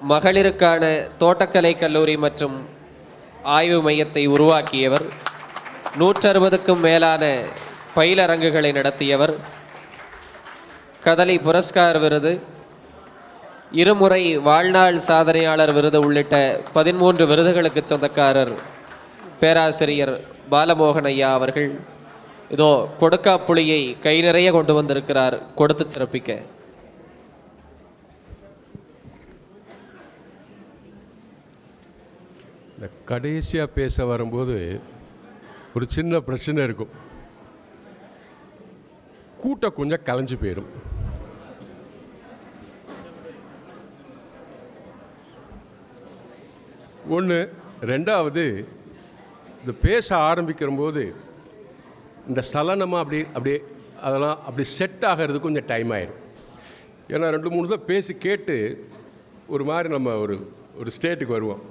மகளிருக்கான தோட்டக்கலை கல்லூரி மற்றும் ஆய்வு மையத்தை உருவாக்கியவர், 160க்கும் மேலான பயிலரங்குகளை நடத்தியவர், கதலி புரஸ்கார் விருது, இருமுறை வாழ்நாள் சாதனையாளர் விருது உள்ளிட்ட 13 விருதுகளுக்கு சொந்தக்காரர் பேராசிரியர் பாலமோகன் ஐயா அவர்கள் இதோ கொடுக்காப்புளியை கை நிறைய கொண்டு வந்திருக்கிறார். கொடுத்து சிறப்பிக்க. இந்த கடைசியாக பேச வரும்போது ஒரு சின்ன பிரச்சனை இருக்கும். கூட்டம் கொஞ்சம் கலைஞ்சு போயிடும். ஒன்று. ரெண்டாவது, இந்த பேச ஆரம்பிக்கிற போது இந்த சலனமாக அப்படியே அதெல்லாம் அப்படி செட் ஆகிறதுக்கு கொஞ்சம் டைம் ஆயிடும். ஏன்னா 2-3 தான் பேசி கேட்டு ஒரு மாதிரி நம்ம ஒரு ஸ்டேட்டுக்கு வருவோம்.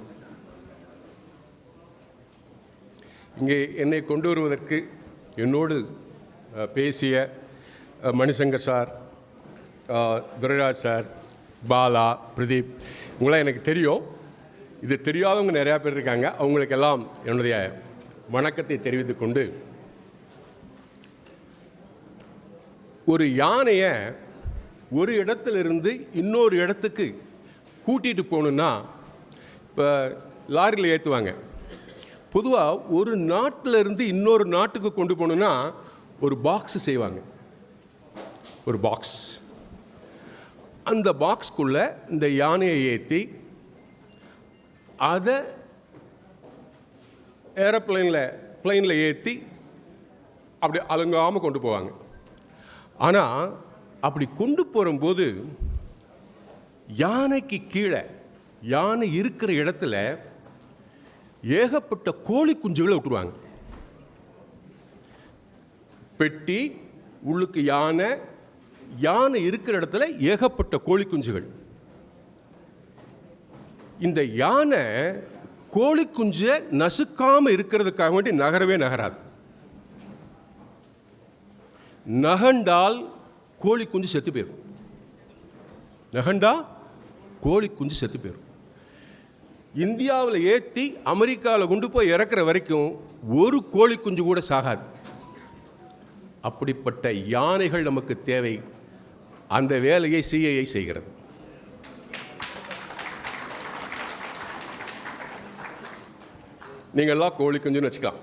இங்கே என்னை கொண்டு வருவதற்கு என்னோடு பேசிய மணிசங்கர் சார், துரைராஜ் சார், பாலா, பிரதீப், இவங்களாம் எனக்கு தெரியும். இது தெரியாதவங்க நிறையா பேர் இருக்காங்க. அவங்களுக்கெல்லாம் என்னுடைய வணக்கத்தை தெரிவித்துக் கொண்டு, ஒரு யானையை ஒரு இடத்துலேருந்து இன்னொரு இடத்துக்கு கூட்டிகிட்டு போகணுன்னா இப்போ லாரியில் ஏற்றுவாங்க. பொதுவாக ஒரு நாட்டிலிருந்து இன்னொரு நாட்டுக்கு கொண்டு போகணுன்னா ஒரு பாக்ஸ் செய்வாங்க. ஒரு பாக்ஸ். அந்த பாக்ஸ்க்குள்ளே இந்த யானையை ஏற்றி அதை பிளெயினில் ஏற்றி அப்படி அலங்காமல் கொண்டு போவாங்க. ஆனால் அப்படி கொண்டு போகும்போது யானைக்கு கீழே, யானை இருக்கிற இடத்துல ஏகப்பட்ட கோழி குஞ்சுகளை விட்டுருவாங்க. பெட்டி உள்ளுக்கு யானை இருக்கிற இடத்துல ஏகப்பட்ட கோழி குஞ்சுகள். இந்த யானை கோழி குஞ்சை நசுக்காமல் இருக்கிறதுக்காக வேண்டி நகரவே நகராது. நகண்டால் கோழி குஞ்சு செத்து போயிடும். நகண்டா கோழி குஞ்சு செத்து போயிடும். இந்தியாவில் ஏற்றி அமெரிக்காவில் கொண்டு போய் இறக்குற வரைக்கும் ஒரு கோழி குஞ்சு கூட சாகாது. அப்படிப்பட்ட யானைகள் நமக்கு தேவை. அந்த வேலையை சிஐஏ செய்கிறது. நீங்கள்லாம் கோழி குஞ்சுன்னு வச்சுக்கலாம்.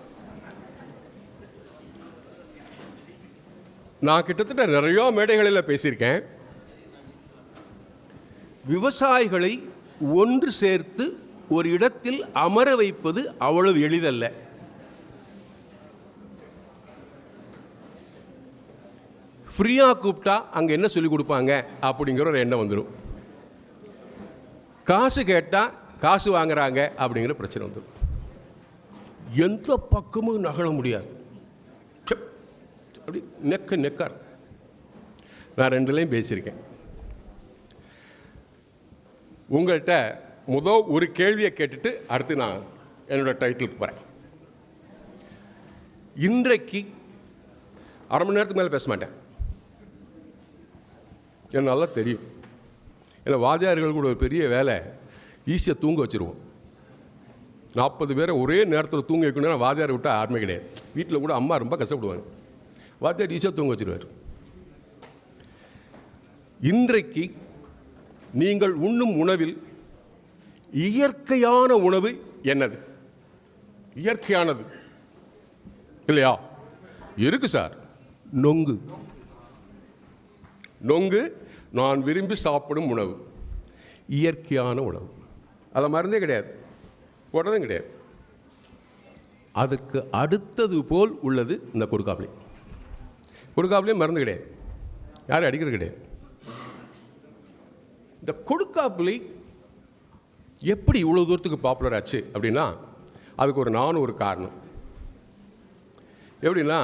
நான் கிட்டத்தட்ட நிறையா மேடைகளில் பேசியிருக்கேன். விவசாயிகளை ஒன்று சேர்த்து ஒரு இடத்தில் அமர வைப்பது அவ்வளவு எளிதல்ல. ஃப்ரீயாக கூப்பிட்டா அங்கே என்ன சொல்லிக் கொடுப்பாங்க அப்படிங்கிற ஒரு எண்ணம் வந்துடும். காசு கேட்டால் காசு வாங்குறாங்க அப்படிங்கிற பிரச்சனை வந்துடும். எந்த பக்கமும் நகழ முடியாது. அப்படி நெக்கார். நான் 2லையும் பேசியிருக்கேன். உங்கள்கிட்ட ஒரு கேள்வியை கேட்டுட்டு அடுத்து நான் என்னோடய டைட்டிலுக்கு போகிறேன். இன்றைக்கு 1/2 மணி நேரத்துக்கு மேலே பேச மாட்டேன். எனக்கு நல்லா தெரியும். ஏன்னா வாத்தியார்கள் கூட ஒரு பெரிய வேலை, ஈஸியாக தூங்க வச்சுருவோம். 40 பேரை ஒரே நேரத்தில் தூங்க வைக்கணும்னா வாத்தியாரை விட்டால் யாருமே கிடையாது. வீட்டில் கூட அம்மா ரொம்ப கஷ்டப்படுவாங்க. வாத்தியார் ஈஸியாக தூங்க வச்சுருவார். இன்றைக்கு நீங்கள் உண்ணும் உணவில் இயற்கையான உணவு என்னது? இயற்கையானது இல்லையா? இருக்கு சார். நொங்கு நான் விரும்பி சாப்பிடும் உணவு, இயற்கையான உணவு. அதில் மருந்தே கிடையாது, போடுறதும் கிடையாது. அதுக்கு அடுத்தது போல் உள்ளது இந்த கொடுக்காப்புளி. கொடுக்காப்புளியும் மருந்து கிடையாது, யாரும் அடிக்கிறது கிடையாது. இந்த கொடுக்காப்புளி எப்படி இவ்வளோ தூரத்துக்கு பாப்புலர் ஆச்சு அப்படின்னா அதுக்கு நானும் ஒரு காரணம். எப்படின்னா,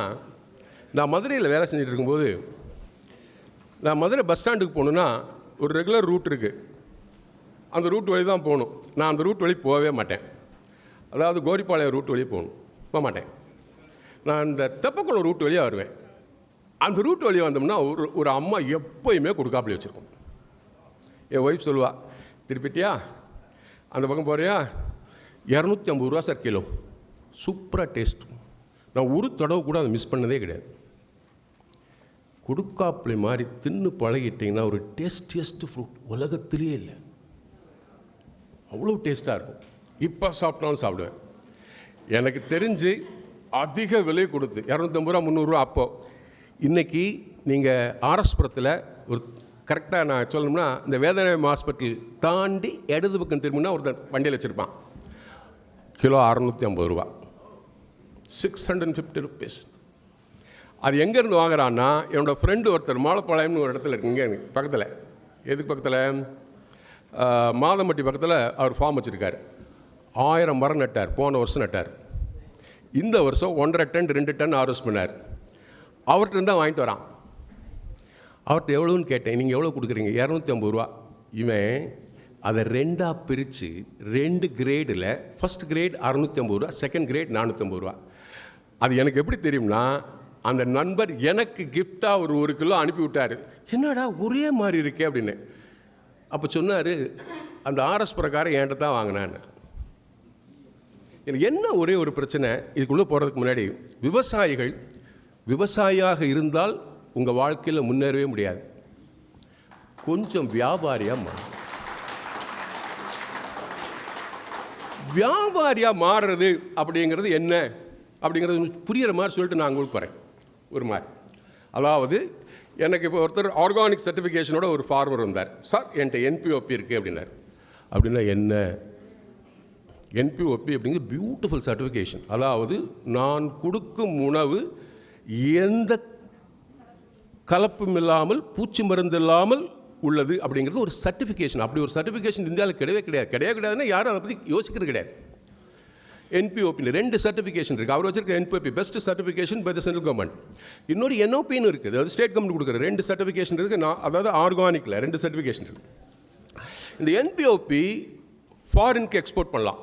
நான் மதுரையில் வேலை செஞ்சுட்டு இருக்கும்போது, நான் மதுரை பஸ் ஸ்டாண்டுக்கு போகணுன்னா ஒரு ரெகுலர் ரூட் இருக்குது. அந்த ரூட் வழி தான் போகணும். நான் அந்த ரூட் வழி போகவே மாட்டேன். அதாவது கோரிப்பாளையம் ரூட் வழி போக மாட்டேன். நான் இந்த தெப்பக்குளம் ரூட் வழியாக வருவேன். அந்த ரூட் வழியாக வந்தோம்னா ஒரு அம்மா எப்போயுமே கொடுக்காப்புளி வச்சுருக்கோம். என் ஒய்ஃப் சொல்லுவாள், திருப்பிட்டியா அந்த பக்கம் போறியா, 250 ரூபா சார் கிலோ. சூப்பராக டேஸ்ட். நான் ஒரு தடவை கூட அதை மிஸ் பண்ணதே கிடையாது. கொடுக்காப்புளி மாதிரி தின்னு பழகிட்டிங்கன்னா ஒரு டேஸ்டியஸ்ட் ஃப்ரூட் உலகத்திலேயே இல்லை. அவ்வளோ டேஸ்ட்டாக இருக்கும். இப்போ சாப்பிட்டாலும் சாப்பிடுவேன். எனக்கு தெரிஞ்சு அதிக விலை கொடுத்து 250 ரூபா 300 ரூபா அப்போ. இன்றைக்கி நீங்கள் ஆர்எஸ்புரத்தில் ஒரு கரெக்டாக நான் சொல்லணும்னா இந்த வேதநாயகம் ஹாஸ்பிட்டல் தாண்டி இடது பக்கம் திரும்பினா ஒருத்தர் வண்டியில் வச்சுருப்பான். கிலோ 650 ரூபா, 650 ருபீஸ். அது எங்கேருந்து வாங்குறான்னா, என்னோடய ஃப்ரெண்டு ஒருத்தர் மாலப்பாளையம்னு ஒரு இடத்துல இருக்கு, இங்கே பக்கத்தில். எதுக்கு பக்கத்தில்? மாதம்பட்டி பக்கத்தில் அவர் ஃபார்ம் வச்சுருக்கார். 1000 மரம் நட்டார். போன வருஷம் நட்டார். இந்த வருஷம் 1.5 டன் 2 டன் ஹார்வெஸ்ட் பண்ணார். அவர்கிட்ட தான் வாங்கிட்டு வரான். அவர்கிட்ட எவ்வளோன்னு கேட்டேன். நீங்கள் எவ்வளோ கொடுக்குறீங்க? 250 ரூபா. இவன் அதை 2ஆக பிரித்து 2 கிரேடில், ஃபஸ்ட் கிரேட் 650 ரூபா, செகண்ட் கிரேட் 450 ரூபா. அது எனக்கு எப்படி தெரியும்னா, அந்த நண்பர் எனக்கு கிஃப்டாக ஒரு 1 கிலோ அனுப்பி விட்டார். என்னடா ஒரே மாதிரி இருக்கே அப்படின்னு. அப்போ சொன்னார், அந்த ஆர்எஸ் பிரகாரம் என்கிட்ட தான் வாங்கினான்னு. எனக்கு என்ன ஒரே ஒரு பிரச்சனை, இதுக்குள்ளே போகிறதுக்கு முன்னாடி, விவசாயிகள் விவசாயியாக இருந்தால் உங்கள் வாழ்க்கையில் முன்னேறவே முடியாது. கொஞ்சம் வியாபாரியாக மாறும். வியாபாரியாக மாறுறது அப்படிங்கிறது என்ன அப்படிங்கிறது புரிகிற மாதிரி சொல்லிட்டு நான் உங்களுக்கு போகிறேன். ஒரு மாதிரி, அதாவது எனக்கு இப்போ ஒருத்தர் ஆர்கானிக் சர்டிஃபிகேஷனோட ஒரு ஃபார்மர் வந்தார். சார் என்கிட்ட என்பிஓபி இருக்குது அப்படின்னார். அப்படின்னா என்ன? என்பிஓபி அப்படிங்கிற பியூட்டிஃபுல் சர்டிஃபிகேஷன். அதாவது நான் கொடுக்கும் உணவு எந்த கலப்பும் இல்லாமல், பூச்சி மருந்து இல்லாமல் உள்ளது அப்படிங்கிறது ஒரு சர்டிஃபிகேஷன். அப்படி ஒரு சர்டிஃபிகேஷன் இந்தியாவில் கிடையாதுன்னா யாரும் அதை பற்றி யோசிக்கிறது கிடையாது. என்பிஓபி 2 சர்டிஃபிகேஷன் இருக்குது. அவர் வச்சிருக்க NPOP best certification by the central government. இன்னொரு என்ஓபின்னு இருக்குது, அதாவது ஸ்டேட் கவர்மெண்ட் கொடுக்குற 2 சர்டிஃபிகேஷன் இருக்குது. அதாவது ஆர்கானிக்கில் 2 சர்டிஃபிகேஷன் இருக்குது. இந்த என்பிஓபி ஃபாரினுக்கு எக்ஸ்போர்ட் பண்ணலாம்.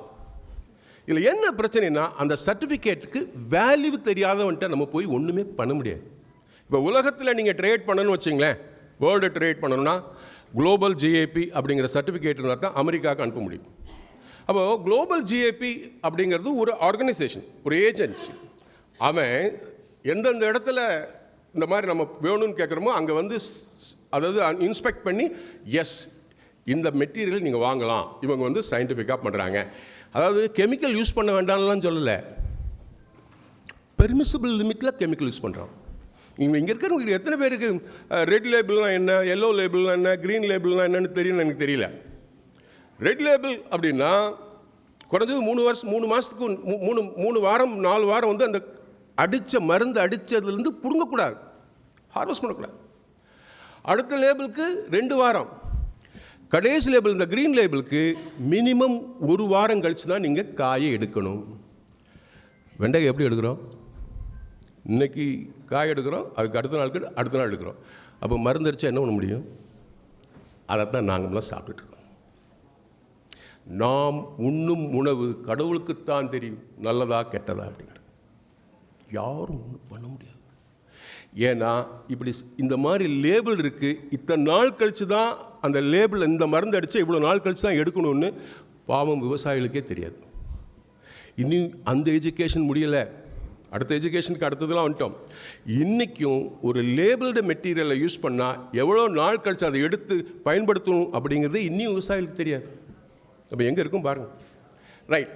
இதில் என்ன பிரச்சனைனா, அந்த சர்டிஃபிகேட்டுக்கு வேல்யூ தெரியாதவன்ட்ட நம்ம போய் ஒன்றுமே பண்ண முடியாது. இப்போ உலகத்தில் நீங்கள் ட்ரேட் பண்ணணும்னு வச்சிங்களேன், வேர்ல்டு ட்ரேட் பண்ணணும்னா குளோபல் ஜிஏபி அப்படிங்கிற சர்டிஃபிகேட் இருந்தால் தான் அமெரிக்காவுக்கு அனுப்ப முடியும். அப்போது குளோபல் ஜிஏபி அப்படிங்கிறது ஒரு ஆர்கனைசேஷன், ஒரு ஏஜென்சி. அவன் எந்தெந்த இடத்துல இந்த மாதிரி நம்ம வேணும்னு கேட்குறோமோ அங்கே வந்து அதாவது இன்ஸ்பெக்ட் பண்ணி, எஸ் இந்த மெட்டீரியல் நீங்கள் வாங்கலாம், இவங்க வந்து சயின்டிஃபிக்காக பண்ணுறாங்க. அதாவது கெமிக்கல் யூஸ் பண்ண வேண்டாம்லாம் சொல்லலை, பெர்மிசிபிள் லிமிட்டில் கெமிக்கல் யூஸ் பண்ணுறான். இங்கே இருக்கிறவங்க எத்தனை பேருக்கு ரெட் லேபிள்லாம் என்ன, எல்லோ லேபிள்லாம் என்ன, க்ரீன் லேபிள்லாம் என்னன்னு தெரியும்னு எனக்கு தெரியல. ரெட் லேபிள் அப்படின்னா குறைஞ்சது 3 மாதத்துக்கு 3 வாரம் 4 வாரம் வந்து அந்த மருந்து அடித்ததுலேருந்து பிடுங்கக்கூடாது, ஹார்வெஸ்ட் பண்ணக்கூடாது. அடுத்த லேபிளுக்கு 2 வாரம். கடைசி லேபிள் இந்த க்ரீன் லேபிளுக்கு மினிமம் 1 வாரம் கழித்து தான் நீங்கள் காயை எடுக்கணும். வெண்டைக்காய் எப்படி எடுக்கிறோம்? இன்றைக்கி காய் எடுக்கிறோம், அதுக்கு அடுத்த நாள் எடுக்கிறோம். அப்போ மருந்து அடித்தா என்ன பண்ண முடியும்? அதைத்தான் நாங்கள்லாம் சாப்பிட்டுட்ருக்கோம். நாம் உண்ணும் உணவு கடவுளுக்குத்தான் தெரியும் நல்லதா கெட்டதா அப்படின்ட்டு. யாரும் ஒன்றும் பண்ண முடியாது. ஏன்னா இப்படி இந்த மாதிரி லேபிள் இருக்குது, இத்தனை நாள் கழித்து தான் அந்த லேபிள், இந்த மருந்து அடித்தா இவ்வளோ நாள் கழித்து தான் எடுக்கணும்னு பாவம் விவசாயிகளுக்கே தெரியாது. இன்னும் அந்த எஜுகேஷன் முடியலை, அடுத்த எஜுகேஷனுக்கு அடுத்ததெல்லாம் வந்துட்டோம். இன்றைக்கும் ஒரு லேபிள்டு மெட்டீரியலை யூஸ் பண்ணால் எவ்வளோ நாள் கழித்து அதை எடுத்து பயன்படுத்தணும் அப்படிங்கிறது இன்னும் விவசாயிகளுக்கு தெரியாது. அப்போ எங்கே இருக்கும் பாருங்கள். ரைட்.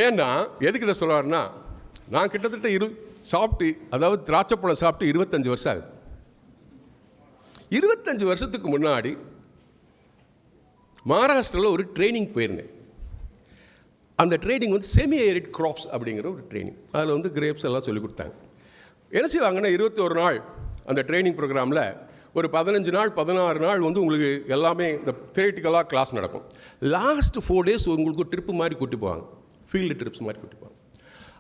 ஏன்னா எதுக்கு இதை சொல்லுவார்னா, நான் கிட்டத்தட்ட சாப்பிட்டு, அதாவது திராட்சைப்பழம் சாப்பிட்டு 25 வருஷம் ஆகுது. 25 வருஷத்துக்கு முன்னாடி மகாராஷ்டிராவில் ஒரு ட்ரைனிங் போயிருந்தேன். அந்த ட்ரைனிங் வந்து செமி ஏரிட் கிராப்ஸ் அப்படிங்கிற ஒரு ட்ரைனிங். அதில் வந்து கிரேப்ஸ் எல்லாம் சொல்லிக் கொடுத்தாங்க. என்ன செய்வாங்கன்னா 21 நாள் அந்த ட்ரைனிங் ப்ரோக்ராமில் ஒரு 15 நாள் 16 நாள் வந்து உங்களுக்கு எல்லாமே இந்த தியரிட்டிக்கலாக கிளாஸ் நடக்கும். லாஸ்ட் 4 days உங்களுக்கு ட்ரிப்பு மாதிரி கூட்டி போவாங்க, ஃபீல்டு ட்ரிப்ஸ் மாதிரி கூட்டி போவாங்க.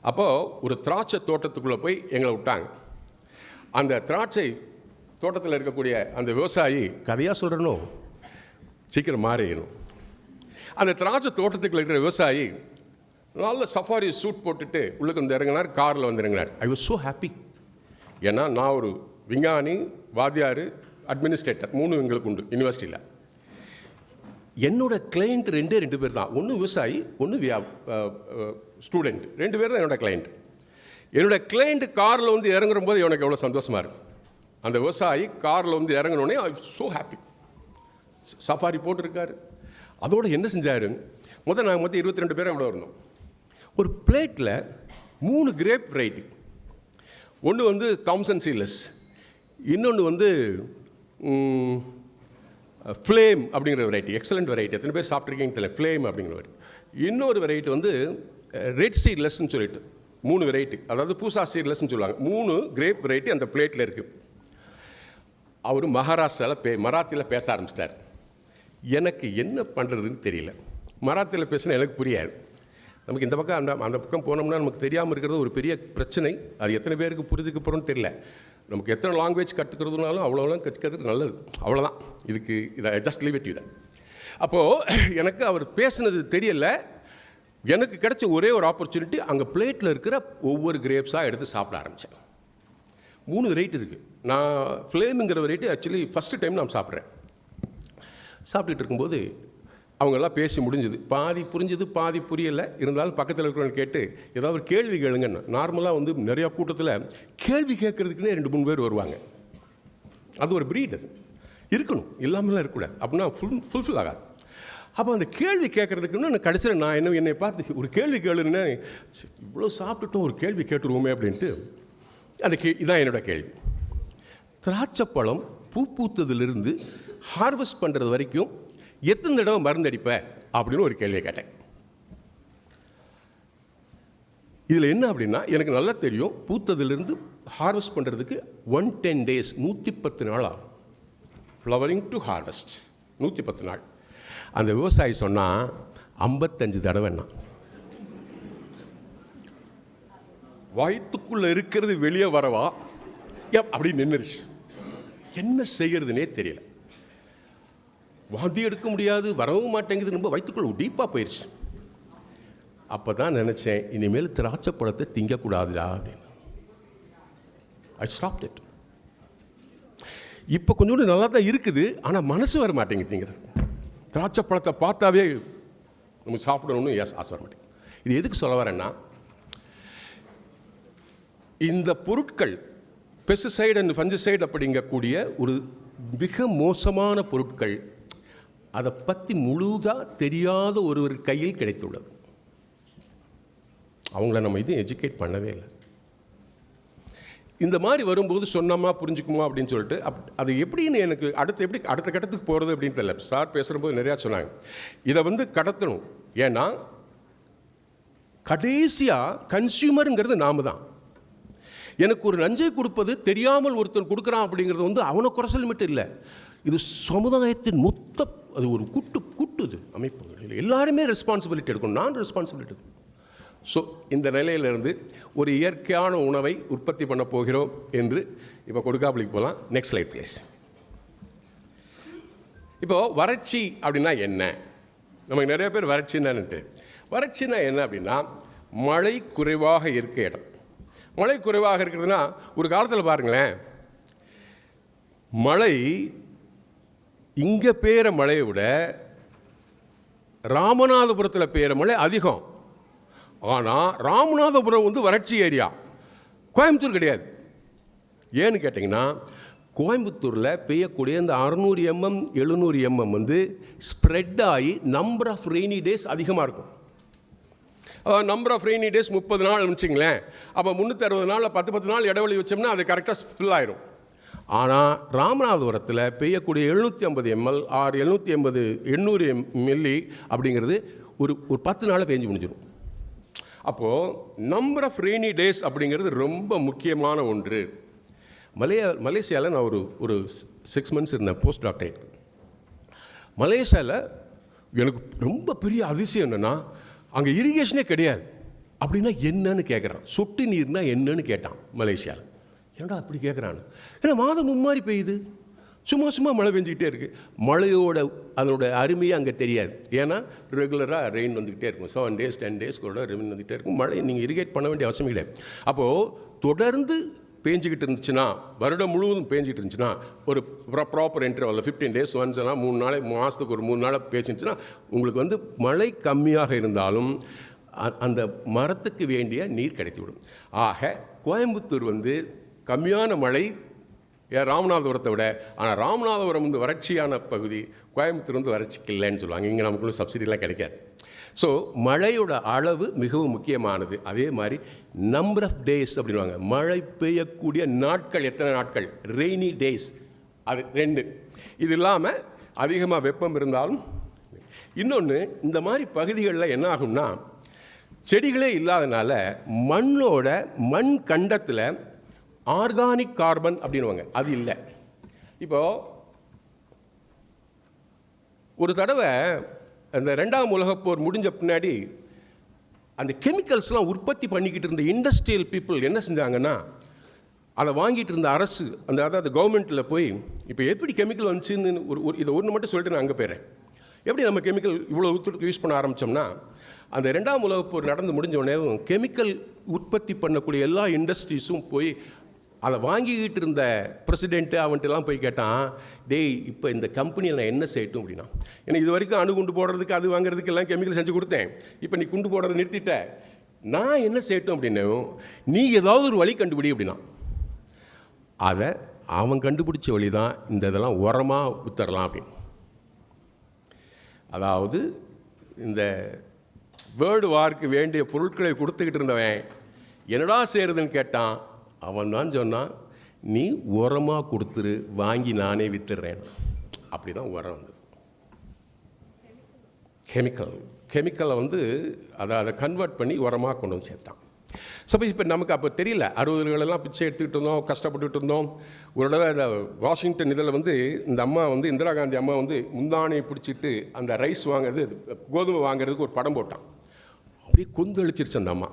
அப்போது ஒரு திராட்சை தோட்டத்துக்குள்ளே போய் எங்களை விட்டாங்க. அந்த திராட்சை தோட்டத்தில் இருக்கக்கூடிய அந்த விவசாயி, கதையாக சொல்கிறனோ சீக்கிரம் மாறிடணும், அந்த திராட்சை தோட்டத்துக்குள்ள இருக்கிற விவசாயி நல்ல சஃபாரி சூட் போட்டுட்டு உள்ளுக்கு வந்து இறங்கினார், காரில் வந்து இறங்கினார். I was so happy. ஏன்னா நான் ஒரு விஞ்ஞானி, வாத்தியார், அட்மினிஸ்ட்ரேட்டர் 3 எங்களுக்கு உண்டு யூனிவர்சிட்டியில். என்னோட கிளைண்ட் ரெண்டு பேர் தான். ஒன்று விவசாயி, ஒன்று ஸ்டூடெண்ட். 2 பேர் தான் என்னோட கிளைண்ட். என்னோட கிளைண்ட் காரில் வந்து இறங்குற போது எனக்கு எவ்வளோ சந்தோஷமாக இருக்கும். அந்த விவசாயி காரில் வந்து இறங்கினோடனே ஐ ஸோ ஹாப்பி. சஃபாரி போட்டிருக்காரு. அதோடு என்ன செஞ்சார், நாங்கள் மொத்தம் 22 பேர் எவ்வளோ இருந்தோம். ஒரு பிளேட்டில் 3 கிரேப் வெரைட்டி. ஒன்று வந்து தாம்சன் சீலஸ், இன்னொன்று வந்து ஃப்ளேம் அப்படிங்கிற வெரைட்டி, எக்ஸலண்ட் வெரைட்டி. எத்தனை பேர் சாப்பிட்ருக்கீங்க தெரியல. ஃப்ளேம் அப்படிங்கிற வெரைட்டி. இன்னொரு வெரைட்டி வந்து ரெட் சீட்லெஸ்ன்னு சொல்லிட்டு 3 வெரைட்டி, அதாவது பூசா சீட்லெஸ்ன்னு சொல்லுவாங்க. 3 கிரேப் வெரைட்டி அந்த பிளேட்டில் இருக்குது. அவர் மகாராஷ்டிராவில் மராத்தியில் பேச ஆரம்பிச்சிட்டார். எனக்கு என்ன பண்ணுறதுன்னு தெரியல. மராத்தியில் பேசினா எனக்கு புரியாது. நமக்கு இந்த பக்கம் அந்த பக்கம் போனோம்னா நமக்கு தெரியாமல் இருக்கிறது ஒரு பெரிய பிரச்சனை. அது எத்தனை பேருக்கு புரிஞ்சுக்க போகிறோன்னு தெரியல. நமக்கு எத்தனை லாங்குவேஜ் கற்றுக்கிறதுனாலும் அவ்வளோலாம் கற்றுக்கிறது நல்லது. அவ்வளோதான். இதை ஜஸ்ட் லீவ் இட் யூ தான். அப்போது எனக்கு அவர் பேசுனது தெரியல. எனக்கு கிடைச்ச ஒரே ஒரு ஆப்பர்ச்சுனிட்டி, அங்கே பிளேட்டில் இருக்கிற ஒவ்வொரு கிரேப்ஸாக எடுத்து சாப்பிட ஆரம்பித்தேன். 3 வெரைட்டி இருக்குது. நான் ஃப்ளேமுங்கிற வெரைட்டி ஆக்சுவலி ஃபஸ்ட்டு டைம் நான் சாப்பிட்றேன். சாப்பிட்டுட்டு இருக்கும்போது அவங்கெல்லாம் பேசி முடிஞ்சுது. பாதி புரிஞ்சுது, பாதி புரியலை. இருந்தாலும் பக்கத்தில் இருக்கிறவங்க கேட்டு ஏதாவது ஒரு கேள்வி கேளுங்கன்னு. நார்மலாக வந்து நிறையா கூட்டத்தில் கேள்வி கேட்குறதுக்குன்னே 2-3 பேர் வருவாங்க. அது ஒரு ப்ரீட். அது இருக்கணும், இல்லாமலாம் இருக்கக்கூடாது. அப்படின்னா ஃபுல்ஃபில் ஆகாது. அப்போ அந்த கேள்வி கேட்குறதுக்குன்னு கடைசியில் நான் என்னை பார்த்து ஒரு கேள்வி கேளுன்னு, இவ்வளோ சாப்பிட்டுட்டோம் ஒரு கேள்வி கேட்டுருவோமே அப்படின்ட்டு இதான் என்னோடய கேள்வி. திராட்சைப்பழம் பூத்ததுலேருந்து ஹார்வெஸ்ட் பண்ணுறது வரைக்கும் எத்தனை தடவை மருந்தடிப்ப அப்படின்னு ஒரு கேள்வியை கேட்டேன். இதில் என்ன அப்படின்னா, எனக்கு நல்லா தெரியும் பூத்ததுலேருந்து ஹார்வெஸ்ட் பண்ணுறதுக்கு 110 days, 110 நாள் ஆகும். ஃப்ளவரிங் டு ஹார்வெஸ்ட் 110 நாள். அந்த விவசாயி சொன்னால் 55 தடவைன்னா. வயிற்றுக்குள்ளே இருக்கிறது வெளியே வரவா அப்படி நின்றுச்சு. என்ன செய்கிறதுனே தெரியல. வாந்தி எடுக்க முடியாது, வரவும் மாட்டேங்குது, ரொம்ப வயிற்றுக்குள்ள டீப்பாக போயிடுச்சு. அப்போ தான் நினச்சேன், இனிமேல் திராட்சை பழத்தை திங்கக்கூடாதுடா அப்படின்னு. ஐ ஸ்டாப்ட் இட். இப்போ கொஞ்சோண்டு நல்லா தான் இருக்குது, ஆனால் மனசு வர மாட்டேங்குது திங்கிறது. திராட்சை பழத்தை பார்த்தாவே நம்ம சாப்பிடணும்னு ஆசை வர மாட்டேங்குது. இது எதுக்கு சொல்ல வரேன்னா, இந்த பொருட்கள் பெஸ்டிசைடு அண்ட் ஃபஞ்சிசைடு அப்படிங்கக்கூடிய ஒரு மிக மோசமான பொருட்கள், அதை பற்றி முழுதாக தெரியாத ஒருவர் கையில் கிடைத்துள்ளது. அவங்கள நம்ம இது எஜுகேட் பண்ணவே இல்லை. இந்த மாதிரி வரும்போது சொன்னோமா புரிஞ்சுக்குமா அப்படின்னு சொல்லிட்டு அது எப்படின்னு எனக்கு அடுத்த கட்டத்துக்கு போகிறது அப்படின்னு தெரியல. சார் பேசுகிறபோது நிறையா சொன்னாங்க, இதை வந்து கடத்தணும். ஏன்னா கடைசியாக கன்சியூமருங்கிறது நாம தான். எனக்கு ஒரு நஞ்சை கொடுப்பது தெரியாமல் ஒருத்தன் கொடுக்குறான் அப்படிங்கிறது வந்து அவனை குறைச்சல் மட்டும் இல்லை, இது சமுதாயத்தின் மொத்த அது ஒரு கூட்டுது அமைப்பு. எல்லாருமே ரெஸ்பான்சிபிலிட்டி எடுக்கணும். நான் ரெஸ்பான்சிபிலிட்டி. ஸோ இந்த நிலையிலிருந்து ஒரு இயற்கையான உணவை உற்பத்தி பண்ண போகிறோம் என்று இப்போ கொடுக்காப்புளிக்கு போகலாம். Next slide please. இப்போது வறட்சி அப்படின்னா என்ன? நமக்கு நிறைய பேர் வறட்சின்னு வறட்சின்னா என்ன அப்படின்னா, மழை குறைவாக இருக்க இடம். மழை குறைவாக இருக்கிறதுனா, ஒரு காலத்தில் பாருங்களேன், மழை இங்கே பெய்கிற மழையை விட ராமநாதபுரத்தில் பெய்கிற மழை அதிகம். ஆனால் ராமநாதபுரம் வந்து வறட்சி ஏரியா, கோயம்புத்தூர் கிடையாது. ஏன்னு கேட்டிங்கன்னா, கோயம்புத்தூரில் பெய்யக்கூடிய இந்த 600 mm 700 mm வந்து ஸ்ப்ரெட் ஆகி நம்பர் ஆஃப் ரெய்னி டேஸ் அதிகமாக இருக்கும். நம்பர் ஆஃப் ரெய்னி டேஸ் 30 நாள் வச்சுங்களேன். அப்போ 360 நாளில் 10 நாள் இடைவெளி வச்சோம்னா அது கரெக்டாக ஃபில் ஆயிரும். ஆனால் ராமநாதபுரத்தில் பெய்யக்கூடிய 750 ml ஆர் 780 800 மில்லி அப்படிங்கிறது ஒரு 10 நாளில் பெஞ்சு முடிஞ்சிடும். அப்போது நம்பர் ஆஃப் ரெய்னி டேஸ் அப்படிங்கிறது ரொம்ப முக்கியமான ஒன்று. மலேசியாவில் நான் ஒரு 6 months இருந்தேன் போஸ்ட் டாக்டரேட். மலேசியாவில் எனக்கு ரொம்ப பெரிய அதிசயம் என்னென்னா, அங்கே இரிகேஷனே கிடையாது. அப்படின்னா என்னன்னு கேட்குறான். சொட்டு நீர்னா என்னன்னு கேட்டான் மலேசியாவில். ஏன்டா அப்படி கேட்குறான்னு. ஏன்னா மாதம் மும்மாரி பெய்யுது, சும்மா மழை பெஞ்சிக்கிட்டே இருக்குது. மழையோட அதனோட அருமையாக அங்கே தெரியாது. ஏன்னா ரெகுலராக ரெயின் வந்துக்கிட்டே இருக்கும். 7 days 10 days கூட ரெயின் வந்துக்கிட்டே இருக்கும். மழை நீங்கள் இரிகேட் பண்ண வேண்டிய அவசியம் கிடையாது. அப்போது தொடர்ந்து பேஞ்சிக்கிட்டு இருந்துச்சுன்னா, வருடம் முழுவதும் பேஞ்சிக்கிட்டு இருந்துச்சுன்னா, ஒரு ப்ராப்பர் இன்டர்வல் 15 days ஒன்ஸ் எல்லாம் 3 நாளை மாதத்துக்கு ஒரு 3 நாளை பேசிச்சுன்னா, உங்களுக்கு வந்து மழை கம்மியாக இருந்தாலும் அந்த மரத்துக்கு வேண்டிய நீர் கிடைத்துவிடும். ஆக கோயம்புத்தூர் வந்து கம்மியான மழை ராமநாதபுரத்தை விட, ஆனால் ராமநாதபுரம் வந்து வறட்சியான பகுதி, கோயம்புத்தூர் வந்து வறட்சிக்கு இல்லைன்னு சொல்லுவாங்க. இங்கே நமக்குள்ள சப்சிடிலாம் கிடைக்காது. ஸோ மழையோட அளவு மிகவும் முக்கியமானது. அதே மாதிரி நம்பர் ஆஃப் டேஸ் அப்படின்வாங்க, மழை பெய்யக்கூடிய நாட்கள் எத்தனை நாட்கள், ரெய்னி டேஸ், அது 2. இது இல்லாமல் அதிகமாக வெப்பம் இருந்தாலும். இன்னொன்று, இந்த மாதிரி பகுதிகளில் என்ன ஆகும்னா, செடிகளே இல்லாதனால மண் கண்டத்தில் ஆர்கானிக் கார்பன் அப்படின்வாங்க, அது இல்லை. இப்போது ஒரு தடவை அந்த 2ஆம் உலகப் போர் முடிஞ்ச பின்னாடி அந்த கெமிக்கல்ஸ்லாம் உற்பத்தி பண்ணிக்கிட்டு இருந்த இண்டஸ்ட்ரியல் பீப்புள் என்ன செஞ்சாங்கன்னா, அதை வாங்கிட்டு இருந்த அரசு அதாவது கவர்மெண்ட்டில் போய், இப்போ எப்படி கெமிக்கல் வந்துச்சுன்னு இதை ஒன்று மட்டும் சொல்லிட்டு நான் அங்கே போயிடுறேன். எப்படி நம்ம கெமிக்கல் இவ்வளோ யூஸ் பண்ண ஆரம்பித்தோம்னா, அந்த 2ஆம் உலகப் போர் நடந்து முடிஞ்ச உடனே கெமிக்கல் உற்பத்தி பண்ணக்கூடிய எல்லா இண்டஸ்ட்ரீஸும் போய் அதை வாங்கிக்கிட்டு இருந்த பிரசிடென்ட்டு அவன்ட்டுலாம் போய் கேட்டான், டேய் இப்போ இந்த கம்பெனியில் நான் என்ன செய்யட்டும் அப்படின்னா, எனக்கு இது வரைக்கும் அணுகுண்டு போடுறதுக்கு அது வாங்குறதுக்கு எல்லாம் கெமிக்கல் செஞ்சு கொடுத்தேன், இப்போ நீ குண்டு போடுறதை நிறுத்திட்ட, நான் என்ன செய்யட்டும் அப்படின்னு, நீ ஏதாவது ஒரு வழி கண்டுபிடி அப்படின்னா. அதை அவன் கண்டுபிடிச்ச வழி தான் இந்த இதெல்லாம் உரமாக வித்தரலாம் அப்படின்னு. அதாவது இந்த வேர்ல்டு வார்க்கு வேண்டிய பொருட்களை கொடுத்துக்கிட்டு இருந்தவன் என்னடா செய்கிறதுன்னு கேட்டான். அவன் தான் சொன்னான், நீ உரமாக கொடுத்துரு, வாங்கி நானே வித்துடுறேன். அப்படி தான் உரம் வந்தது. கெமிக்கலை வந்து அதை கன்வெர்ட் பண்ணி உரமாக கொண்டு வந்து சேர்த்தான். சப்போஸ் இப்போ நமக்கு அப்போ தெரியல, 60களெல்லாம் பிச்சை எடுத்துக்கிட்டு இருந்தோம், கஷ்டப்பட்டுட்டு இருந்தோம். ஒரு தடவை இந்த வாஷிங்டன் இதில் வந்து இந்த அம்மா வந்து இந்திரா காந்தி அம்மா வந்து முந்தானையை பிடிச்சிட்டு அந்த ரைஸ் வாங்குறது, கோதுமை வாங்குறதுக்கு ஒரு படம் போட்டான். அப்படியே கொந்தளிச்சிருச்சு அந்த அம்மா.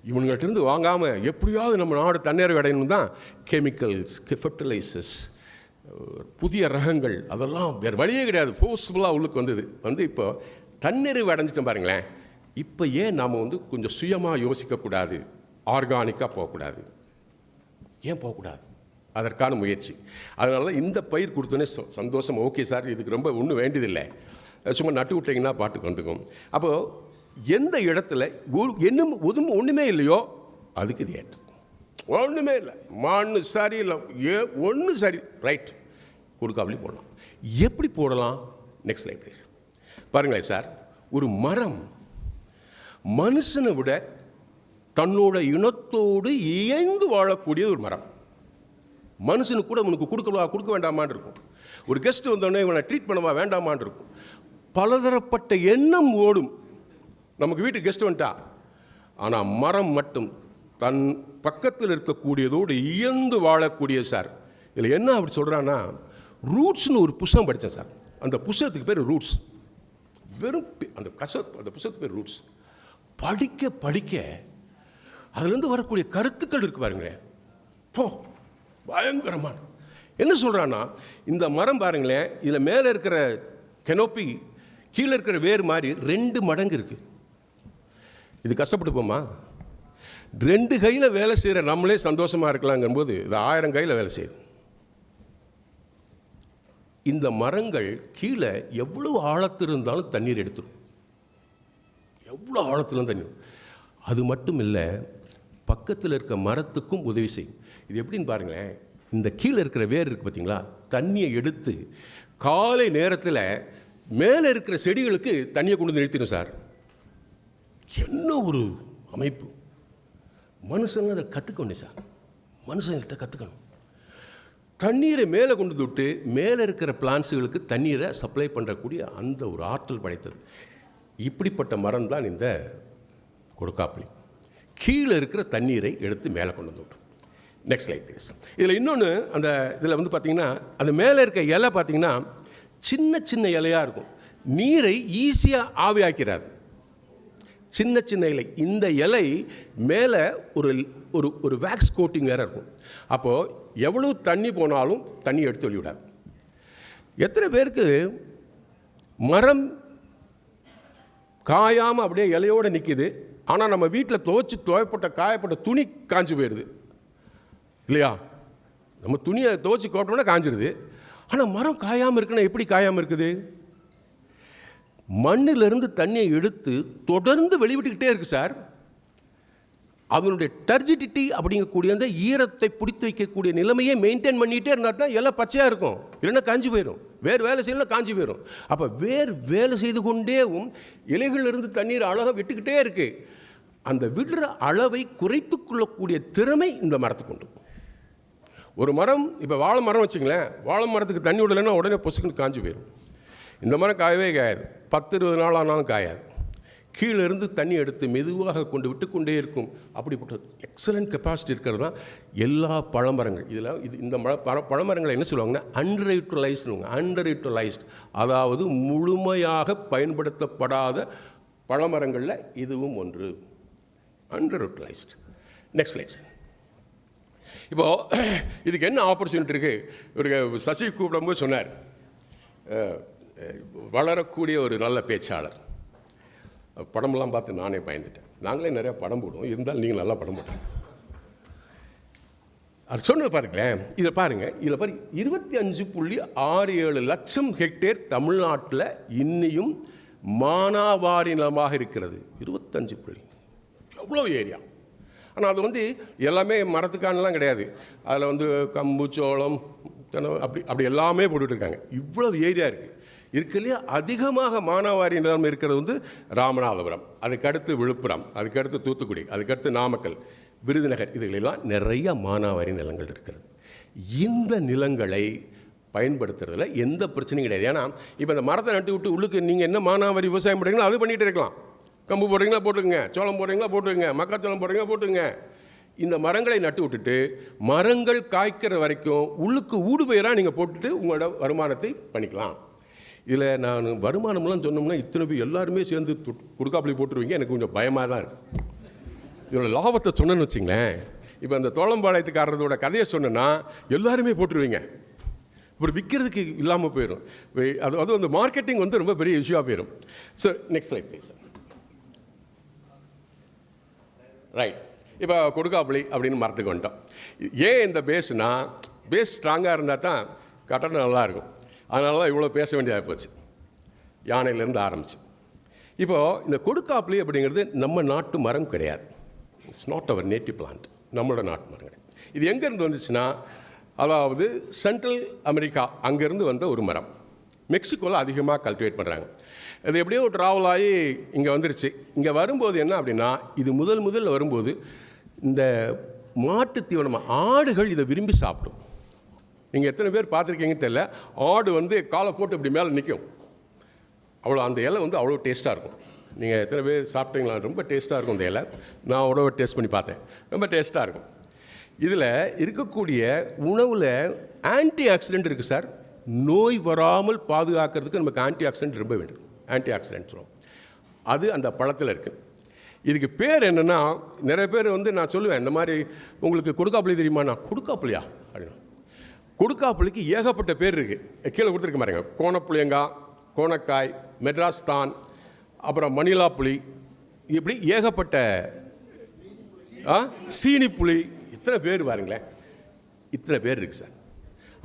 இவங்கள்ட்டேருந்து வாங்காமல் எப்படியாவது நம்ம நாடு தண்ணீர் அடையணும் தான் கெமிக்கல்ஸ், ஃபெர்டிலைசர்ஸ், புதிய ரகங்கள், அதெல்லாம் வேறு வழியே கிடையாது, ஃபோர்ஸ்ஃபுல்லாக உள்ளுக்கு வந்து இப்போ தண்ணீர் அடைஞ்சிட்டோம் பாருங்களேன். இப்போ ஏன் நாம் வந்து கொஞ்சம் சுயமாக யோசிக்கக்கூடாது, ஆர்கானிக்காக போகக்கூடாது? ஏன் போகக்கூடாது? அதற்கான முயற்சி. அதனால தான் இந்த பயிர் கொடுத்தோன்னே சந்தோஷம், ஓகே சார், இதுக்கு ரொம்ப ஒன்றும் வேண்டியதில்லை, சும்மா நட்டு விட்டிங்கன்னா பாட்டுக்கு வந்துக்கும். அப்போது எந்த இடத்துல ஒன்றுமே இல்லையோ அதுக்கு இது ஏற்று, ஒன்றுமே இல்லை, மண் சரி இல்லை, ஒன்று சரி, ரைட், கொடுக்காமலே போடலாம். எப்படி போடலாம்? நெக்ஸ்ட் லைப்ரரி பாருங்களேன் சார். ஒரு மரம் மனுஷனை விட தன்னோட இனத்தோடு இயைந்து வாழக்கூடிய ஒரு மரம். மனுஷனுக்கு கூட உனக்கு கொடுக்க வேண்டாமான் இருக்கும். ஒரு கெஸ்ட் வந்தோடனே இவனை ட்ரீட் பண்ணவா வேண்டாமான் இருக்கும். பலதரப்பட்ட எண்ணம் ஓடும் நமக்கு வீட்டுக்கு கெஸ்ட் வந்துட்டா. ஆனால் மரம் மட்டும் தன் பக்கத்தில் இருக்கக்கூடியதோடு இயந்து வாழக்கூடிய சார். இதில் என்ன அப்படி சொல்கிறான்னா, ரூட்ஸ்னு ஒரு புஸ்தகம் படித்தேன் சார். அந்த புஸ்தகத்துக்கு பேர் ரூட்ஸ். வெறும் அந்த புஸ்தகத்துக்கு பேர் ரூட்ஸ். படிக்க படிக்க அதுலேருந்து வரக்கூடிய கருத்துக்கள் இருக்கு பாருங்களேன், பயங்கரமான. என்ன சொல்கிறான்னா, இந்த மரம் பாருங்களேன், இதில் மேலே இருக்கிற கெனோப்பி, கீழே இருக்கிற வேறு மாதிரி 2 மடங்கு இருக்குது. இது கஷ்டப்பட்டு போமா? 2 கையில் வேலை செய்கிற நம்மளே சந்தோஷமாக இருக்கலாங்கும்போது இது 1000 கையில் வேலை செய்யுது. இந்த மரங்கள் கீழே எவ்வளோ ஆழத்தில் இருந்தாலும் தண்ணீர் எடுத்துடும், எவ்வளோ ஆழத்தில் தண்ணீர். அது மட்டும் இல்லை, பக்கத்தில் இருக்க மரத்துக்கும் உதவி செய்யும். இது எப்படின்னு பாருங்களேன், இந்த கீழே இருக்கிற வேர் இருக்குது பார்த்தீங்களா, தண்ணியை எடுத்து காலை நேரத்தில் மேலே இருக்கிற செடிகளுக்கு தண்ணியை கொண்டு வந்து நிறுத்திடும் சார். என்ன ஒரு அமைப்பு! மனுஷங்க அதை கற்றுக்கணும் சார், மனுஷங்கிட்ட கற்றுக்கணும். தண்ணீரை மேலே கொண்டு விட்டு மேலே இருக்கிற பிளான்ஸுகளுக்கு தண்ணீரை சப்ளை பண்ணுறக்கூடிய அந்த ஒரு ஆற்றல் படைத்தது. இப்படிப்பட்ட மரம் தான் இந்த கொடுக்காப்புளி. கீழே இருக்கிற தண்ணீரை எடுத்து மேலே கொண்டு வந்து விட்டோம். Next slide please. இதில் இன்னொன்று, அந்த இதில் வந்து பார்த்திங்கன்னா, அந்த மேலே இருக்க இலை பார்த்திங்கன்னா சின்ன சின்ன இலையாக இருக்கும், நீரை ஈஸியாக ஆவியாக்கிறாது. சின்ன சின்ன இலை. இந்த இலை மேலே ஒரு வேக்ஸ் கோட்டிங் வேறு இருக்கும். அப்போது எவ்வளோ தண்ணி போனாலும் தண்ணி எடுத்து வெளிவிடாது. எத்தனை பேருக்கு மரம் காயாமல் அப்படியே இலையோடு நிற்கிது, ஆனால் நம்ம வீட்டில் துவைப்பட்ட காயப்பட்ட துணி காஞ்சி போயிடுது, இல்லையா? நம்ம துணியை துவச்சி கோட்டோம்னா காஞ்சிருது. ஆனால் மரம் காயாமல் இருக்குன்னா எப்படி காயாமல் இருக்குது? மண்ணிலிருந்து தண்ணியை எடுத்து தொடர்ந்து வெளிவிட்டுக்கிட்டே இருக்குது சார். அதனுடைய டர்ஜிடிட்டி அப்படிங்கக்கூடிய அந்த ஈரத்தை பிடித்து வைக்கக்கூடிய நிலைமையை மெயின்டைன் பண்ணிகிட்டே இருந்தால் தான் எல்லாம் பச்சையாக இருக்கும். இல்லைன்னா காஞ்சி போயிடும். வேறு வேலை செய்யலாம் காஞ்சி போயிடும். அப்போ வேலை செய்து கொண்டேவும் இலைகளிலிருந்து தண்ணீர் அழகாக விட்டுக்கிட்டே இருக்குது. அந்த விடுற அளவை குறைத்து கொள்ளக்கூடிய திறமை இந்த மரத்துக்கு உண்டு. ஒரு மரம், இப்போ வாழை மரம் வச்சுங்களேன், வாழை மரத்துக்கு தண்ணி விடலைன்னா உடனே பொசுக்குன்னு காஞ்சி போயிடும். இந்த மரம் காயவே காயாது. 10-20 நாள் ஆனாலும் காயாது. கீழே இருந்து தண்ணி எடுத்து மெதுவாக கொண்டு விட்டு கொண்டே இருக்கும். அப்படிப்பட்ட எக்ஸலண்ட் கெப்பாசிட்டி இருக்கிறது தான் எல்லா பழமரங்கள். இந்த பழமரங்களை என்ன சொல்லுவாங்கன்னா அண்டர் யூட்டிலைஸ்டு, அதாவது முழுமையாக பயன்படுத்தப்படாத பழமரங்களில் இதுவும் ஒன்று. Under utilised. Next slide. இப்போது இதுக்கு என்ன ஆப்பர்ச்சுனிட்டி இருக்குது? ஒரு சசி கூப்பிடும்போது சொன்னார், வளரக்கூடிய ஒரு நல்ல பேச்சாளர். படமெல்லாம் பார்த்து நானே பயந்துட்டேன். நாங்களே நிறையா படம் போடுவோம், இருந்தாலும் நீங்கள் நல்லா படம் போட்டீங்க. அது சொன்னது பாருங்களேன். இதை பாருங்கள், இதில் பாரு 25.67 லட்சம் ஹெக்டேர் தமிழ்நாட்டில் இன்னியும் மானாவாரி நிலமாக இருக்கிறது. 25 எவ்வளோ ஏரியா. ஆனால் அது எல்லாமே மரத்துக்கானலாம் கிடையாது. அதில் கம்பு, சோளம், அப்படி எல்லாமே போட்டுட்ருக்காங்க. இவ்வளோ ஏரியா இருக்குது. இருக்கிறதுலே அதிகமாக மானாவாரி நிலம் இருக்கிறது ராமநாதபுரம், அதுக்கடுத்து விழுப்புரம், அதுக்கடுத்து தூத்துக்குடி, அதுக்கடுத்து நாமக்கல், விருதுநகர், இதுகளெல்லாம் நிறைய மானாவாரி நிலங்கள் இருக்கிறது. இந்த நிலங்களை பயன்படுத்துறதுல எந்த பிரச்சனையும் கிடையாது. ஏன்னா இப்போ இந்த மரத்தை நட்டு விட்டு உள்ளுக்கு நீங்கள் என்ன மானாவாரி விவசாயம் பண்ணுறீங்களோ அது பண்ணிகிட்டு இருக்கலாம். கம்பு போடுறீங்களா போட்டுக்குங்க, சோளம் போடுறீங்களா போட்டுக்குங்க, மக்காச்சோளம் போடுறீங்களா போட்டுங்க. இந்த மரங்களை நட்டு விட்டுட்டு மரங்கள் காய்க்கிற வரைக்கும் உள்ளுக்கு ஊடுபயிராக நீங்கள் போட்டுட்டு உங்களோட வருமானத்தை பண்ணிக்கலாம். இதில் நான் வருமானம்லாம் சொன்னோம்னா இத்தனை பேர் எல்லாருமே சேர்ந்து கொடுக்காப்புளி போட்டுருவீங்க. எனக்கு கொஞ்சம் பயமாக தான் இருக்குது. இதோட லாபத்தை சொன்னேன்னு வச்சிங்களேன். இப்போ அந்த தோளம்பாளையத்துக்காரரோட கதையை சொன்னேன்னா எல்லாருமே போட்டுருவீங்க. இப்படி விற்கிறதுக்கு இல்லாமல் போயிடும். அது அந்த மார்க்கெட்டிங் ரொம்ப பெரிய இஷ்யூவாக போயிடும். Sir next slide please. Right. இப்போ கொடுக்காப்புளி அப்படின்னு மரத்துக்கு வந்துட்டோம். ஏன் இந்த பேஸ் ஸ்ட்ராங்காக இருந்தால் தான் கட்டணம் நல்லாயிருக்கும். அதனால தான் இவ்வளோ பேச வேண்டியதாக போச்சு, யானையிலேருந்து ஆரம்பிச்சு. இப்போது இந்த கொடுக்காப்புளி அப்படிங்கிறது நம்ம நாட்டு மரம் கிடையாது. It's not our native plant. நம்மளோட நாட்டு மரம் கிடையாது. இது எங்கேருந்து வந்துச்சுன்னா, அதாவது சென்ட்ரல் அமெரிக்கா அங்கேருந்து வந்த ஒரு மரம். மெக்சிகோவில் அதிகமாக கல்டிவேட் பண்ணுறாங்க. இது எப்படியோ ட்ராவல் ஆகி இங்கே வந்துருச்சு. இங்கே வரும்போது என்ன அப்படின்னா, இது முதல்ல வரும்போது இந்த மாட்டு தீவனமாக ஆடுகள் இதை விரும்பி சாப்பிடும். நீங்கள் எத்தனை பேர் பார்த்துருக்கீங்கன்னு தெரியல, ஆடு காலை போட்டு இப்படி மேலே நிற்கும். அவ்வளோ அந்த இலை அவ்வளோ டேஸ்ட்டாக இருக்கும். நீங்கள் எத்தனை பேர் சாப்பிட்டீங்களா? ரொம்ப டேஸ்ட்டாக இருக்கும் அந்த இலை. நான் உணவை டேஸ்ட் பண்ணி பார்த்தேன், ரொம்ப டேஸ்ட்டாக இருக்கும். இதில் இருக்கக்கூடிய உணவில் ஆன்டி ஆக்சிடென்ட் இருக்குது சார். நோய் வராமல் பாதுகாக்கிறதுக்கு நமக்கு ஆன்டி ஆக்சிடென்ட் ரொம்ப வேண்டும். ஆன்டி ஆக்சிடென்ட் சொல்லுவோம், அது அந்த பழத்தில் இருக்குது. இதுக்கு பேர் என்னென்னா, நிறைய பேர் நான் சொல்லுவேன், இந்த மாதிரி உங்களுக்கு கொடுக்காப்புளி தெரியுமா? நான் கொடுக்காப்புளியா அப்படின்னா, கொடுக்காப்புளிக்கு ஏகப்பட்ட பேர் இருக்குது. கீழே கொடுத்துருக்க பாருங்க. கோணப்புளியங்காய், கோணக்காய், மெட்ராஸ் தான், அப்புறம் மணிலா புளி, இப்படி ஏகப்பட்ட சீனி புளி, இத்தனை பேர் பாருங்களேன். இத்தனை பேர் இருக்குது சார்.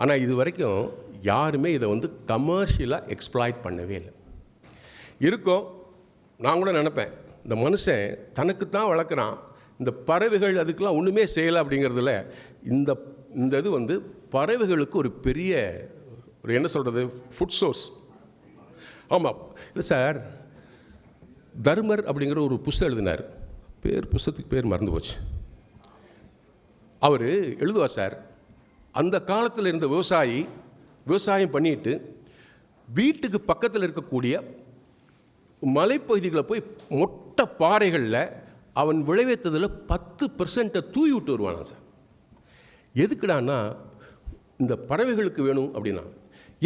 ஆனால் இது வரைக்கும் யாருமே இதை கமர்ஷியலாக எக்ஸ்ப்ளாய்ட் பண்ணவே இல்லை. இருக்கும். நான் கூட நினப்பேன், இந்த மனுஷன் தனக்குத்தான் வளர்க்குறான், இந்த பறவைகள் அதுக்கெலாம் ஒன்றுமே செய்யலை அப்படிங்கிறதுல இந்த இது பறவைகளுக்கு ஒரு பெரிய என்ன சொல்கிறது, ஃபுட் சோர்ஸ். ஆமாம். இல்லை சார், தர்மர் அப்படிங்கிற ஒரு புஸ்தகம் எழுதினார். புஸ்தகத்துக்கு பேர் மறந்து போச்சு. அவர் எழுதுவார் சார், அந்த காலத்தில் இருந்த விவசாயம் பண்ணிட்டு வீட்டுக்கு பக்கத்தில் இருக்கக்கூடிய மலைப்பகுதிகளை போய் மொட்டை பாறைகளில் அவன் விளைவித்ததில் 10% தூவி விட்டு வருவானா சார். எதுக்குடான்னா, இந்த பறவைகளுக்கு வேணும் அப்படின்னா.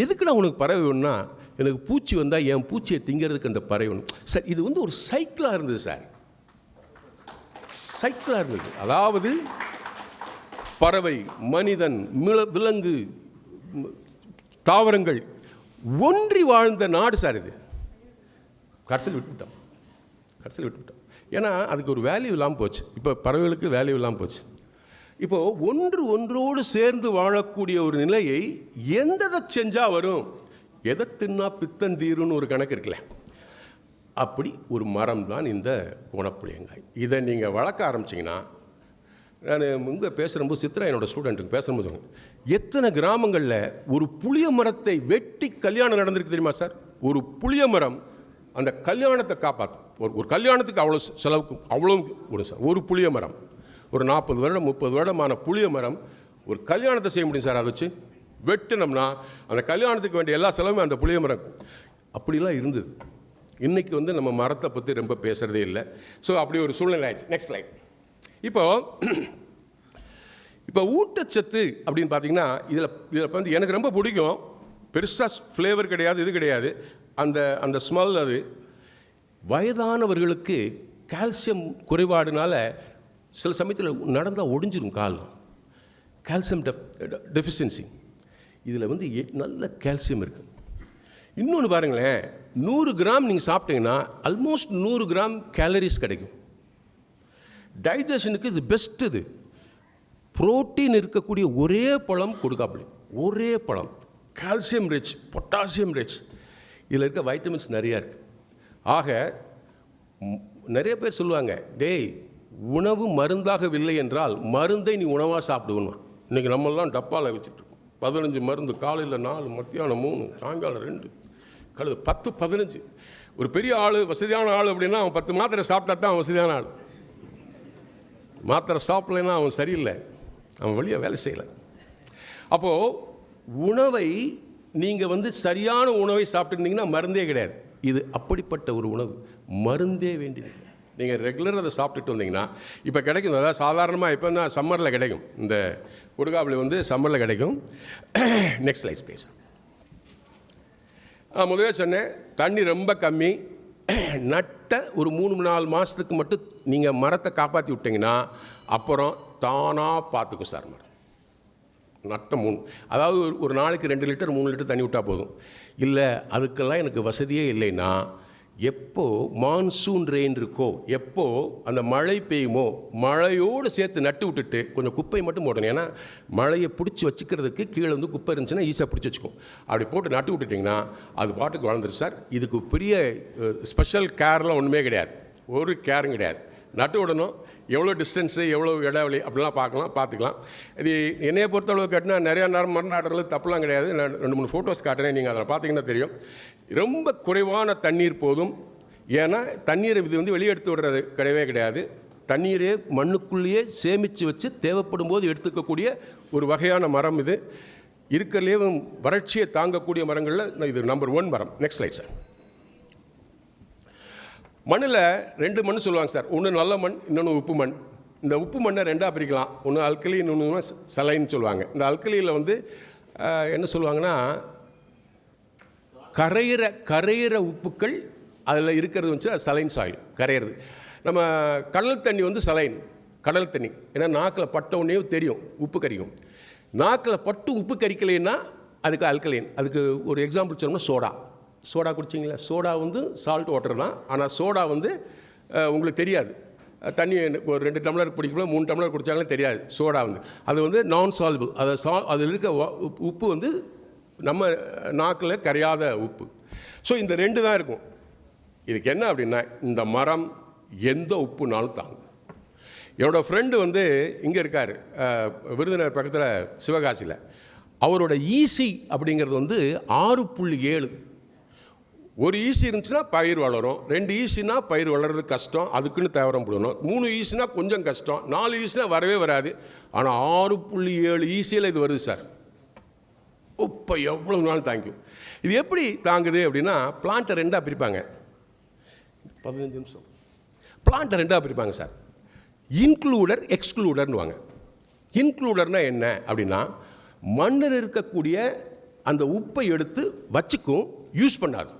எதுக்குடா உனக்கு பறவை வேணும்னா, எனக்கு பூச்சி வந்தால் என் பூச்சியை திங்கிறதுக்கு அந்த பறவை வேணும் சார். இது ஒரு சைக்கிளாக இருந்தது சார், சைக்கிளாக இருந்தது. அதாவது பறவை, மனிதன், விலங்கு, தாவரங்கள் ஒன்றி வாழ்ந்த நாடு சார் இது. கடைசியில் விட்டுவிட்டோம். ஏன்னா அதுக்கு ஒரு வேல்யூ இல்லாமல் போச்சு. இப்போ பறவைகளுக்கு வேல்யூ இல்லாமல் போச்சு. இப்போது ஒன்றோடு சேர்ந்து வாழக்கூடிய ஒரு நிலையை எந்ததை செஞ்சால் வரும்? எதை தின்னா பித்தந்தீருன்னு ஒரு கணக்கு இருக்குல்ல, அப்படி ஒரு மரம் தான் இந்த கோணப்புளியங்காய். இதை நீங்கள் வளர்க்க ஆரம்பிச்சிங்கன்னா, நான் இங்கே பேசுகிறம்போது சித்ரா என்னோடய ஸ்டூடெண்ட்டுக்கு பேசும்போது சொன்னேன், எத்தனை கிராமங்களில் ஒரு புளிய மரத்தை வெட்டி கல்யாணம் நடந்திருக்கு தெரியுமா சார்? ஒரு புளிய மரம் அந்த கல்யாணத்தை காப்பாற்றும். ஒரு கல்யாணத்துக்கு அவ்வளோ செலவுக்கு அவ்வளோ ஒரு சார் ஒரு புளிய மரம், ஒரு 40 வருடம் 30 வருடமான புளிய மரம் ஒரு கல்யாணத்தை செய்ய முடியும் சார். அதை வச்சு வெட்டினோம்னா அந்த கல்யாணத்துக்கு வேண்டிய எல்லா செலவுமே அந்த புளிய மரம். அப்படிலாம் இருந்தது. இன்றைக்கி நம்ம மரத்தை பற்றி ரொம்ப பேசுகிறதே இல்லை. ஸோ அப்படி ஒரு சூழ்நிலை ஆயிடுச்சு. Next line. இப்போ ஊட்டச்சத்து அப்படின்னு பார்த்தீங்கன்னா இதில் எனக்கு ரொம்ப பிடிக்கும். பெருசாக ஃப்ளேவர் கிடையாது, இது கிடையாது, அந்த ஸ்மெல். அது வயதானவர்களுக்கு கால்சியம் குறைபாடுனால சில சமயத்தில் நடந்தால் ஒடிஞ்சிடும் கால். Calcium deficiency. இதில் நல்ல கால்சியம் இருக்குது. இன்னொன்று பாருங்களேன், 100 கிராம் நீங்கள் சாப்பிட்டீங்கன்னா ஆல்மோஸ்ட் 100 கிராம் கேலரிஸ் கிடைக்கும். டைஜஷனுக்கு இது பெஸ்ட். இது புரோட்டீன் இருக்கக்கூடிய ஒரே பழம் கொடுக்காப்புளி. ஒரே பழம். Calcium rich, potassium rich. இதில் இருக்க வைட்டமின்ஸ் நிறையா இருக்குது. ஆக நிறைய பேர் சொல்லுவாங்க, டேய் உணவு மருந்தாகவில்லை என்றால் மருந்தை நீ உணவாக சாப்பிடுவோம். இன்றைக்கி நம்மளாம் டப்பாவில் வச்சுட்ருக்கோம். 15 மருந்து, காலையில் 4, மத்தியானம் 3, சாயங்காலம் 2, கழுது 10, 15. ஒரு பெரிய ஆள், வசதியான ஆள் அப்படின்னா அவன் 10 மாத்திரை சாப்பிட்டா தான் அவன் வசதியான ஆள். மாத்திரை சாப்பிடலைன்னா அவன் சரியில்லை, அவன் வழியாக வேலை செய்யலை. அப்போது உணவை நீங்கள் சரியான உணவை சாப்பிட்டுருந்தீங்கன்னா மருந்தே கிடையாது. இது அப்படிப்பட்ட ஒரு உணவு, மருந்தே வேண்டியது. நீங்கள் ரெகுலராக அதை சாப்பிட்டுட்டு வந்தீங்கன்னா இப்போ கிடைக்கும். அதாவது சாதாரணமாக இப்போ சம்மரில் கிடைக்கும். இந்த கொடுக்காப்புளி சம்மரில் கிடைக்கும். Next life please. முதவே சொன்னேன், தண்ணி ரொம்ப கம்மி. நட்ட ஒரு 3-4 மாதத்துக்கு மட்டும் நீங்கள் மரத்தை காப்பாற்றி விட்டிங்கன்னா அப்புறம் தானாக பார்த்துக்கும் சார் மரம். நட்ட 3, அதாவது ஒரு நாளைக்கு 2 லிட்டர் 3 லிட்டர் தண்ணி விட்டால் போதும். இல்லை அதுக்கெல்லாம் எனக்கு வசதியே இல்லைன்னா, எப்போ மான்சூன் ரெயின் இருக்கோ, எப்போ அந்த மழை பெய்யுமோ, மழையோடு சேர்த்து நட்டு விட்டுட்டு கொஞ்சம் குப்பை மட்டும் போடணும். ஏன்னா மழையை பிடிச்சி வச்சுக்கிறதுக்கு கீழே குப்பை இருந்துச்சுன்னா ஈஸியாக பிடிச்சி வச்சுக்கும். அப்படி போட்டு நட்டு விட்டுட்டிங்கன்னா அது பாட்டுக்கு வளர்ந்துரு சார். இதுக்கு பெரிய ஸ்பெஷல் கேர்லாம் ஒன்றுமே கிடையாது, ஒரு கேரும் கிடையாது. நட்டு விடணும். எவ்வளோ டிஸ்டன்ஸு, எவ்வளோ இடைவெளி அப்படிலாம் பார்த்துக்கலாம். இது என்னையை பொறுத்தளவு கேட்டினா நிறையா நேரம் மரம் நடுறது தப்புலாம் கிடையாது. நான் 2-3 ஃபோட்டோஸ் காட்டுறேன், நீங்கள் அதில் பார்த்தீங்கன்னா தெரியும். ரொம்ப குறைவான தண்ணீர் போதும். ஏன்னா தண்ணீரை இது வெளியெடுத்து விடுறது கிடையவே கிடையாது. தண்ணீரே மண்ணுக்குள்ளேயே சேமித்து வச்சு தேவைப்படும் போது எடுத்துக்கக்கூடிய ஒரு வகையான மரம் இது. இருக்கிறதுலே வறட்சியை தாங்கக்கூடிய மரங்களில் இது நம்பர் 1 மரம். Next slide sir. மண்ணில் 2 மண் சொல்லுவாங்க சார். ஒன்று நல்ல மண், இன்னொன்று உப்பு மண். இந்த உப்பு மண்ணை 2ஆக பிரிக்கலாம். ஒன்று அல்கலி, இன்னொன்று சலைன்னு சொல்லுவாங்க. இந்த அல்கலியில் என்ன சொல்லுவாங்கன்னா, கரையிற உப்புக்கள் அதில் இருக்கிறது அது சலைன் சாயில், கரையிறது. நம்ம கடல் தண்ணி சலைன், கடல் தண்ணி. ஏன்னா நாக்கில் பட்ட உடனே தெரியும் உப்பு கரிக்கும். நாக்கில் பட்டு உப்பு கரிக்கலைன்னா அதுக்கு அல்கலைன். அதுக்கு ஒரு எக்ஸாம்பிள் சொல்லணும்னா சோடா குடிச்சிங்களா? சோடா சால்ட் வாட்டர் தான். ஆனால் சோடா உங்களுக்கு தெரியாது. தண்ணி ஒரு 2 டம்ளர் குடிக்கல, 3 டம்ளர் குடித்தாங்களே தெரியாது. சோடா அது நான் சால்பிள். அதில் இருக்க உப்பு நம்ம நாக்கில் கரையாத உப்பு. ஸோ இந்த 2 தான் இருக்கும். இதுக்கு என்ன அப்படின்னா, இந்த மரம் எந்த உப்புனாலும் தாங்கும். என்னோடய ஃப்ரெண்டு இங்கே இருக்கார், விருதுநகர் பக்கத்தில் சிவகாசியில். அவரோட ஈசி அப்படிங்கிறது 6.7. ஒரு ஈசி இருந்துச்சுன்னா பயிர் வளரும், 2 ஈசினா பயிர் வளர்றது கஷ்டம், அதுக்குன்னு தேவரம் போடணும். 3 ஈசினா கொஞ்சம் கஷ்டம், 4 ஈசினா வரவே வராது. ஆனால் 6.7 ஈசியில் இது வருது சார். இப்போ எவ்வளோ நாள் தாங்கும். இது எப்படி தாங்குது அப்படின்னா, பிளான்ட்டை 2ஆக பிரிப்பாங்க. 15 நிமிஷம். பிளான்ட்டை 2ஆக பிரிப்பாங்க சார். இன்க்ளூடர், எக்ஸ்க்ளூடர்னுவாங்க. இன்க்ளூடர்னால் என்ன அப்படின்னா, மண்ணில் இருக்கக்கூடிய அந்த உப்பை எடுத்து வச்சுக்கும், யூஸ் பண்ணாது.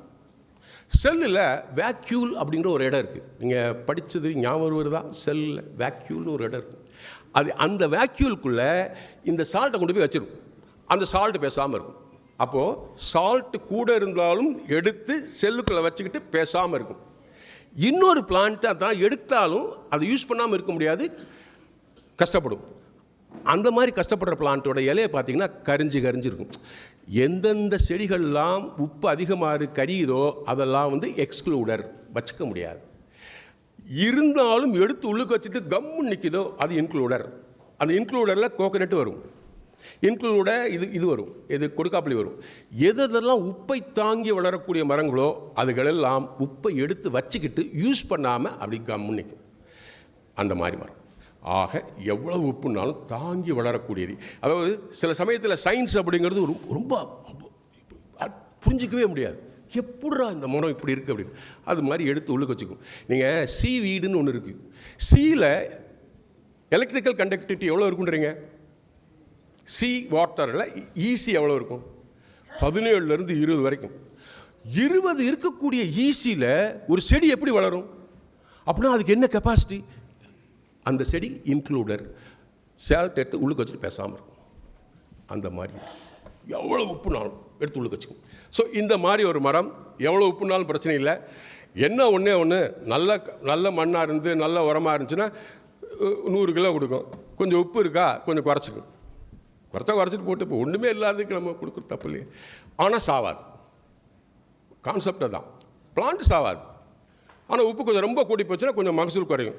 செல்லில் வேக்யூல் அப்படிங்கிற ஒரு இடம் இருக்குது. நீங்கள் படித்தது ஞாபகம் வருதா? செல்லில் வேக்யூல்னு ஒரு இடம் இருக்குது. அந்த வேக்யூலுக்குள்ளே இந்த சால்ட்டை கொண்டு போய் வச்சிடும். அந்த சால்ட்டு பேசாமல் இருக்கும். அப்போது சால்ட்டு கூட இருந்தாலும் எடுத்து செல்லுக்குள்ளே வச்சுக்கிட்டு பேசாமல் இருக்கும். இன்னொரு பிளான்ட்டு அதான் எடுத்தாலும் அதை யூஸ் பண்ணாமல் இருக்க முடியாது, கஷ்டப்படும். அந்த மாதிரி கஷ்டப்படுற பிளான்ட்டோட இலையை பார்த்தீங்கன்னா கரிஞ்சு இருக்கும். எந்தெந்த செடிகள்லாம் உப்பு அதிகமாக கரியுதோ அதெல்லாம் வந்து எக்ஸ்க்ளூடர், வச்சுக்க முடியாது. இருந்தாலும் எடுத்து உள்ளுக்கு வச்சுட்டு கம்மு நிற்கிதோ அது இன்க்ளூடர். அந்த இன்க்ளூடரில் கோகனட் வரும், இன்க்ளூட இது வரும், இது கொடுக்காப்புளி வரும். எதெல்லாம் உப்பை தாங்கி வளரக்கூடிய மரங்களோ அதுகளெல்லாம் உப்பை எடுத்து வச்சுக்கிட்டு யூஸ் பண்ணாமல் அப்படி கம்மு நிற்கும். அந்த மாதிரி மரம் ஆக எவ்வளவு உப்புனாலும் தாங்கி வளரக்கூடியது. அதாவது சில சமயத்தில் சயின்ஸ் அப்படிங்கிறது ரொம்ப புரிஞ்சிக்கவே முடியாது. எப்படா இந்த மரம் இப்படி இருக்குது அப்படின்னு. அது மாதிரி எடுத்து உள்ளுக்கு வச்சுக்கும். நீங்கள் சி வீடுன்னு ஒன்று இருக்குது. சீல எலக்ட்ரிக்கல் கண்டக்டிவிட்டி எவ்வளோ இருக்குன்றீங்க? சி வாட்டரில் ஈசி எவ்வளோ இருக்கும்? 17லேருந்து 20 வரைக்கும். 20 இருக்கக்கூடிய ஈசியில் ஒரு செடி எப்படி வளரும்? அப்படின்னா அதுக்கு என்ன கெப்பாசிட்டி? அந்த செடி இன்க்ளூடர் சேல்ட் எடுத்து உள்ளுக்கு வச்சுட்டு பேசாமல் இருக்கும். அந்த மாதிரி எவ்வளோ உப்புனாலும் எடுத்து உள்ளுக்கு வச்சுக்கும். ஸோ இந்த மாதிரி ஒரு மரம் எவ்வளோ உப்புனாலும் பிரச்சனை இல்லை. என்ன ஒன்று நல்ல மண்ணாக இருந்து நல்ல உரமாக இருந்துச்சுன்னா 100 கிலோ கொடுக்கும். கொஞ்சம் உப்பு இருக்கா கொஞ்சம் குறைச்சிக்கும். குறைச்சிட்டு போட்டு இப்போ ஒன்றுமே இல்லாததுக்கு நம்ம கொடுக்குற தப்பு இல்லையே. ஆனால் சாவாது. கான்செப்டை தான். பிளான்ட் சாவாது. ஆனால் உப்பு கொஞ்சம் ரொம்ப கூடி போச்சுன்னா கொஞ்சம் மகசூல் குறையும்.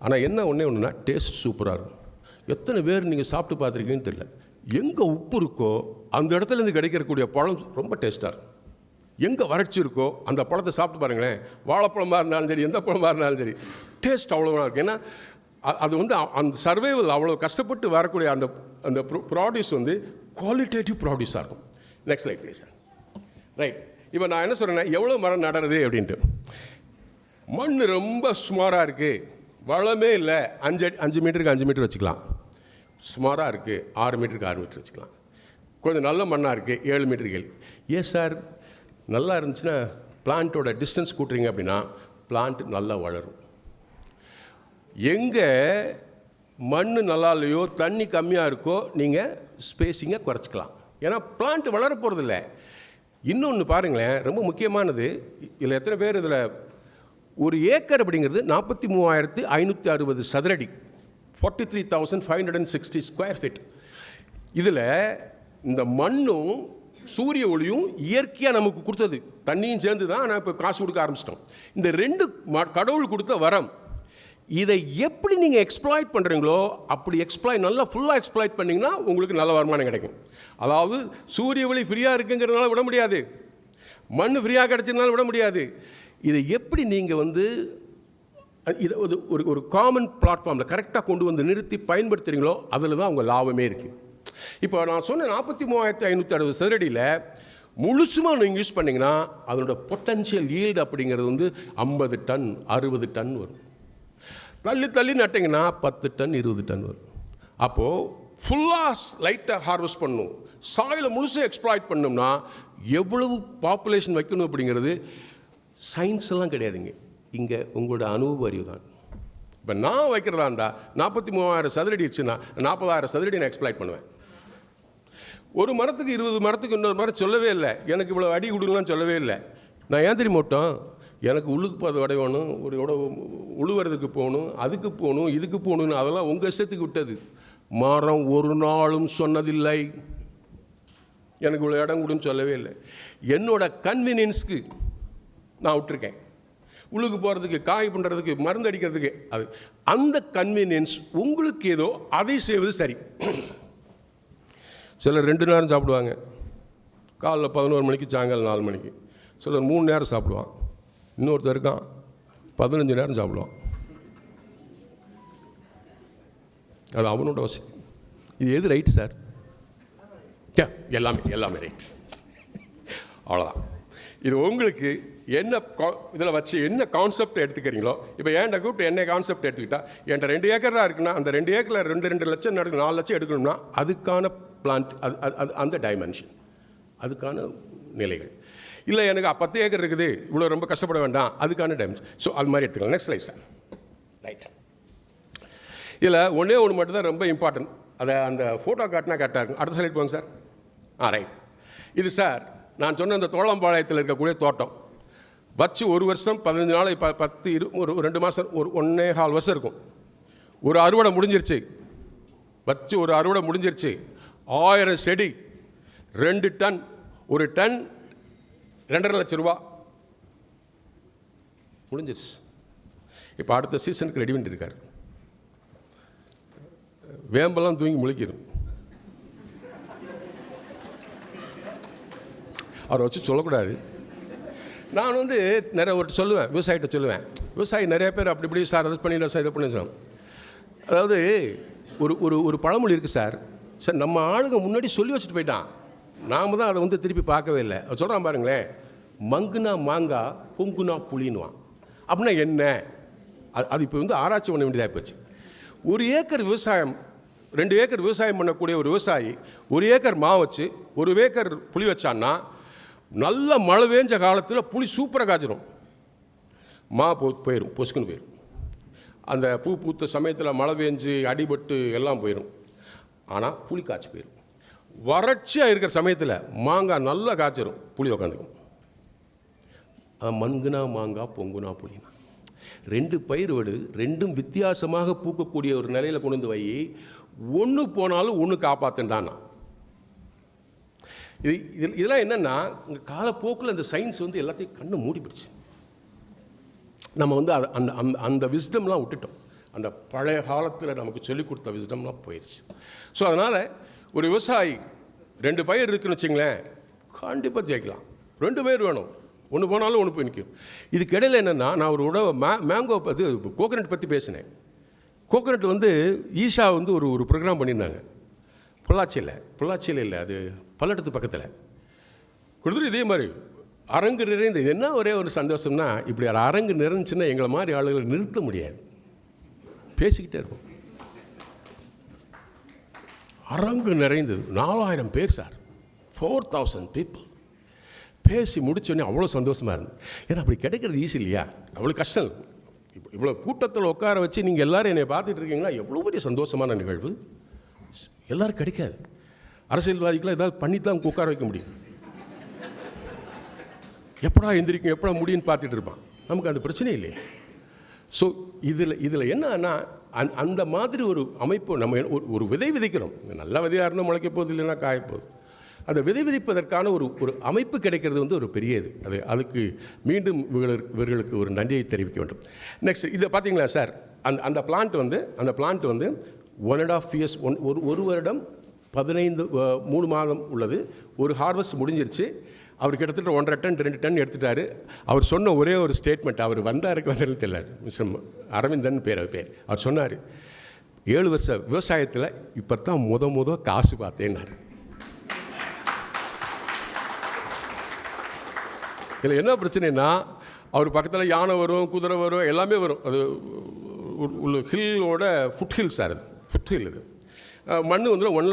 ஆனால் என்ன ஒன்றுனா டேஸ்ட் சூப்பராக இருக்கும். எத்தனை பேர் நீங்கள் சாப்பிட்டு பார்த்துருக்கீங்கன்னு தெரியல. எங்கே உப்பு இருக்கோ அந்த இடத்துலேருந்து கிடைக்கக்கூடிய பழம் ரொம்ப டேஸ்ட்டாக இருக்கும். எங்கே வறட்சி இருக்கோ அந்த பழத்தை சாப்பிட்டு பாருங்களேன். வாழைப்பழமாக இருந்தாலும் சரி, எந்த பழமாக இருந்தாலும் சரி, டேஸ்ட் அவ்வளோவா இருக்கும். ஏன்னா அது வந்து அந்த சர்வைவல் அவ்வளோ கஷ்டப்பட்டு வரக்கூடிய அந்த அந்த ப்ராடியூஸ் வந்து குவாலிட்டேட்டிவ் ப்ராடியூஸாக இருக்கும். Next light please. ரைட். இப்போ நான் என்ன சொல்கிறேன்னா, எவ்வளோ மரம் நடுறது அப்படின்ட்டு. மண் ரொம்ப சுமாராக இருக்குது, வளமே இல்லை, 5 மீட்டருக்கு 5 மீட்டர் வச்சுக்கலாம். சுமாராக இருக்குது 6 மீட்டருக்கு 6 மீட்டர் வச்சுக்கலாம். கொஞ்சம் நல்ல மண்ணாக இருக்குது 7 மீட்டருக்கு 7. ஏன் சார் நல்லா இருந்துச்சுன்னா பிளான்ட்டோட டிஸ்டன்ஸ் கூட்டுறீங்க அப்படின்னா பிளான்ட் நல்லா வளரும். எங்கே மண் நல்லா இல்லையோ தண்ணி கம்மியாக இருக்கோ நீங்கள் ஸ்பேஸிங்கை குறைச்சிக்கலாம். ஏன்னா பிளான்ட் வளர போகிறதில்ல. இன்னொன்று பாருங்களேன், ரொம்ப முக்கியமானது. இதில் எத்தனை பேர் இதில் ஒரு ஏக்கர் அப்படிங்கிறது 43,560 சதுரடி, 43,560 ஸ்கொயர் ஃபீட். இதில் இந்த மண்ணும் சூரிய ஒளியும் இயற்கையாக நமக்கு கொடுத்தது, தண்ணியும் சேர்ந்து தான் நான் இப்போ காசு கொடுக்க ஆரம்பிச்சிட்டோம். இந்த 2 கடவுள் கொடுத்த வரம். இதை எப்படி நீங்கள் எக்ஸ்ப்ளாய்ட் பண்ணுறீங்களோ அப்படி நல்லா ஃபுல்லாக எக்ஸ்ப்ளாய்ட் பண்ணிங்கன்னா உங்களுக்கு நல்ல வருமானம் கிடைக்கும். அதாவது சூரிய ஒளி ஃப்ரீயாக இருக்குங்கிறதுனால விட முடியாது, மண் ஃப்ரீயாக கிடச்சதுனால விட முடியாது. இதை எப்படி நீங்கள் வந்து இதை ஒரு காமன் பிளாட்ஃபார்மில் கரெக்டாக கொண்டு வந்து நிறுத்தி பயன்படுத்துகிறீங்களோ அதில் தான் உங்கள் லாபமே இருக்குது. இப்போ நான் சொன்ன 43,560 சதுரடியில் முழுசுமாக நீங்கள் யூஸ் பண்ணிங்கன்னா அதனோட பொட்டன்ஷியல் ஈல்டு அப்படிங்கிறது வந்து 50 டன் 60 டன் வரும். தள்ளி நட்டிங்கன்னா 10 டன் 20 டன் வரும். அப்போது ஃபுல்லாக லைட்டாக ஹார்வெஸ்ட் பண்ணணும், சாயிலை முழுசாக எக்ஸ்ப்ளாய்ட் பண்ணோம்னா எவ்வளவு பாப்புலேஷன் வைக்கணும் அப்படிங்கிறது சயின்ஸ் எல்லாம் கிடையாதுங்க. இங்கே உங்களோட அனுபவ அறிவு தான். இப்போ நான் வைக்கிறதா இருந்தால் 43,000 சதுரடி வச்சுன்னா 40,000 சதுரடி நான் எக்ஸ்ப்ளாய்ட் பண்ணுவேன். ஒரு மரத்துக்கு 20 மரத்துக்கு இன்னொரு மரம் சொல்லவே இல்லை. எனக்கு இவ்வளோ அடி கொடுங்கலாம் சொல்லவே இல்லை. நான் ஏன் தெரியுமா விட்டோம், எனக்கு உள்ளுக்கு பாது உடையணும், ஒரு உழுவுறதுக்கு போகணும், அதுக்கு போகணும், இதுக்கு போகணுன்னு அதெல்லாம் உங்கள் இஷ்டத்துக்கு விட்டது. மரம் ஒரு நாளும் சொன்னதில்லை எனக்கு இவ்வளோ இடம் கொடுன்னு சொல்லவே இல்லை. என்னோட கன்வீனியன்ஸ்க்கு நான் விட்டுருக்கேன். உள்ளுக்கு போகிறதுக்கு, காய் பண்ணுறதுக்கு, மருந்து அடிக்கிறதுக்கு, அது அந்த கன்வீனியன்ஸ் உங்களுக்கு ஏதோ அதை செய்வது சரி. சிலர் 2 நேரம் சாப்பிடுவாங்க, காலைல 11 மணிக்கு, சாயங்காலம் 4 மணிக்கு. சிலர் 3 நேரம் சாப்பிடுவான். இன்னொருத்தர் இருக்கான் 15 நேரம் சாப்பிடுவான். அது அவனோட வசதி. இது எது ரைட் சார்? எல்லாமே ரைட். அவ்வளோதான். இது உங்களுக்கு என்ன இதில் வச்சு என்ன கான்செப்ட் எடுத்துக்கிறீங்களோ. இப்போ ஏன்டா கூப்பிட்டு என்ன கான்செப்ட் எடுத்துக்கிட்டா, என்கிட்ட 2 ஏக்கர் தான் இருக்குன்னா அந்த 2 ஏக்கரில் 2 லட்சம் நடக்கும், 4 லட்சம் எடுக்கணும்னா அதுக்கான பிளான்ட், அது அந்த டைமென்ஷன், அதுக்கான நிலைகள். இல்லை எனக்கு 10 ஏக்கர் இருக்குது, இவ்வளோ ரொம்ப கஷ்டப்பட வேண்டாம், அதுக்கான டைமென்ஷன். ஸோ அது மாதிரி எடுத்துக்கலாம். Next slide sir. ரைட். இதில் ஒன்றே மட்டும் தான் ரொம்ப இம்பார்ட்டன்ட். அதை அந்த ஃபோட்டோ காட்டினா கரெக்டாக இருக்கும். அடுத்த ஸ்லைட் போங்க சார். ரைட். இது சார் நான் சொன்ன அந்த தோளம்பாளையத்தில் இருக்கக்கூடிய தோட்டம் வச்சு 1 வருஷம் 15 நாள், 10 ஒரு 2 மாதம், ஒரு 1.25 வருஷம் இருக்கும். ஒரு அறுவடை முடிஞ்சிருச்சு. வச்சு ஒரு அறுவடை முடிஞ்சிருச்சு. 1000 செடி, 2 டன், ஒரு டன் 2.5 லட்சம் ரூபா முடிஞ்சிருச்சு. இப்போ அடுத்த சீசனுக்கு ரெடி பண்ணியிருக்காரு. வேம்பெல்லாம் தூங்கி முழிக்கணும். அவரை வச்சு சொல்லக்கூடாது. நான் நிறைய ஒரு சொல்லுவேன், விவசாயிகிட்ட சொல்லுவேன். விவசாயி நிறைய பேர் அப்படி இப்படி சார் அதை பண்ணிடலாம் சார், இதை பண்ணிடலாம். அதாவது ஒரு ஒரு ஒரு பழமொழி இருக்குது சார். சார் நம்ம ஆளுங்க முன்னாடி சொல்லி வச்சுட்டு போயிட்டான், நாம் தான் அதை திருப்பி பார்க்கவே இல்லை. அதை சொல்கிறான் பாருங்களேன், மங்குனா மாங்காய் பொங்குனா புளின்னுவான். அப்படின்னா என்ன? அது இப்போ ஆராய்ச்சி பண்ண வேண்டியதாக போச்சு. 1 ஏக்கர் விவசாயம், 2 ஏக்கர் விவசாயம் பண்ணக்கூடிய ஒரு விவசாயி 1 ஏக்கர் மா வச்சு 1 ஏக்கர் புளி வச்சான்னா, நல்ல மழை வேஞ்ச காலத்தில் புளி சூப்பராக காய்ச்சிரும். மா போயிடும், பொசுக்குன்னு போயிடும். அந்த பூ பூத்த சமயத்தில் மழை வேஞ்சு அடிபட்டு எல்லாம் போயிடும். ஆனால் புளி காய்ச்சி போயிடும். வறட்சியாக இருக்கிற சமயத்தில் மாங்காய் நல்லா காய்ச்சிரும், புளி உக்காந்துக்கும். மங்குனா மாங்காய் பொங்குனா புளினா 2 பயிர் விடு, 2ம் வித்தியாசமாக பூக்கக்கூடிய ஒரு நிலையில் கொண்டு வை, ஒன்று போனாலும் ஒன்று காப்பாற்றுண்டானா. இதெல்லாம் என்னென்னா, காலப்போக்கில் இந்த சயின்ஸ் எல்லாத்தையும் கண்ணை மூடிப்பிடுச்சு. நம்ம அதை அந்த அந்த விஸ்டம்லாம் விட்டுட்டோம். அந்த பழைய காலத்தில் நமக்கு சொல்லிக் கொடுத்த விஸ்டம்லாம் போயிடுச்சு. ஸோ அதனால் ஒரு விவசாயி 2 பயிர் இருக்குன்னு வச்சிங்களேன், கண்டிப்பாக ஜெயிக்கலாம். 2 பயிர் வேணும், ஒன்று போனாலும் ஒன்று போய் நிற்கும். இதுக்கு இடையில் என்னென்னா, நான் ஒரு மேங்கோ பற்றி, கோகனட் பற்றி பேசினேன். கோகனட் ஈஷா ஒரு ப்ரோக்ராம் பண்ணியிருந்தாங்க பொள்ளாச்சியில் இல்லை, அது பல்லடத்து பக்கத்தில் கொடுத்துட்டு இதே மாதிரி அரங்கு நிறைந்து. என்ன ஒரே ஒரு சந்தோஷம்னா, இப்படி அரங்கு நிறைஞ்சுன்னா எங்களை மாதிரி ஆளுகளை நிறுத்த முடியாது, பேசிக்கிட்டே இருப்போம். அரங்கு நிறைந்தது, 4000 பேர் சார், 4000 பீப்புள். பேசி முடிச்சோடனே அவ்வளோ சந்தோஷமாக இருந்தது. ஏன்னா அப்படி கிடைக்கிறது ஈஸி இல்லையா, அவ்வளோ கஷ்டம். இவ்வளோ கூட்டத்தில் உட்கார வச்சு நீங்கள் எல்லோரும் என்னை பார்த்துட்டு இருக்கீங்களா, எவ்வளோ பெரிய சந்தோஷமான நிகழ்வு. எல்லோரும் கிடைக்காது. அரசியல்வாதிகளாக ஏதாவது பண்ணி தான் உட்கார வைக்க முடியும். எப்படா எந்திரிக்கும், எப்படா முடியும்னு பார்த்துட்டு இருப்பான். நமக்கு அந்த பிரச்சனை இல்லையே. ஸோ இதில் என்னன்னா, அந்த மாதிரி ஒரு அமைப்பு. நம்ம ஒரு விதை விதைக்கிறோம், நல்ல விதையாக இருந்தால் முளைக்க போகுது, இல்லைன்னா காயப்போகுது. அந்த விதை விதைப்பதற்கான ஒரு அமைப்பு கிடைக்கிறது ஒரு பெரிய இது. அதுக்கு மீண்டும் இவர்களுக்கு ஒரு நன்றியை தெரிவிக்க வேண்டும். நெக்ஸ்ட் இதை பார்த்தீங்களா சார், அந்த பிளான்ட் அந்த பிளான்ட் 1.5 இயர்ஸ், ஒரு வருடம் 3 மாதம் உள்ளது. ஒரு ஹார்வெஸ்ட் முடிஞ்சிருச்சு. அவர் கிட்டத்தட்ட 1.5 டன் 2 டன் எடுத்துட்டாரு. அவர் சொன்ன ஒரே ஒரு ஸ்டேட்மெண்ட், அவர் வந்தாருக்கு தெரியல, மிஸ்டர் அரவிந்தன் பேர் அவர் சொன்னார், 7 வருஷ விவசாயத்தில் இப்போ தான் முத காசு பார்த்தேன்னாரு. இதில் என்ன பிரச்சனைனா, அவர் பக்கத்தில் யானை வரும், குதிரை வரும், எல்லாமே வரும். அது உள்ள ஹில்லோட ஃபுட் ஹில் சார், அது ஃபுட் ஹில். இது மண்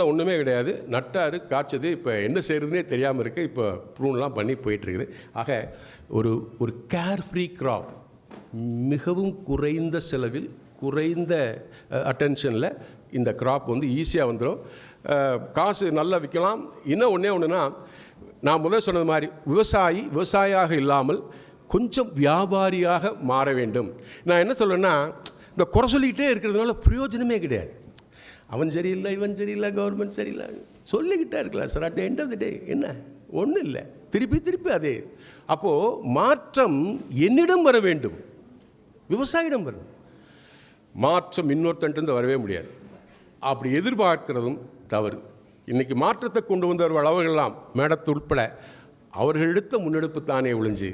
ஒன்றுமே கிடையாது. நட்டார், காய்ச்சது, இப்போ என்ன செய்கிறதுனே தெரியாமல் இருக்குது. இப்போ ப்ரூன்லாம் பண்ணி போயிட்டுருக்குது. ஆக ஒரு கேர் ஃப்ரீ கிராப், மிகவும் குறைந்த செலவில், குறைந்த அட்டென்ஷனில் இந்த கிராப் ஈஸியாக வந்துடும். காசு நல்லா விற்கலாம். இன்னும் ஒன்றுனா, நான் முதல் சொன்னது மாதிரி விவசாயியாக இல்லாமல் கொஞ்சம் வியாபாரியாக மாற வேண்டும். நான் என்ன சொல்கிறேன்னா, இந்த குறை சொல்லிக்கிட்டே இருக்கிறதுனால பிரயோஜனமே கிடையாது. அவன் சரியில்லை, இவன் சரியில்லை, கவர்மெண்ட் சரியில்லை சொல்லிக்கிட்டே இருக்கலாம் சார். At the end of the day என்ன, ஒன்றும் இல்லை, திருப்பி அதே. அப்போது மாற்றம் என்னிடம் வர வேண்டும், விவசாயிடம் வரும். மாற்றம் இன்னொருத்தன்ட்டு வரவே முடியாது. அப்படி எதிர்பார்க்கிறதும் தவறு. இன்றைக்கி மாற்றத்தை கொண்டு வந்தவர்கள் அளவுகள்லாம் மேடத்து உட்பட அவர்கள் எடுத்த முன்னெடுப்பு தானே ஒழிஞ்சு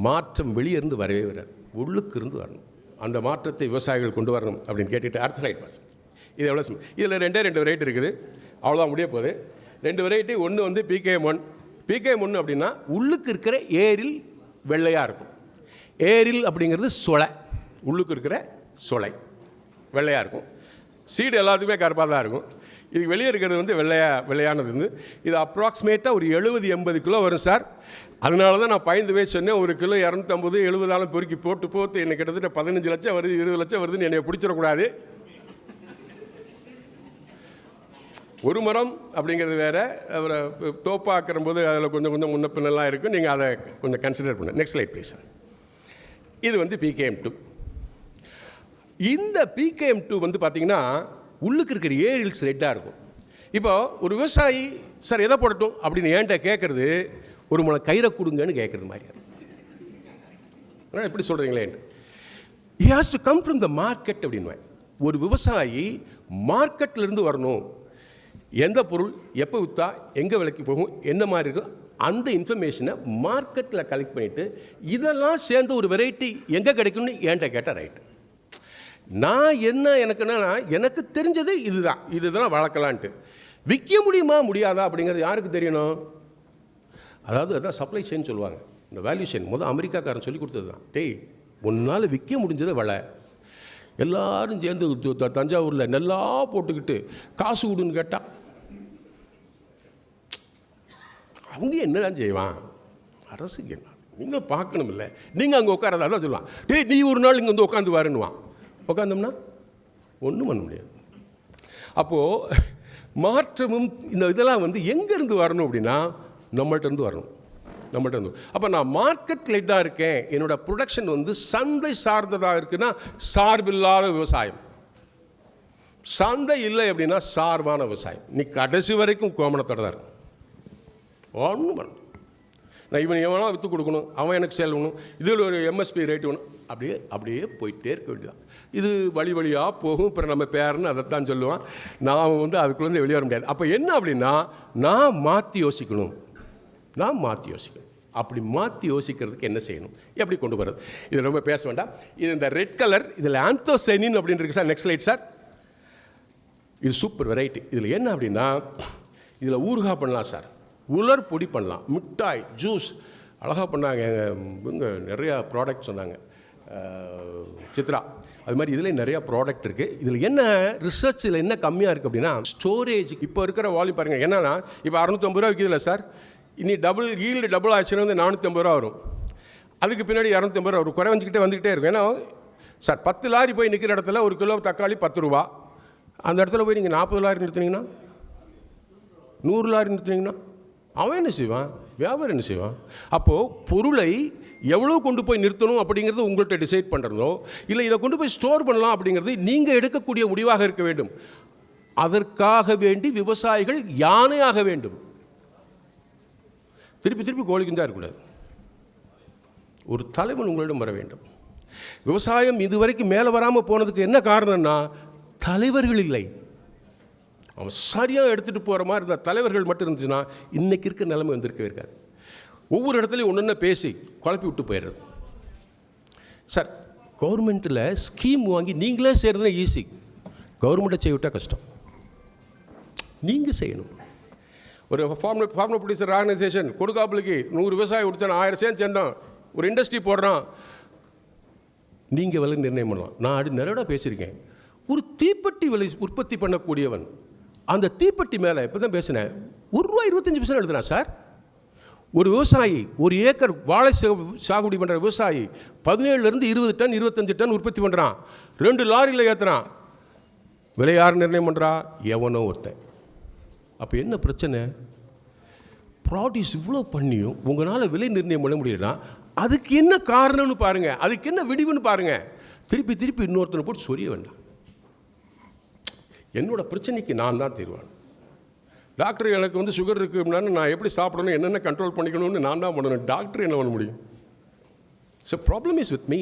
மாற்றம் வெளியிருந்து வரவே வராது, உள்ளுக்கு இருந்து வரணும். அந்த மாற்றத்தை விவசாயிகள் கொண்டு வரணும் அப்படின்னு கேட்டுட்டு அடுத்த ஸ்லைட் பாஸ். இது எவ்வளோ இதில் 2 வெரைட்டி இருக்குது, அவ்வளோதான் முடிய போகுது. 2 வெரைட்டி. ஒன்று PKM1 அப்படின்னா உள்ளுக்கு இருக்கிற ஏரில் வெள்ளையாக இருக்கும். ஏரில் அப்படிங்கிறது சொலை, உள்ளுக்கு இருக்கிற சொலை வெள்ளையாக இருக்கும். சீடு எல்லாத்துக்குமே கருப்பாக தான் இருக்கும். இதுக்கு வெளியே இருக்கிறது வெள்ளையானது இது அப்ராக்சிமேட்டாக ஒரு 70-80 கிலோ வரும் சார். அதனால தான் நான் பயந்து போய் சொன்னேன், 1 கிலோ 250, 70 பொறுக்கி போட்டு என்னை கிட்டத்தட்ட 15 லட்சம் வருது, 20 லட்சம் வருதுன்னு என்னை பிடிச்சிடக்கூடாது. ஒரு மரம் அப்படிங்கிறது வேறு, அவரை தோப்பாக்கிற போது அதில் கொஞ்சம் முன்ன பின்னெல்லாம் இருக்கும். நீங்கள் அதை கொஞ்சம் கன்சிடர் பண்ண. Next slide please. இது PKM2. இந்த PKM2 பார்த்தீங்கன்னா உள்ளுக்கு இருக்கிற ஏரில்ஸ் ரெட்டாக இருக்கும். இப்போ ஒரு விவசாயி சார் எதை போடட்டும் அப்படின்னு ஏன்ட்ட கேட்குறது ஒரு முளை கயிறை கொடுங்கன்னு கேட்குறது மாதிரி. எப்படி சொல்கிறீங்களேன்ட்டு he has to come from the market அப்படின்வேன். ஒரு விவசாயி மார்க்கெட்லேருந்து வரணும். எந்த பொருள் எப்போ விற்றா எங்கே விலைக்கு போகும் என்ன மாதிரி இருக்கும் அந்த இன்ஃபர்மேஷனை மார்க்கெட்டில் கலெக்ட் பண்ணிவிட்டு இதெல்லாம் சேர்ந்து ஒரு வெரைட்டி எங்கே கிடைக்கும்னு ஏன்ட்ட கேட்டால் ரைட்டு. நான் எனக்குன்னா எனக்கு தெரிஞ்சது இதுதான் வளர்க்கலான்ட்டு. விற்க முடியுமா முடியாதா அப்படிங்கிறது யாருக்கு தெரியணும்? அதான் சப்ளை செயின் சொல்லுவாங்க. இந்த வேல்யூ செயின் அமெரிக்காக்காரன் சொல்லி கொடுத்தது தான். ஒன்றால் விற்க முடிஞ்சதை வளை. எல்லாரும் சேர்ந்து தஞ்சாவூரில் நல்லா போட்டுக்கிட்டு காசு விடுன்னு கேட்டால் அவங்க என்னதான் செய்வான்? அரசுக்கு என்ன நீங்கள் பார்க்கணும் இல்லை. நீங்கள் அங்கே உட்காரதா தான் சொல்லுவான். நீ ஒரு நாள் இங்கே வந்து உட்காந்து வாருன்னுவான். உட்காந்தோம்னா ஒன்றும் பண்ண முடியாது. அப்போது மாற்றமும் இந்த இதெல்லாம் எங்கேருந்து வரணும் அப்படின்னா நம்மள்கிட்டருந்து வரணும். அப்போ நான் மார்க்கெட் லெட்டாக இருக்கேன். என்னோடய ப்ரொடக்ஷன் சந்தை சார்ந்ததாக இருக்குன்னா சார்பில்லாத விவசாயம். சந்தை இல்லை அப்படின்னா சார்பான விவசாயம். நீ கடைசி வரைக்கும் கோமணத்தோட தான் இருக்கும். ஒன்றும் பண்ணணும். நான் இவன் எவனோ விற்று கொடுக்கணும், அவன் எனக்கு சேல் பண்ணணும், இதில் ஒரு எம்எஸ்பி ரேட்டு வேணும், அப்படியே போயிட்டே இருக்க வேண்டியதான். இது வழியாக போகும். அப்புறம் நம்ம பேரன்னு அதைத்தான் சொல்லுவான். நான் அதுக்குள்ளேருந்து வெளியே வர முடியாது. அப்போ என்ன அப்படின்னா நான் மாற்றி யோசிக்கணும். அப்படி மாற்றி யோசிக்கிறதுக்கு என்ன செய்யணும், எப்படி கொண்டு வர்றது, இது ரொம்ப பேச வேண்டாம். இது இந்த ரெட் கலர், இதில் ஆந்தோசைனின் அப்படின்னு இருக்கு சார். Next slide sir. இது சூப்பர் வெரைட்டி. இதில் என்ன அப்படின்னா இதில் ஊறுகாய் பண்ணலாம் சார், உலர் பொடி பண்ணலாம், மிட்டாய், ஜூஸ் அழகாக பண்ணாங்க. இவங்க நிறையா ப்ராடக்ட் சொன்னாங்க சித்ரா. அது மாதிரி இதில் நிறையா ப்ராடக்ட் இருக்குது. இதில் என்ன ரிசர்ச்சில் என்ன கம்மியாக இருக்குது அப்படின்னா ஸ்டோரேஜ். இப்போ இருக்கிற வால்யூம் பாருங்கள். என்னன்னா இப்போ 650 ரூபா விற்கிதில்ல சார். இனி டபுள் ஆச்சுன்னா 450 ரூபா வரும். அதுக்கு பின்னாடி 250 ரூபா வரும். குறைஞ்சிக்கிட்டே வந்துக்கிட்டே இருக்கும். ஏன்னா சார் 10 லாரி போய் நிற்கிற இடத்துல 1 கிலோ தக்காளி 10 ரூபா. அந்த இடத்துல போய் நீங்கள் 40 லாரி நிறுத்துனீங்கன்னா 100 லாரி நிறுத்துனீங்கன்னா அவன் என்ன செய்வான்? வியாபாரம் என்ன செய்வான்? அப்போது பொருளை எவ்வளோ கொண்டு போய் நிறுத்தணும் அப்படிங்கிறது உங்கள்கிட்ட டிசைட் பண்ணுறதோ இல்லை இதை கொண்டு போய் ஸ்டோர் பண்ணலாம் அப்படிங்கிறது நீங்கள் எடுக்கக்கூடிய முடிவாக இருக்க வேண்டும். அதற்காக வேண்டி விவசாயிகள் யானையாக வேண்டும். திருப்பி கோழி குஞ்சா இருக்கக்கூடாது. ஒரு தலைவன் உங்களிடம் வர வேண்டும். விவசாயம் இதுவரைக்கும் மேலே வராமல் போனதுக்கு என்ன காரணம்னா தலைவர்கள் இல்லை. அவன் சரியாக எடுத்துகிட்டு போகிற மாதிரி இருந்த தலைவர்கள் மட்டும் இருந்துச்சுன்னா இன்றைக்கி இருக்க நிலைமை வந்திருக்கவே இருக்காது. ஒவ்வொரு இடத்துலையும் ஒன்று குழப்பி விட்டு போயிடுறது. சார் கவர்மெண்ட்டில் ஸ்கீம் வாங்கி நீங்களே செய்கிறதுனா ஈஸி. கவர்மெண்ட்டை செய்ய விட்டால் கஷ்டம். நீங்கள் செய்யணும். ஒரு ஃபார்மர் ப்ரொடியூசர் ஆர்கனைசேஷன் கொடுக்காப்புலுக்கு 100 விவசாயி கொடுத்தான் 1000 சேர்ந்தான் ஒரு இண்டஸ்ட்ரி போடுறான். நீங்கள் விலை நிர்ணயம் பண்ணலாம். நான் நிறைய பேசியிருக்கேன். ஒரு தீப்பெட்டி விலை உற்பத்தி பண்ணக்கூடியவன் அந்த தீப்பெட்டி மேலே இப்போ தான் பேசினேன் ₹1.25 எழுதுனா சார். ஒரு விவசாயி 1 ஏக்கர் வாழை சாகுபடி பண்ணுற விவசாயி 17லேருந்து 20 டன் 25 டன் உற்பத்தி பண்ணுறான். 2 லாரியில் ஏற்றுறான். விலை யார் நிர்ணயம் பண்ணுறா? எவனோ ஒருத்தன். அப்போ என்ன பிரச்சனை? ப்ராடியூஸ் இவ்வளோ பண்ணியும் உங்களால் விலை நிர்ணயம் பண்ண முடியலன்னா அதுக்கு என்ன காரணம்னு பாருங்கள், அதுக்கு என்ன விடிவுன்னு பாருங்கள். திருப்பி இன்னொருத்தனை போட்டு சொரிய வேண்டாம். என்னோடய பிரச்சனைக்கு நான் தான் தீர்வான். டாக்டர் எனக்கு சுகர் இருக்குது அப்படின்னா நான் எப்படி சாப்பிடணும், என்னென்ன கண்ட்ரோல் பண்ணிக்கணும்னு நான் தான் பண்ணணும். டாக்டர் என்ன பண்ண முடியும்? So problem is with me.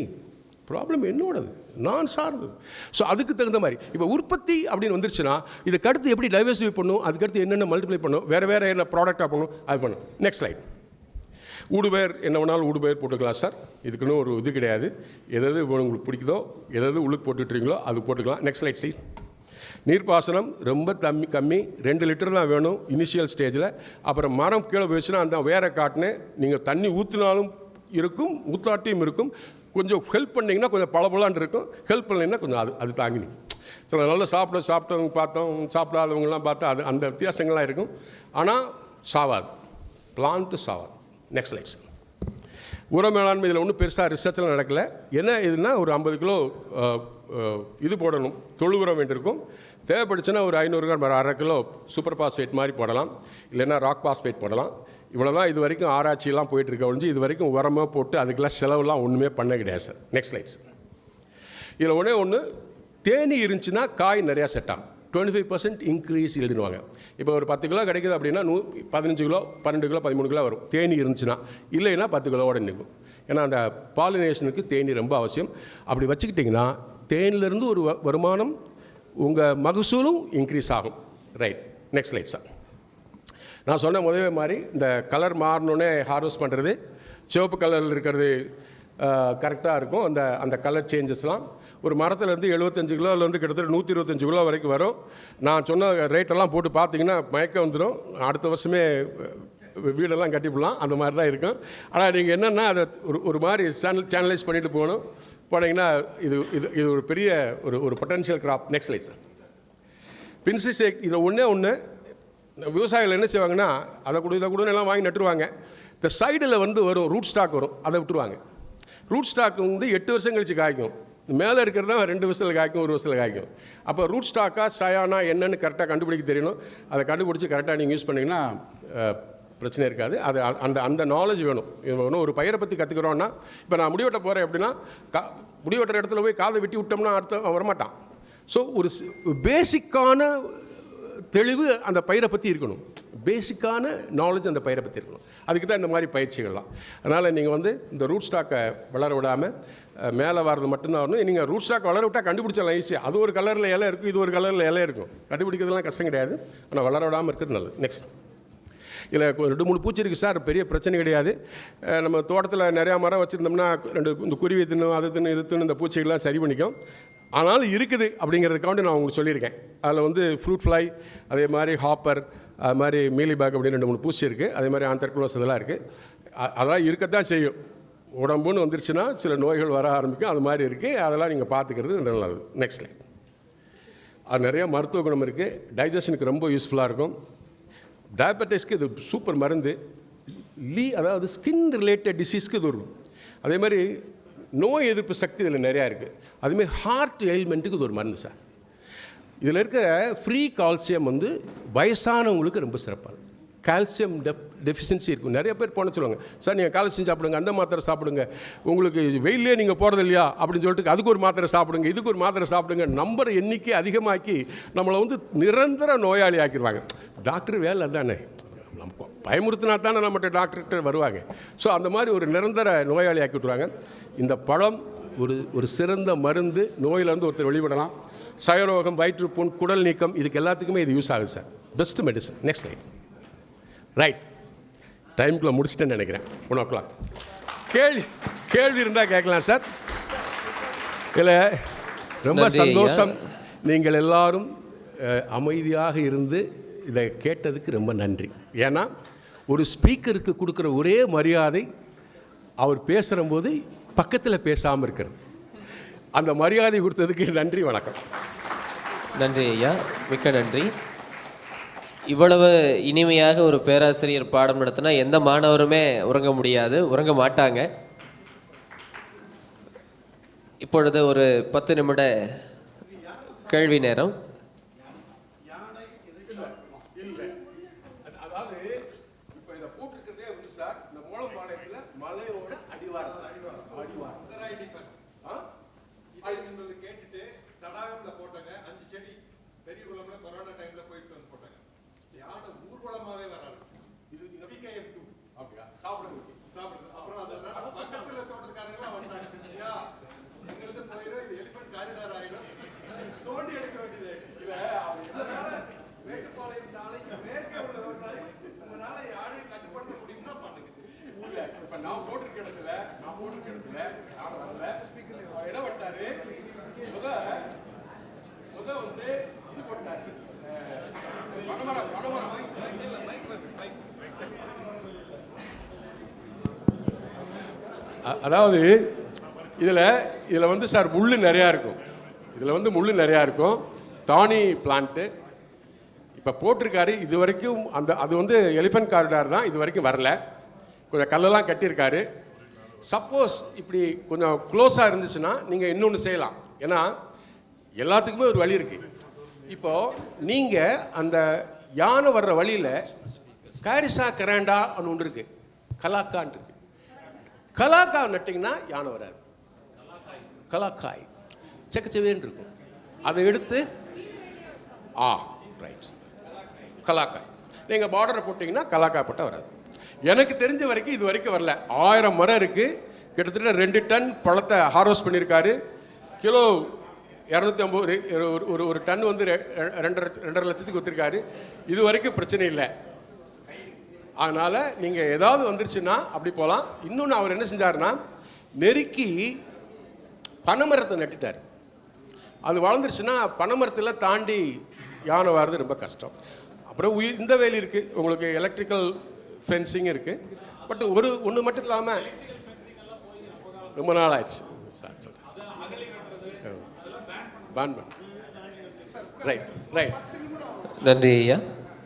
Problem என்னோடது, நான் சார்ந்தது. ஸோ அதுக்கு தகுந்த மாதிரி இப்போ உற்பத்தி அப்படின்னு வந்துருச்சுன்னா இதுக்கு அடுத்து எப்படி டைவர்சிஃபை பண்ணணும், அதுக்கடுத்து என்னென்ன மல்டிப்ளை பண்ணணும், வேறு என்ன ப்ராடக்டாக பண்ணணும், அது பண்ணணும். Next slide. ஊடுபயிர் என்ன வேணாலும் ஊடுபயிர் போட்டுக்கலாம் சார். இதுக்குன்னு ஒரு இது கிடையாது. எதாவது உங்களுக்கு பிடிக்குதோ எதாவது உள்ளுக்கு போட்டுட்றீங்களோ அது போட்டுக்கலாம். நெக்ஸ்ட் ஸ்லைட் சி. நீர்ப்பாசனம் ரொம்ப கம்மி 2 லிட்டர் தான் வேணும் இனிஷியல் ஸ்டேஜில். அப்புறம் மரம் கீழே போயிடுச்சுன்னா அந்த வேரை காட்டுன்னு நீங்கள் தண்ணி ஊற்றினாலும் இருக்கும் ஊற்றாட்டியும் இருக்கும். கொஞ்சம் ஹெல்ப் பண்ணிங்கன்னா கொஞ்சம் பளபளன்னு இருக்கும். ஹெல்ப் பண்ணிங்கன்னா கொஞ்சம் அது தாங்கி நிற்கும். சில நல்லா சாப்பிட்டவங்க பார்த்தோம், சாப்பிடாதவங்கலாம் பார்த்தா அது அந்த வித்தியாசங்கள்லாம் இருக்கும். ஆனால் சாவாது, பிளான்ட்டு சாவாது. Next slides. உர மேலாண்மை இதில் ஒன்றும் பெருசாக ரிசர்ச்லாம் நடக்கலை. என்ன இதுன்னா ஒரு 50 கிலோ இது போடணும், தொழு உரம் வேண்டியிருக்கும். தேவைப்படுச்சுன்னா ஒரு 500 கிராம் 1/2 கிலோ சூப்பர் பாஸ்பேட் மாதிரி போடலாம், இல்லைன்னா ராக் பாஸ்பேட் போடலாம். இவ்வளோ தான் இது வரைக்கும் ஆராய்ச்சியெல்லாம் போயிட்டுருக்க ஒழிஞ்சு இது வரைக்கும் உரமாக போட்டு அதுக்கெல்லாம் செலவுலாம் ஒன்றுமே பண்ண கிடையாது சார். Next slides. இதில் ஒன்று தேனி இருந்துச்சுன்னா காய் நிறையா செட் ஆகும். 25% இன்க்ரீஸ் எழுதிடுவாங்க. இப்போ ஒரு 10 கிலோ கிடைக்குது அப்படின்னா 15 கிலோ 12 கிலோ 13 கிலோ வரும் தேனி இருந்துச்சுன்னா. இல்லைன்னா 10 கிலோவோட நிற்கும். ஏன்னா அந்த பாலினேஷனுக்கு தேனி ரொம்ப அவசியம். அப்படி வச்சுக்கிட்டிங்கன்னா தேனிலேருந்து ஒரு வருமானம், உங்கள் மகசூலும் இன்க்ரீஸ் ஆகும். Right, next slide sir. நான் சொன்ன முதவே மாதிரி இந்த கலர் மாறணுன்னே ஹார்வெஸ்ட் பண்ணுறது, சிவப்பு கலரில் இருக்கிறது கரெக்டாக இருக்கும். அந்த கலர் சேஞ்சஸ்லாம் ஒரு மரத்துலேருந்து 75 கிலோலேருந்து கிட்டத்தட்ட 125 கிலோ வரைக்கும் வரும். நான் சொன்ன ரேட்டெல்லாம் போட்டு பார்த்தீங்கன்னா மயக்கம் வந்துடும். அடுத்த வருஷமே வீடெல்லாம் கட்டிவிடலாம். அந்த மாதிரி தான் இருக்கும். ஆனால் நீங்கள் என்னென்னா அதை ஒரு மாதிரி சேனலைஸ் பண்ணிட்டு போனீங்கன்னா இது ஒரு பெரிய ஒரு potential crop. Next slide sir. பின்சிஸ்டேக் இதை ஒன்று விவசாயிகள் என்ன செய்வாங்கன்னா அதை கூட எல்லாம் வாங்கி நட்டுருவாங்க. இந்த சைடில் வரும் ரூட் ஸ்டாக் வரும், அதை விட்டுருவாங்க. ரூட் ஸ்டாக் 8 வருஷம் கழித்து காய்க்கும். மேலே இருக்கிறது தான் 2 வருஷத்தில் காய்க்கும், 1 வருஷத்தில் காய்க்கும். அப்போ ரூட் ஸ்டாக்காக சயானா என்னன்னு கரெக்டாக கண்டுபிடிக்க தெரியணும். அதை கண்டுபிடிச்சி கரெக்டாக நீங்கள் யூஸ் பண்ணிங்கன்னா பிரச்சனை இருக்காது. அது அந்த நாலேஜ் வேணும். ஒரு பயிரை பற்றி கற்றுக்கிறோன்னா, இப்போ நான் முடிவெட்ட போகிறேன் அப்படின்னா முடிவெட்டுற இடத்துல போய் காதை வெட்டி விட்டோம்னா அடுத்த வரமாட்டான். ஸோ ஒரு பேசிக்கான தெளிவு அந்த பயிரை பற்றி இருக்கணும். பேசிக்கான நாலேஜ் அந்த பயிரை பற்றி இருக்கணும். அதுக்கு தான் இந்த மாதிரி பயிற்சிகள்லாம். அதனால் நீங்கள் இந்த ரூட் ஸ்டாக்கை வளர விடாமல் மேலே வர்றது மட்டும்தான் வரணும். நீங்கள் ரூட் ஸ்டாக் வளர விட்டால் கண்டுபிடிச்சலாம் ஈஸியாக. அது ஒரு கலரில் இலை இருக்கும், இது ஒரு கலரில் இலை இருக்கும். கண்டுபிடிக்கிறதுலாம் கஷ்டம் கிடையாது. ஆனால் வளர விடாமல் இருக்கிறது நல்லது. நெக்ஸ்ட், இதில் 2-3 பூச்சி இருக்குது சார், பெரிய பிரச்சனை கிடையாது. நம்ம தோட்டத்தில் நிறையா மரம் வச்சுருந்தோம்னா இந்த குருவி தின்னும், அது தின்னு, இது தின்னு, இந்த பூச்சிகள்லாம் சரி பண்ணிக்கும். ஆனாலும் இருக்குது அப்படிங்கிறதுக்காண்டி நான் உங்களுக்கு சொல்லியிருக்கேன். அதில் ஃப்ரூட் ஃப்ளை, அதே மாதிரி ஹாப்பர், அது மாதிரி மீலி பேக் அப்படின்னு 2-3 பூச்சி இருக்குது. அதே மாதிரி ஆந்தர்குலோஸ் இதெல்லாம் இருக்குது. அதெல்லாம் இருக்கத்தான் செய்யும். உடம்புன்னு வந்துருச்சுன்னா சில நோய்கள் வர ஆரம்பிக்கும். அது மாதிரி இருக்குது. அதெல்லாம் நீங்கள் பார்த்துக்கிறது நல்லது. Next line. அது நிறைய மருத்துவ குணம் இருக்குது. டைஜஷனுக்கு ரொம்ப யூஸ்ஃபுல்லாக இருக்கும். டயபெட்டிஸ்க்கு இது சூப்பர் மருந்து. அதாவது ஸ்கின் ரிலேட்டட் டிசீஸ்க்கு இது இருக்கும். அதே மாதிரி நோய் எதிர்ப்பு சக்தி இதில் நிறையா இருக்குது. அதுமாதிரி ஹார்ட் எயில்மெண்ட்டுக்கு இது ஒரு மருந்து சார். இதில் இருக்கிற ஃப்ரீ கால்சியம் வயசானவங்களுக்கு ரொம்ப சிறப்பாக. கால்சியம் டெஃபிஷியன்சி இருக்கும். நிறைய பேர் போன சொல்லுவாங்க, சார் நீங்கள் கால்சியம் சாப்பிடுங்க, அந்த மாத்திரை சாப்பிடுங்க, உங்களுக்கு வெயிலே நீங்கள் போகிறது இல்லையா அப்படின்னு சொல்லிட்டு அதுக்கு ஒரு மாத்திரை சாப்பிடுங்க, இதுக்கு ஒரு மாத்திரை சாப்பிடுங்க. நம்பர் எண்ணிக்கை அதிகமாக்கி நம்மளை நிரந்தர நோயாளி ஆக்கிடுவாங்க. டாக்டர் வேலை தானே, நம்ம பயமுறுத்தினா தானே நம்மகிட்ட டாக்டர்கிட்ட வருவாங்க. ஸோ அந்த மாதிரி ஒரு நிரந்தர நோயாளி ஆக்கி விட்ருவாங்க. இந்த பழம் ஒரு சிறந்த மருந்து. நோயிலேருந்து ஒருத்தர் வெளிப்படலாம். சயரோகம், வயிற்றுப்புண், குடல் நீக்கம், இதுக்கு எல்லாத்துக்குமே இது யூஸ் ஆகுது sir. Best medicine. Next slide. Right, டைமுக்குள்ளே முடிச்சிட்டேன்னு நினைக்கிறேன். 1 o'clock. கேள்வி இருந்தால் கேட்கலாம் சார். இதில் ரொம்ப சந்தோஷம். நீங்கள் எல்லாரும் அமைதியாக இருந்து இதை கேட்டதுக்கு ரொம்ப நன்றி. ஏன்னா ஒரு ஸ்பீக்கருக்கு கொடுக்குற ஒரே மரியாதை அவர் பேசுகிறம்போது பக்கத்தில் பேசாமல் இருக்கிறது. அந்த மரியாதை கொடுத்ததுக்கு நன்றி, வணக்கம். நன்றி ஐயா, மிக்க நன்றி. இவ்வளவு இனிமையாக ஒரு பேராசிரியர் பாடம் நடத்தினா எந்த மாணவருமே உறங்க மாட்டாங்க. இப்பொழுது ஒரு 10 நிமிட கேள்வி நேரம். அதாவது இதில் சார் முள் நிறையா இருக்கும். இதில் முள் நிறையா இருக்கும். தானி பிளான்ட்டு இப்போ போட்டிருக்காரு. இது வரைக்கும் அது எலிஃபண்ட் காரிடார் தான், இது வரைக்கும் வரல. கொஞ்சம் கல்லெல்லாம் கட்டியிருக்காரு. சப்போஸ் இப்படி கொஞ்சம் க்ளோஸாக இருந்துச்சுன்னா நீங்கள் இன்னொன்று செய்யலாம். ஏன்னா எல்லாத்துக்குமே ஒரு வழி இருக்குது. இப்போது நீங்கள் அந்த யானை வர்ற வழியில் காரிசா கராண்டா ஒன்று இருக்குது, கலாக்கான் இருக்குது. கலாக்காய் நட்டிங்கன்னா யானை வராது. கலாக்காய் செக்கச்சவேன்னு இருக்கும். அதை எடுத்து ரைட். கலாக்காய் நீங்கள் பார்டரை போட்டிங்கன்னா கலாக்காய் போட்டால் வராது. எனக்கு தெரிஞ்ச வரைக்கும் இது வரைக்கும் வரல. 1000 மரம் இருக்குது, கிட்டத்தட்ட 2 டன் பழத்தை ஹார்வெஸ்ட் பண்ணியிருக்காரு. கிலோ 250 ஒரு டன் வந்து 2.5 லட்சத்துக்கு விற்றுருக்காரு. இது வரைக்கும் பிரச்சனை இல்லை. அதனால் நீங்கள் ஏதாவது வந்துருச்சுன்னா அப்படி போகலாம். இன்னொன்று அவர் என்ன செஞ்சாருன்னா, நெருக்கி பனைமரத்தை நட்டுட்டார். அது வளர்ந்துருச்சுன்னா பனைமரத்தில் தாண்டி யானை வர்றது ரொம்ப கஷ்டம். அப்புறம் இந்த வேலி இருக்குது, உங்களுக்கு எலக்ட்ரிக்கல் ஃபென்சிங் இருக்குது. பட் ஒன்று மட்டும் இல்லாமல் ரொம்ப நாள் ஆயிடுச்சு சார் சொல்கிறேன். Right right. நன்றி ஐயா.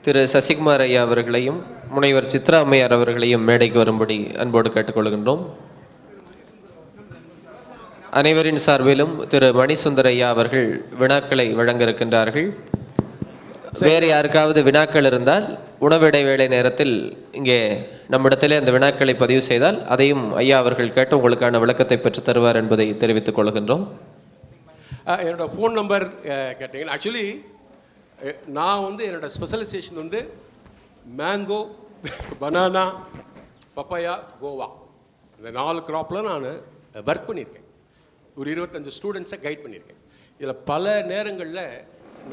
திரு சசிகுமார் ஐயா அவர்களையும் முனைவர் சித்ரா அம்மையார் அவர்களையும் மேடைக்கு வரும்படி அன்போடு கேட்டுக்கொள்கின்றோம். அனைவரின் சார்பிலும் திரு மணிசுந்தர் ஐயா அவர்கள் வினாக்களை வழங்க இருக்கின்றார்கள். வேறு யாருக்காவது வினாக்கள் இருந்தால் உணவு இடைவேளை நேரத்தில் இங்கே நம்மிடத்திலே அந்த வினாக்களை பதிவு செய்தால் அதையும் ஐயா அவர்கள் கேட்டு உங்களுக்கான விளக்கத்தை பெற்றுத் தருவார் என்பதை தெரிவித்துக் கொள்கின்றோம். என்னோடய ஃபோன் நம்பர் கேட்டிங்கன்னா, ஆக்சுவலி நான் வந்து என்னோடய ஸ்பெஷலைசேஷன் வந்து மேங்கோ, பனானா, பப்பாயா, கோவா, இந்த 4 கிராப்பில் நான் ஒர்க் பண்ணியிருக்கேன். ஒரு 25 ஸ்டூடெண்ட்ஸை கைட் பண்ணியிருக்கேன். இதில் பல நேரங்களில்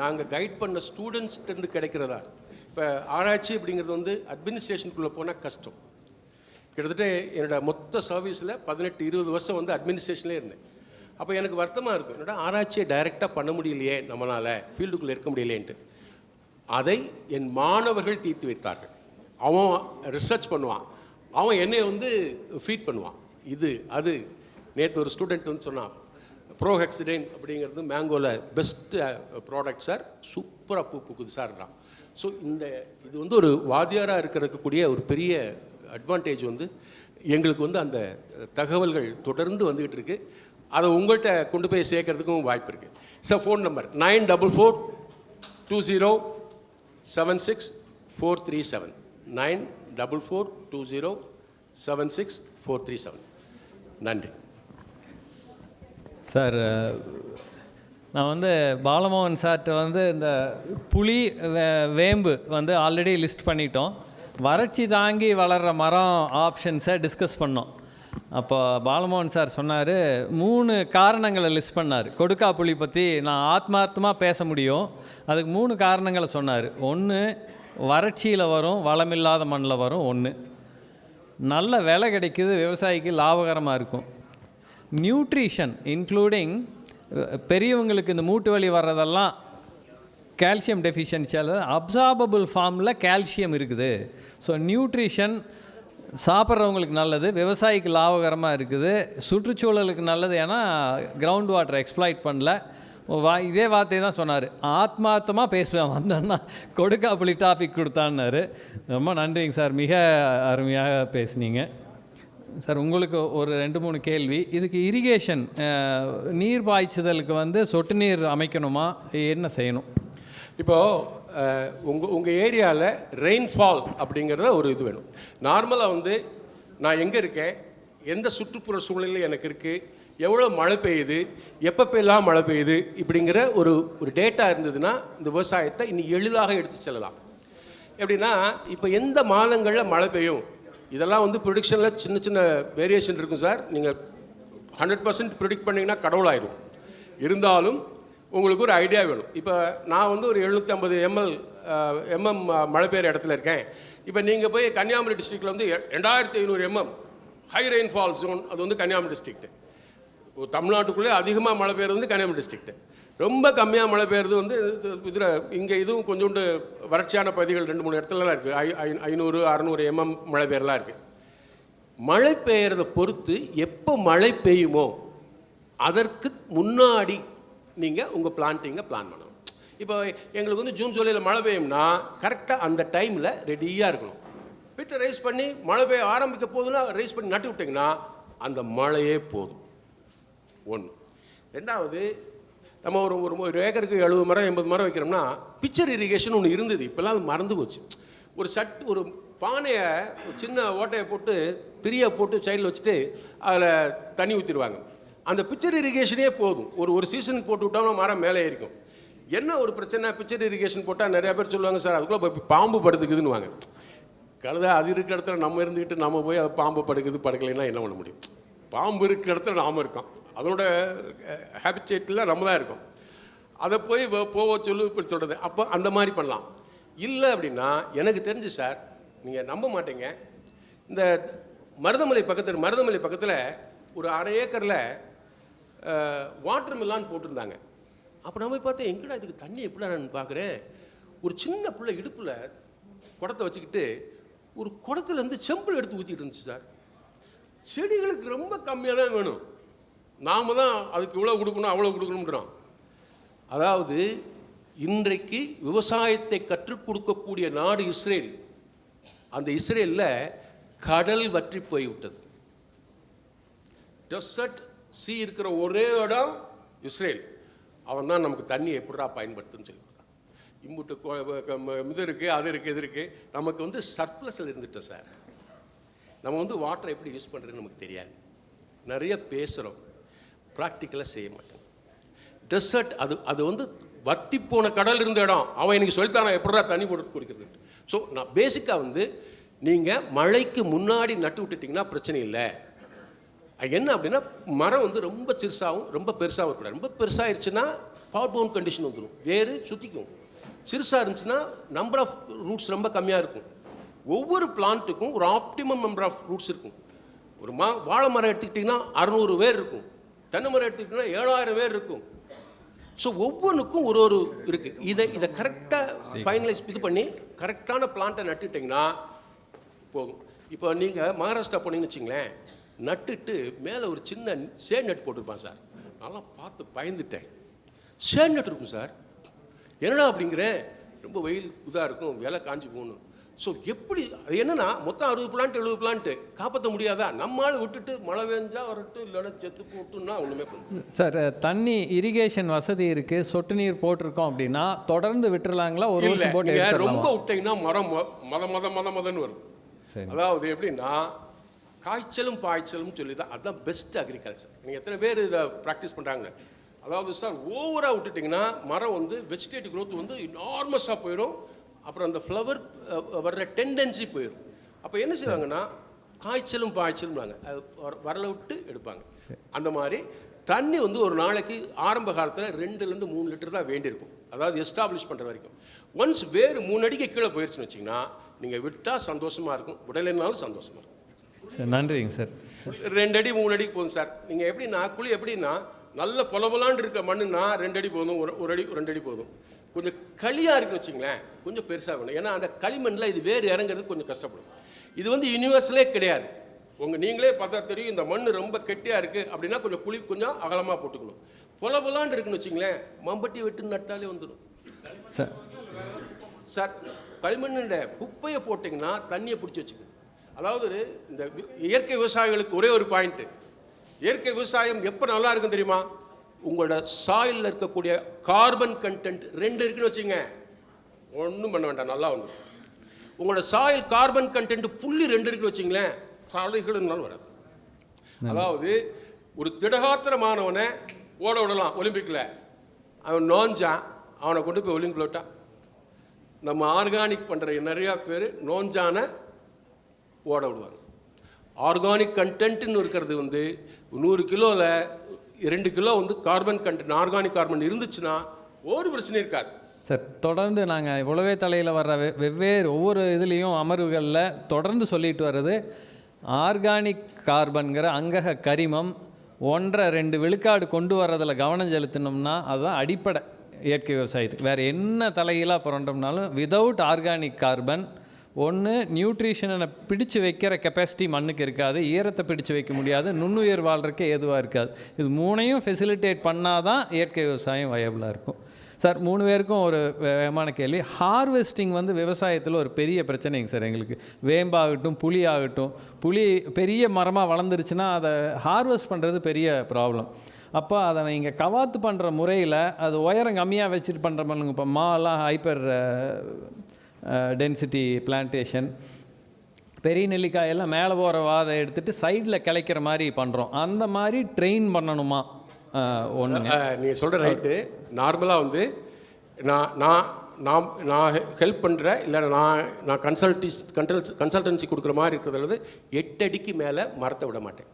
நாங்கள் கைட் பண்ண ஸ்டூடெண்ட்ஸ்கிட்டருந்து கிடைக்கிறதா. இப்போ ஆராய்ச்சி அப்படிங்கிறது வந்து அட்மினிஸ்ட்ரேஷனுக்குள்ளே போனால் கஷ்டம். கிட்டத்தட்ட என்னோடய மொத்த சர்வீஸில் 18-20 வருஷம் வந்து அட்மினிஸ்ட்ரேஷன்லேயே இருந்தேன். அப்போ எனக்கு வருத்தமாக இருக்கும், என்னோட ஆராய்ச்சியை டைரெக்டாக பண்ண முடியலையே, நம்மளால் ஃபீல்டுக்குள்ளே இருக்க முடியலேன்ட்டு. அதை என் மாணவர்கள் தீர்த்து வைத்தார்கள். அவன் ரிசர்ச் பண்ணுவான், அவன் என்னை வந்து ஃபீட் பண்ணுவான். இது அது நேற்று ஒரு ஸ்டூடெண்ட் வந்து சொன்னான், ப்ரோஹெக்சிடைன் அப்படிங்கிறது மேங்கோவில் பெஸ்ட்டு ப்ராடக்ட் சார், சூப்பராக பூ பூக்குது சார்ன்றான். ஸோ இது வந்து ஒரு வாத்தியாராக இருக்கிறதுக்கூடிய ஒரு பெரிய அட்வான்டேஜ் வந்து எங்களுக்கு வந்து அந்த தகவல்கள் தொடர்ந்து வந்துக்கிட்டு இருக்குது. அதை உங்கள்கிட்ட கொண்டு போய் சேர்க்கறதுக்கும் வாய்ப்பு இருக்குது. Sir phone number 9442076437 9442076437. நன்றி சார். நான் வந்து பாலமோகன் சார்கிட்ட வந்து இந்த புளி வேம்பு வந்து ஆல்ரெடி லிஸ்ட் பண்ணிட்டோம். வறட்சி தாங்கி வளர்கிற மரம் ஆப்ஷன்ஸை டிஸ்கஸ் பண்ணோம். அப்போ பாலமோகன் சார் சொன்னார், 3 காரணங்களை லிஸ்ட் பண்ணார். கொடுக்கா புளி பற்றி நான் ஆத்மார்த்தமாக பேச முடியும். அதுக்கு 3 காரணங்களை சொன்னார். 1 வறட்சியில் வரும், வளமில்லாத மண்ணில் வரும். 1 நல்ல விலை கிடைக்குது, விவசாயிக்கு லாபகரமாக இருக்கும். நியூட்ரிஷன் இன்க்ளூடிங் பெரியவங்களுக்கு இந்த மூட்டு வலி வர்றதெல்லாம் கால்சியம் டெஃபிஷியன்சியால் அப்சார்பபிள் ஃபார்மில் கால்சியம் இருக்குது. ஸோ நியூட்ரிஷன் சாப்பிட்றவங்களுக்கு நல்லது, விவசாயிக்கு லாபகரமாக இருக்குது, சுற்றுச்சூழலுக்கு நல்லது. ஏன்னா கிரவுண்ட் வாட்டரை எக்ஸ்ப்ளாய்ட் பண்ணல. இதே வார்த்தையை தான் சொன்னார். ஆத்மார்த்தமாக பேசுவேன் வந்தோன்னா கொடுக்கா புளி டாபிக் கொடுத்தான்னாரு. ரொம்ப நன்றிங்க சார், மிக அருமையாக பேசுனீங்க சார். உங்களுக்கு ஒரு 2-3 கேள்வி. இதுக்கு இரிகேஷன் நீர் பாய்ச்சுதலுக்கு வந்து சொட்டு நீர் அமைக்கணுமா, என்ன செய்யணும்? இப்போது உங்கள் ஏரியாவில் ரெயின்ஃபால் அப்படிங்கிறத ஒரு இது வேணும். நார்மலாக வந்து நான் எங்கே இருக்கேன், எந்த சுற்றுப்புற சூழ்நிலை எனக்கு இருக்குது, எவ்வளோ மழை பெய்யுது, எப்பப்பெல்லாம் மழை பெய்யுது, இப்படிங்கிற ஒரு டேட்டா இருந்ததுன்னா இந்த விவசாயத்தை இன்னும் எளிதாக எடுத்து செல்லலாம். எப்படின்னா, இப்போ எந்த மாதங்களில் மழை பெய்யும், இதெல்லாம் வந்து ப்ரொடிக்ஷனில் சின்ன சின்ன வேரியேஷன் இருக்கும் சார். நீங்கள் 100% ப்ரிடிக்ட் பண்ணிங்கன்னா கடவுளாயிடும். இருந்தாலும் உங்களுக்கு ஒரு ஐடியா வேணும். இப்போ நான் வந்து ஒரு 750 mm மழை பெய்கிற இடத்துல இருக்கேன். இப்போ நீங்கள் போய் கன்னியாகுமரி டிஸ்ட்ரிக்டில் வந்து 2500 mm ஹை ரெயின்ஃபால் ஜோன், அது வந்து கன்னியாகுமரி டிஸ்ட்ரிக்ட்டு. தமிழ்நாட்டுக்குள்ளே அதிகமாக மழை பெய்கிறது வந்து கன்னியாகுமரி டிஸ்ட்ரிக்ட்டு. ரொம்ப கம்மியாக மழை பெய்கிறது வந்து இதில் இங்கே இதுவும் கொஞ்சோண்டு வறட்சியான பகுதிகள் 2-3 இடத்துலலாம் இருக்குது. 500-600 mm மழை பெய்யறலாம் இருக்குது. மழை பெய்யறதை பொறுத்து எப்போ மழை பெய்யுமோ அதற்கு முன்னாடி நீங்கள் உங்கள் பிளான்டிங்கை பிளான் பண்ணணும். இப்போ எங்களுக்கு வந்து ஜூன் ஜூலையில் மழை பெய்யும்னா கரெக்டாக அந்த டைமில் ரெடியாக இருக்கணும். வீட்டை ரைஸ் பண்ணி மழை பெய்ய ஆரம்பிக்க போதுன்னா ரைஸ் பண்ணி நட்டு விட்டிங்கன்னா அந்த மழையே போதும். 1. 2வது, நம்ம ஒரு ஏக்கருக்கு 70 மரம் 80 மரம் வைக்கிறோம்னா பிக்சர் இரிகேஷன் ஒன்று இருந்தது. இப்போல்லாம் அது மறந்து போச்சு. ஒரு பானையை ஒரு சின்ன ஓட்டையை போட்டு திரியை போட்டு சைடில் வச்சுட்டு அதில் தண்ணி ஊற்றிடுவாங்க. அந்த பிக்சர் இரிகேஷனே போதும். ஒரு சீசனுக்கு போட்டு விட்டோம்னா மரம் மேலே இருக்கும். என்ன ஒரு பிரச்சனை, பிக்சர் இரிகேஷன் போட்டால் நிறைய பேர் சொல்லுவாங்க சார் அதுக்குள்ளே போய் பாம்பு படுத்துக்குதுன்னு வாங்க. கழுதை அது இருக்கிற இடத்துல நம்ம இருந்துக்கிட்டு நம்ம போய் அது பாம்பு படுக்குது படுக்கலைன்னா என்ன பண்ண முடியும்? பாம்பு இருக்கிற இடத்துல நாம் இருக்கோம், அதனோட ஹேபிட்டேட்டில் நம்ம தான் இருக்கோம். அதை போய் போக சொல்லு இப்படி சொல்கிறது. அப்போ அந்த மாதிரி பண்ணலாம். இல்லை அப்படின்னா எனக்கு தெரிஞ்சு சார், நீங்கள் நம்ப மாட்டீங்க, இந்த மருதமலை பக்கத்தில் ஒரு 1/2 ஏக்கரில் வாட்டர் மில்லான்னு போட்டிருந்தாங்க. அப்போ நம்ம போய் பார்த்தேன், எங்கடா இதுக்கு தண்ணி எப்படிடா நான் பார்க்குறேன். ஒரு சின்ன பிள்ளை இடுப்பில் குடத்தை வச்சுக்கிட்டு ஒரு குடத்துலேருந்து செம்பில் எடுத்து ஊற்றிக்கிட்டு இருந்துச்சு சார். செடிகளுக்கு ரொம்ப கம்மியாக தான் வேணும், நாம் தான் அதுக்கு இவ்வளோ கொடுக்கணும் அவ்வளோ கொடுக்கணுன்றோம். அதாவது இன்றைக்கு விவசாயத்தை கற்றுக் கொடுக்கக்கூடிய நாடு இஸ்ரேல். அந்த இஸ்ரேலில் கடல் வற்றி போய்விட்டது. டெசர்ட் சீ இருக்கிற ஒரே இடம் இஸ்ரேல். அவன் தான் நமக்கு தண்ணியை எப்படா பயன்படுத்துன்னு சொல்லி இம்புட்டு இது இருக்குது அது இருக்குது இது இருக்குது. நமக்கு சர்ப்ளஸில் இருந்துட்டோம் சார். நம்ம வாட்டரை எப்படி யூஸ் பண்ணுறதுன்னு நமக்கு தெரியாது. நிறைய பேசுகிறோம், ப்ராக்டிக்கலாக செய்ய மாட்டோம். டெசர்ட் அது வத்தி போன கடல் இருந்த இடம். அவன் எனக்கு சொல்லித்தான் நான் எப்படா தண்ணி போட்டு குடிக்கிறது. ஸோ நான் பேசிக்காக நீங்கள் மழைக்கு முன்னாடி நட்டு விட்டுட்டிங்கன்னா பிரச்சனை இல்லை. என்ன அப்படின்னா மரம் ரொம்ப சிறுசாகவும் ரொம்ப பெருசாகவும் இருக்கக்கூடாது. ரொம்ப பெருசாகிடுச்சுன்னா பவர் பவுண்ட் கண்டிஷன் வந்துடும், வேறு சுற்றிக்கும். சிறுசாக இருந்துச்சுன்னா நம்பர் ஆஃப் ரூட்ஸ் ரொம்ப கம்மியாக இருக்கும். ஒவ்வொரு பிளான்ட்டுக்கும் ஒரு ஆப்டிமம் நம்பர் ஆஃப் ரூட்ஸ் இருக்கும். ஒரு வாழை மரம் எடுத்துக்கிட்டிங்கன்னா 600 வேர் இருக்கும், தென்னை மரம் எடுத்துக்கிட்டிங்கன்னா 7000 வேர் இருக்கும். ஸோ ஒவ்வொன்றுக்கும் ஒரு இருக்குது. இதை கரெக்டாக ஃபைனலைஸ் இது பண்ணி கரெக்டான பிளான்ட்டை நட்டுட்டிங்கன்னா போகும். இப்போ நீங்கள் மகாராஷ்டிரா போனீங்கன்னு வச்சிங்களேன், நட்டுட்டு மேலே ஒரு சின்ன ஷேட் நட் போட்டிருப்பான் சார். நல்லா பார்த்து பயந்துட்டேன். ஷேட் நட் இருக்கும் சார். என்னடா அப்படிங்கிறேன், ரொம்ப வெயில் இதாக இருக்கும், விலை காஞ்சி போகணும். ஸோ எப்படி அது என்னன்னா மொத்தம் 60 பிளான்ட் 70 பிளான்ட்டு காப்பாற்ற முடியாதா? நம்மளால் விட்டுட்டு மழை பெஞ்சா வரட்டும், இல்லைன்னா செத்து போட்டுன்னா ஒன்றுமே பண்ணும் சார். தண்ணி இரிகேஷன் வசதி இருக்குது, சொட்டு நீர் போட்டிருக்கோம் அப்படின்னா தொடர்ந்து விட்டுறலாங்களா? ஒரு வருஷம் போட்டு ரொம்ப விட்டிங்கன்னா மரம் மதன்னு வரும். அதாவது எப்படின்னா காய்ச்சலும் பாய்ச்சலும் சொல்லி தான் அதுதான் பெஸ்ட் அக்ரிகல்ச்சர். நீங்கள் எத்தனை பேர் இதை ப்ராக்டிஸ் பண்ணுறாங்க? அதாவது சார் ஓவராக விட்டுட்டிங்கன்னா மரம் வெஜிடேட்டிவ் க்ரோத் எனார்மஸாக போயிடும். அப்புறம் அந்த ஃப்ளவர் வர்ற டெண்டன்சி போயிடும். அப்போ என்ன செய்வாங்கன்னா காய்ச்சலும் பாய்ச்சலும் அது வரல விட்டு எடுப்பாங்க. அந்த மாதிரி தண்ணி ஒரு நாளைக்கு ஆரம்ப காலத்தில் 2லேருந்து 3 லிட்டர் தான் வேண்டியிருக்கும். அதாவது எஸ்டாப்ளிஷ் பண்ணுற வரைக்கும். ஒன்ஸ் வேறு 3 அடிக்கு கீழே போயிடுச்சுன்னு வச்சிங்கன்னா நீங்கள் விட்டால் சந்தோஷமாக இருக்கும், விடலைனாலும் சந்தோஷமாக இருக்கும். சார் நன்றிங்க சார். 2 அடி 3 அடிக்கு போதும் சார். நீங்கள் எப்படின்னா குழி எப்படின்னா நல்ல பொலபொலான்னு இருக்க மண்ணுன்னா 2 அடி போதும், 1 அடி 2 அடி போதும். கொஞ்சம் களியாக இருக்குன்னு வச்சுங்களேன், கொஞ்சம் பெருசாக வேணும். ஏன்னா அந்த களிமண்ணில் இது வேறு இறங்குறதுக்கு கொஞ்சம் கஷ்டப்படும். இது யூனிவர்சலே கிடையாது. நீங்களே பார்த்தா தெரியும், இந்த மண் ரொம்ப கெட்டியாக இருக்குது அப்படின்னா கொஞ்சம் குழி கொஞ்சம் அகலமாக போட்டுக்கணும். பொலபொலான்னு இருக்குன்னு வச்சுங்களேன், மம்பட்டி வெட்டு நட்டாலே வந்துடும் சார். களிமண்ணோட குப்பையை போட்டிங்கன்னா தண்ணியை பிடிச்சி வச்சுக்கணும். அதாவது இந்த இயற்கை விவசாயிகளுக்கு ஒரே ஒரு பாயிண்ட்டு, இயற்கை விவசாயம் எப்போ நல்லா இருக்குன்னு தெரியுமா? உங்களோட சாயிலில் இருக்கக்கூடிய கார்பன் கண்டென்ட் 2 இருக்குன்னு வச்சுங்க, ஒன்றும் பண்ண வேண்டாம், நல்லா வந்துடும். உங்களோட சாயில் கார்பன் கண்டென்ட் 0.2 இருக்குன்னு வச்சிங்களேன், சாலைகளும் வராது. அதாவது ஒரு திடகாத்திரமானவனை ஓட விடலாம் ஒலிம்பிக்கில், அவன் நோஞ்சான், அவனை கொண்டு போய் ஒலிம்பிக்கில் விட்டான். நம்ம ஆர்கானிக் பண்ணுற நிறையா பேர் நோஞ்சான ஓட விடுவாங்க. ஆர்கானிக் கண்டென்ட்னு இருக்கிறது 100 கிலோவில் 2 kilo carbon content organic carbon இருந்துச்சுன்னா ஒரு பிரச்சனை இருக்காது சார். தொடர்ந்து நாங்கள் உழவே தலையில் வர்ற வெவ்வேறு ஒவ்வொரு இதுலேயும் அமர்வுகளில் தொடர்ந்து சொல்லிட்டு வர்றது, ஆர்கானிக் கார்பன்கிற அங்கக கரிமம் 1.5-2 விழுக்காடு கொண்டு வர்றதில் கவனம் செலுத்தினோம்னா அதுதான் அடிப்படை இயற்கை விவசாயத்துக்கு. வேறு என்ன தலைகீழாக புரண்டோம்னாலும் விதவுட் ஆர்கானிக் கார்பன் ஒன்று நியூட்ரிஷனை பிடிச்சு வைக்கிற கெப்பாசிட்டி மண்ணுக்கு இருக்காது, ஈரத்தை பிடிச்சு வைக்க முடியாது, நுண்ணுயிர் வாழ்றதுக்கே ஏதுவாக இருக்காது. இது 3ஐயும் ஃபெசிலிட்டேட் பண்ணால் தான் இயற்கை விவசாயம் வயபிளாக இருக்கும். சார் 3 பேருக்கும் ஒரு வேகமான கேள்வி. ஹார்வெஸ்டிங் விவசாயத்தில் ஒரு பெரிய பிரச்சனைங்க சார் எங்களுக்கு. வேம்பாகட்டும் புளி ஆகட்டும், புளி பெரிய மரமாக வளர்ந்துருச்சுன்னா அதை ஹார்வெஸ்ட் பண்ணுறது பெரிய ப்ராப்ளம். அப்போ அதை நீங்கள் கவாத்து பண்ணுற முறையில் அது உயரம் கம்மியாக வச்சுட்டு பண்ணுற பண்ணுங்க. இப்போ மாலாம் ஹைப்பர் டென்சிட்டி பிளான்டேஷன், பெரிய நெல்லிக்காயெல்லாம் மேலே போகிற வாதை எடுத்துகிட்டு சைடில் கிளைக்கிற மாதிரி பண்ணுறோம். அந்த மாதிரி ட்ரெயின் பண்ணணுமா? ஒன்று நீங்கள் சொல்கிற ரைட்டு. நார்மலாக நான் ஹெல்ப் பண்ணுற இல்லை நான் கன்சல்டன்சி கொடுக்குற மாதிரி இருக்கிறது 8 அடிக்கு மேலே மரத்தை விட மாட்டேன்.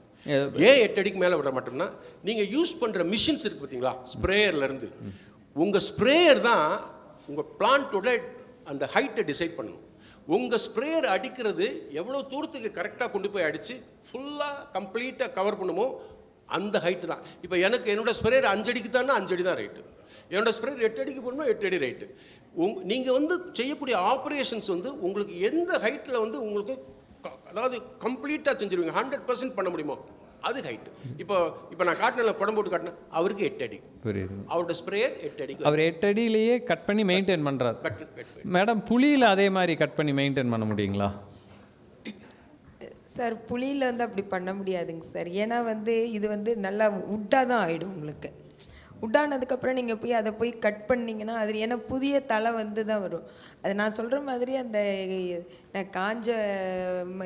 ஏன் 8 அடிக்கு மேலே விட மாட்டோம்னா, நீங்கள் யூஸ் பண்ணுற மிஷின்ஸ் இருக்குது பார்த்தீங்களா, ஸ்ப்ரேயர்லேருந்து, உங்கள் ஸ்ப்ரேயர் தான் உங்கள் பிளான்ட்டோட அந்த ஹைட்டை டிசைட் பண்ணணும். உங்கள் ஸ்ப்ரேயர் அடிக்கிறது எவ்வளோ தூரத்துக்கு கரெக்டாக கொண்டு போய் அடித்து ஃபுல்லாக கம்ப்ளீட்டாக கவர் பண்ணுமோ அந்த ஹைட்டு தான். இப்போ என்னோடய ஸ்ப்ரேயர் 5 அடிக்கு தானே 5 அடி தான் ரைட்டு, என்னோடய ஸ்ப்ரேயர் 8 அடிக்கு போடணும் 8 அடி ரைட்டு. நீங்கள் செய்யக்கூடிய ஆப்ரேஷன்ஸ் உங்களுக்கு எந்த ஹைட்டில் உங்களுக்கு அதாவது கம்ப்ளீட்டாக செஞ்சுருவீங்க, 100% பண்ண முடியுமோ அது ஹைட்டு. இப்போ நான் காட்டின படம் போட்டு காட்டினேன், அவருக்கு 8 அடி, அவரோட ஸ்ப்ரேயர் 8 அடி, அவர் 8 அடியிலேயே கட் பண்ணி மெயின்டைன் பண்ணுறாரு. மேடம், புளியில் அதே மாதிரி கட் பண்ணி மெயின்டைன் பண்ண முடியுங்களா? சார், புளியில் அப்படி பண்ண முடியாதுங்க சார். ஏன்னா இது நல்லா உட்டாக தான் ஆகிடும். உங்களுக்கு உட்டானதுக்கப்புறம் நீங்கள் போய் அதை கட் பண்ணிங்கன்னா அது ஏன்னா புதிய தலை தான் வரும். அது நான் சொல்கிற மாதிரி அந்த காஞ்ச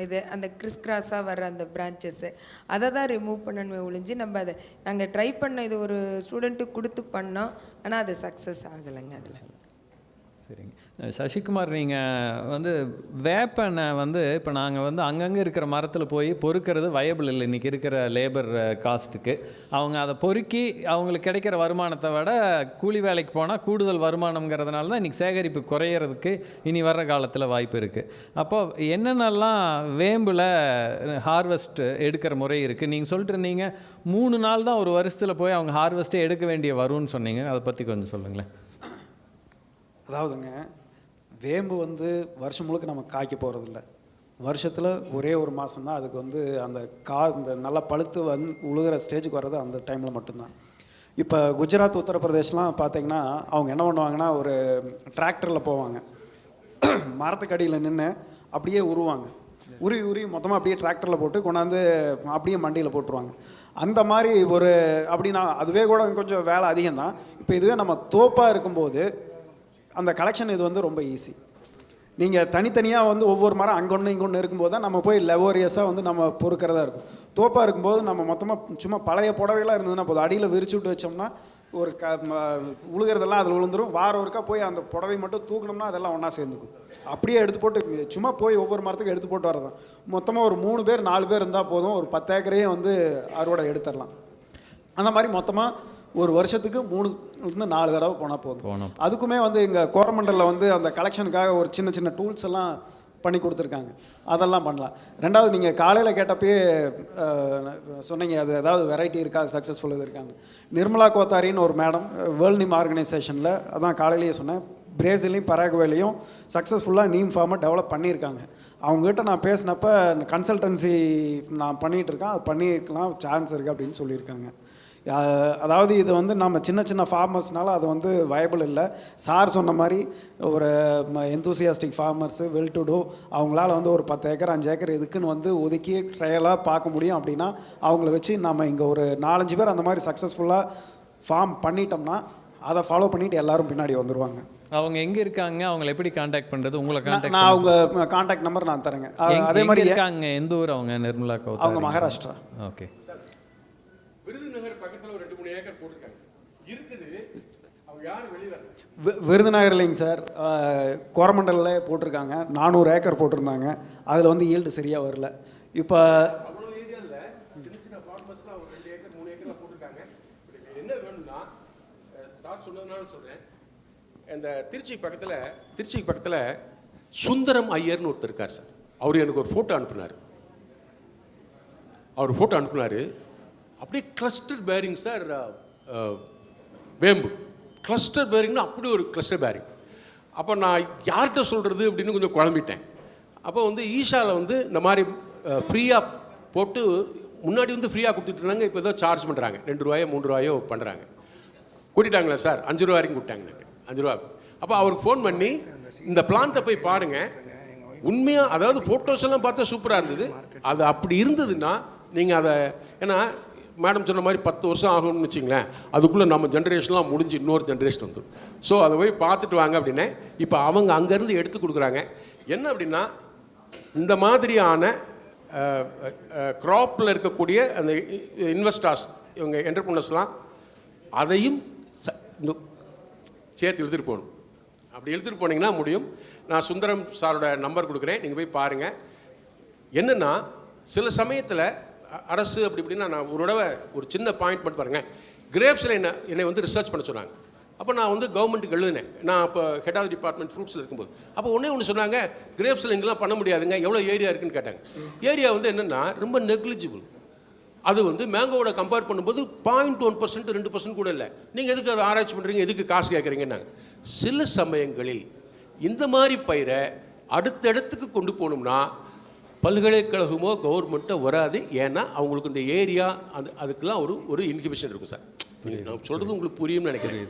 இது அந்த கிறிஸ்கிராஸாக வர்ற அந்த பிரான்ச்சஸ்ஸு அதை தான் ரிமூவ் பண்ணணுமே ஒழிஞ்சு அதை நாங்கள் ட்ரை பண்ண இது ஒரு ஸ்டூடெண்ட்டுக்கு கொடுத்து பண்ணோம், ஆனால் அது சக்ஸஸ் ஆகலைங்க. அதில் சரிங்க. சசிகுமார், நீங்கள் வேப்பெண்ணெய் இப்போ நாங்கள் அங்கங்கே இருக்கிற மரத்தில் போய் பொறுக்கிறது வயபிள் இல்லை இன்றைக்கி இருக்கிற லேபர் காஸ்ட்டுக்கு. அவங்க அதை பொறுக்கி அவங்களுக்கு கிடைக்கிற வருமானத்தை விட கூலி வேலைக்கு போனால் கூடுதல் வருமானங்கிறதுனால தான் இன்றைக்கி சேகரிப்பு குறையிறதுக்கு இனி வர்ற காலத்தில் வாய்ப்பு இருக்குது. அப்போது என்னென்னலாம் வேம்பில் ஹார்வெஸ்ட் எடுக்கிற முறை இருக்குது? நீங்கள் சொல்லிட்டு இருந்தீங்க 3 நாள் தான் ஒரு வருஷத்தில் போய் அவங்க ஹார்வெஸ்ட்டே எடுக்க வேண்டிய வரும்னு சொன்னீங்க, அதை பற்றி கொஞ்சம் சொல்லுங்களேன். அதாவதுங்க, வேம்பு வருஷம் முழுக்க நம்ம காய்க்க போகிறதில்ல. வருஷத்தில் ஒரே ஒரு மாதம்தான் அதுக்கு அந்த நல்லா பழுத்து உழுகிற ஸ்டேஜுக்கு வர்றது அந்த டைமில் மட்டும்தான். இப்போ குஜராத், உத்தரப்பிரதேஷ்லாம் பார்த்தீங்கன்னா அவங்க என்ன பண்ணுவாங்கன்னா, ஒரு டிராக்டரில் போவாங்க, மரத்துக்கடியில் நின்று அப்படியே உருவாங்க, உருவி மொத்தமாக அப்படியே டிராக்டரில் போட்டு கொண்டாந்து அப்படியே மண்டியில் போட்டுருவாங்க. அந்த மாதிரி அப்படின்னா அதுவே கூட கொஞ்சம் வேலை அதிகம்தான். இப்போ இதுவே நம்ம தோப்பாக இருக்கும்போது அந்த கலெக்ஷன் இது ரொம்ப ஈஸி. நீங்கள் தனித்தனியாக ஒவ்வொரு மரம் அங்கொன்று இங்கொன்று இருக்கும்போது தான் நம்ம போய் லெவோரியஸாக நம்ம பொறுக்கிறதா இருக்கும். தோப்பாக இருக்கும்போது நம்ம மொத்தமாக சும்மா பழைய புடவைலாம் இருந்ததுன்னா போதும், அடியில் விரிச்சு விட்டு வச்சோம்னா ஒரு உழுகிறதெல்லாம் அதில் விழுந்துடும். வாரம் ஒருக்கா போய் அந்த புடவை மட்டும் தூக்கணும்னா அதெல்லாம் ஒன்றா சேர்ந்துக்கும். அப்படியே எடுத்து போட்டு சும்மா போய் ஒவ்வொரு மரத்துக்கும் எடுத்து போட்டு வரதான். மொத்தமாக ஒரு 3 பேர் 4 பேர் இருந்தால் போதும், ஒரு 10 ஏக்கரையே அறுவடை எடுத்துடலாம். அந்த மாதிரி மொத்தமாக ஒரு வருஷத்துக்கு 3-4 தடவை போனால் போதும். அதுக்குமே இங்கே கோரமண்டலில் அந்த கலெக்ஷனுக்காக ஒரு சின்ன சின்ன டூல்ஸ் எல்லாம் பண்ணி கொடுத்துருக்காங்க, அதெல்லாம் பண்ணலாம். ரெண்டாவது, நீங்கள் காலையில் கேட்டப்பயே சொன்னீங்க அது ஏதாவது வெரைட்டி இருக்கா சக்ஸஸ்ஃபுல் இருக்காங்க. நிர்மலா கோத்தாரின்னு ஒரு மேடம் வேர்ல்ட் நீம் ஆர்கனைசேஷனில், அதான் காலையிலேயே சொன்னேன், பிரேசிலையும் பராகுவேலையும் சக்ஸஸ்ஃபுல்லாக நீம் ஃபார்மை டெவலப் பண்ணியிருக்காங்க. அவங்ககிட்ட நான் பேசினப்போ கன்சல்டன்சி நான் பண்ணிகிட்ருக்கேன், அது பண்ணியிருக்கலாம் சான்ஸ் இருக்குது அப்படின்னு சொல்லியிருக்காங்க. அதாவது இது நம்ம சின்ன சின்ன ஃபார்மர்ஸ்னால அது வயபிள் இல்லை. சார் சொன்ன மாதிரி ஒரு enthusiastic farmers well to do அவங்களால ஒரு 10 ஏக்கர் 5 ஏக்கர் இதுக்குன்னு ஒதுக்கி ட்ரையலாக பார்க்க முடியும். அப்படின்னா அவங்கள வச்சு நம்ம இங்கே ஒரு 4-5 பேர் அந்த மாதிரி சக்ஸஸ்ஃபுல்லாக ஃபார்ம் பண்ணிட்டோம்னா அதை ஃபாலோ பண்ணிவிட்டு எல்லோரும் பின்னாடி வந்துடுவாங்க. அவங்க எங்கே இருக்காங்க, அவங்களை எப்படி காண்டாக்ட் பண்ணுறது? உங்களை காண்டாக்ட் நான் அவங்க காண்டாக்ட் நம்பர் நான் தரேங்க. அதே மாதிரி இருக்காங்க. எந்த ஊர் அவங்க? நிர்மலா கோத்தாரி, அவங்க மகாராஷ்டிரா. ஓகே. விருதுநகர் பக்கத்தில் ஒரு 2-3 ஏக்கர் போட்டிருக்காங்க சார், இருக்குது. அவங்க யாரும் வெளியில் விருதுநகர் இல்லைங்க சார், கோரமண்டலில் போட்டிருக்காங்க. 400 ஏக்கர் போட்டிருந்தாங்க, அதில் ஈல்டு சரியாக வரல. இப்போ அவ்வளோ ஏரியா இல்லை, சின்ன சின்ன ஃபார்மர்ஸ்லாம் ஒரு 2 ஏக்கர் 3 ஏக்கரில் போட்டிருக்காங்க. என்ன வேணும்னா, சார் சொன்னதுனால சொல்கிறேன், இந்த திருச்சி பக்கத்தில் சுந்தரம் ஐயர்னு ஒருத்தர் இருக்கார் சார். அவர் எனக்கு ஒரு ஃபோட்டோ அனுப்புனார். அப்படியே கிளஸ்டர் பேரிங் சார், வேம்பு கிளஸ்டர் பேரிங்னா அப்படி ஒரு கிளஸ்டர் பேரிங். அப்போ நான் யார்கிட்ட சொல்கிறது அப்படின்னு கொஞ்சம் குழம்பிட்டேன். அப்போ ஈஷாவில் இந்த மாதிரி ஃப்ரீயாக போட்டு முன்னாடி ஃப்ரீயாக கொடுத்துட்டு இருந்தாங்க, இப்போ ஏதோ சார்ஜ் பண்ணுறாங்க, 2 ரூபாயோ 3 ரூபாயோ பண்ணுறாங்க. கூட்டிட்டாங்களா சார்? 5 ரூபா வரைக்கும் கூப்பிட்டாங்க எனக்கு, 5 ரூபா. அப்போ அவருக்கு ஃபோன் பண்ணி இந்த பிளான்ட்டை போய் பாருங்கள், உண்மையாக அதாவது ஃபோட்டோஸ் எல்லாம் பார்த்தா சூப்பராக இருந்தது. அது அப்படி இருந்ததுன்னா நீங்கள் அதை, ஏன்னா மேடம் சொன்ன மாதிரி 10 வருஷம் ஆகும்னு வச்சிங்களேன், அதுக்குள்ளே நம்ம ஜென்ரேஷன்லாம் முடிஞ்சு இன்னொரு ஜென்ரேஷன் வந்துடும். ஸோ அதை போய் பார்த்துட்டு வாங்க அப்படின்னே. இப்போ அவங்க அங்கேருந்து எடுத்து கொடுக்குறாங்க. என்ன அப்படின்னா, இந்த மாதிரியான க்ராப்பில் இருக்கக்கூடிய அந்த இன்வெஸ்டர்ஸ், இவங்க என்டர்பிரினர்ஸ்லாம் அதையும் சேர்த்து இழுத்துட்டு போகணும். அப்படி இழுத்துட்டு போனீங்கன்னா முடியும். நான் சுந்தரம் சாரோட நம்பர் கொடுக்குறேன், நீங்கள் போய் பாருங்கள். என்னென்னா சில சமயத்தில் அரசு அப்படி இப்படின்னா, நான் ஒரு தடவை ஒரு சின்ன பாயிண்ட் மட்டும் பாருங்கள். கிரேப்ஸில் என்னை வந்து ரிசர்ச் பண்ண சொன்னாங்க. அப்போ நான் வந்து கவர்மெண்ட்டுக்கு எழுதினேன். நான் அப்போ ஹெட் ஆஃப் டிபார்ட்மெண்ட் ஃப்ரூட்ஸில் இருக்கும்போது அப்போ ஒன்று சொன்னாங்க, கிரேப்ஸில் இங்கெல்லாம் பண்ண முடியாதுங்க, எவ்வளோ ஏரியா இருக்குன்னு கேட்டாங்க. ஏரியா வந்து என்னென்னா ரொம்ப நெக்லிஜிபிள். அது வந்து மேங்கோவோட கம்பேர் பண்ணும்போது 0.1%, 2% கூட இல்லை. நீங்கள் எதுக்கு அதை ஆராய்ச்சி பண்ணுறீங்க, எதுக்கு காசு கேட்குறீங்கன்னாங்க. சில சமயங்களில் இந்த மாதிரி பயிரை அடுத்த இடத்துக்கு கொண்டு போகணும்னா பல்கலைக்கழகமோ கவர்மெண்ட்டோ வராது. ஏன்னா அவங்களுக்கு இந்த ஏரியா அதுக்கெல்லாம் ஒரு இன்ஹிபிஷன் இருக்கும் சார். நான் சொல்கிறது உங்களுக்கு புரியும்னு நினைக்கிறேன்.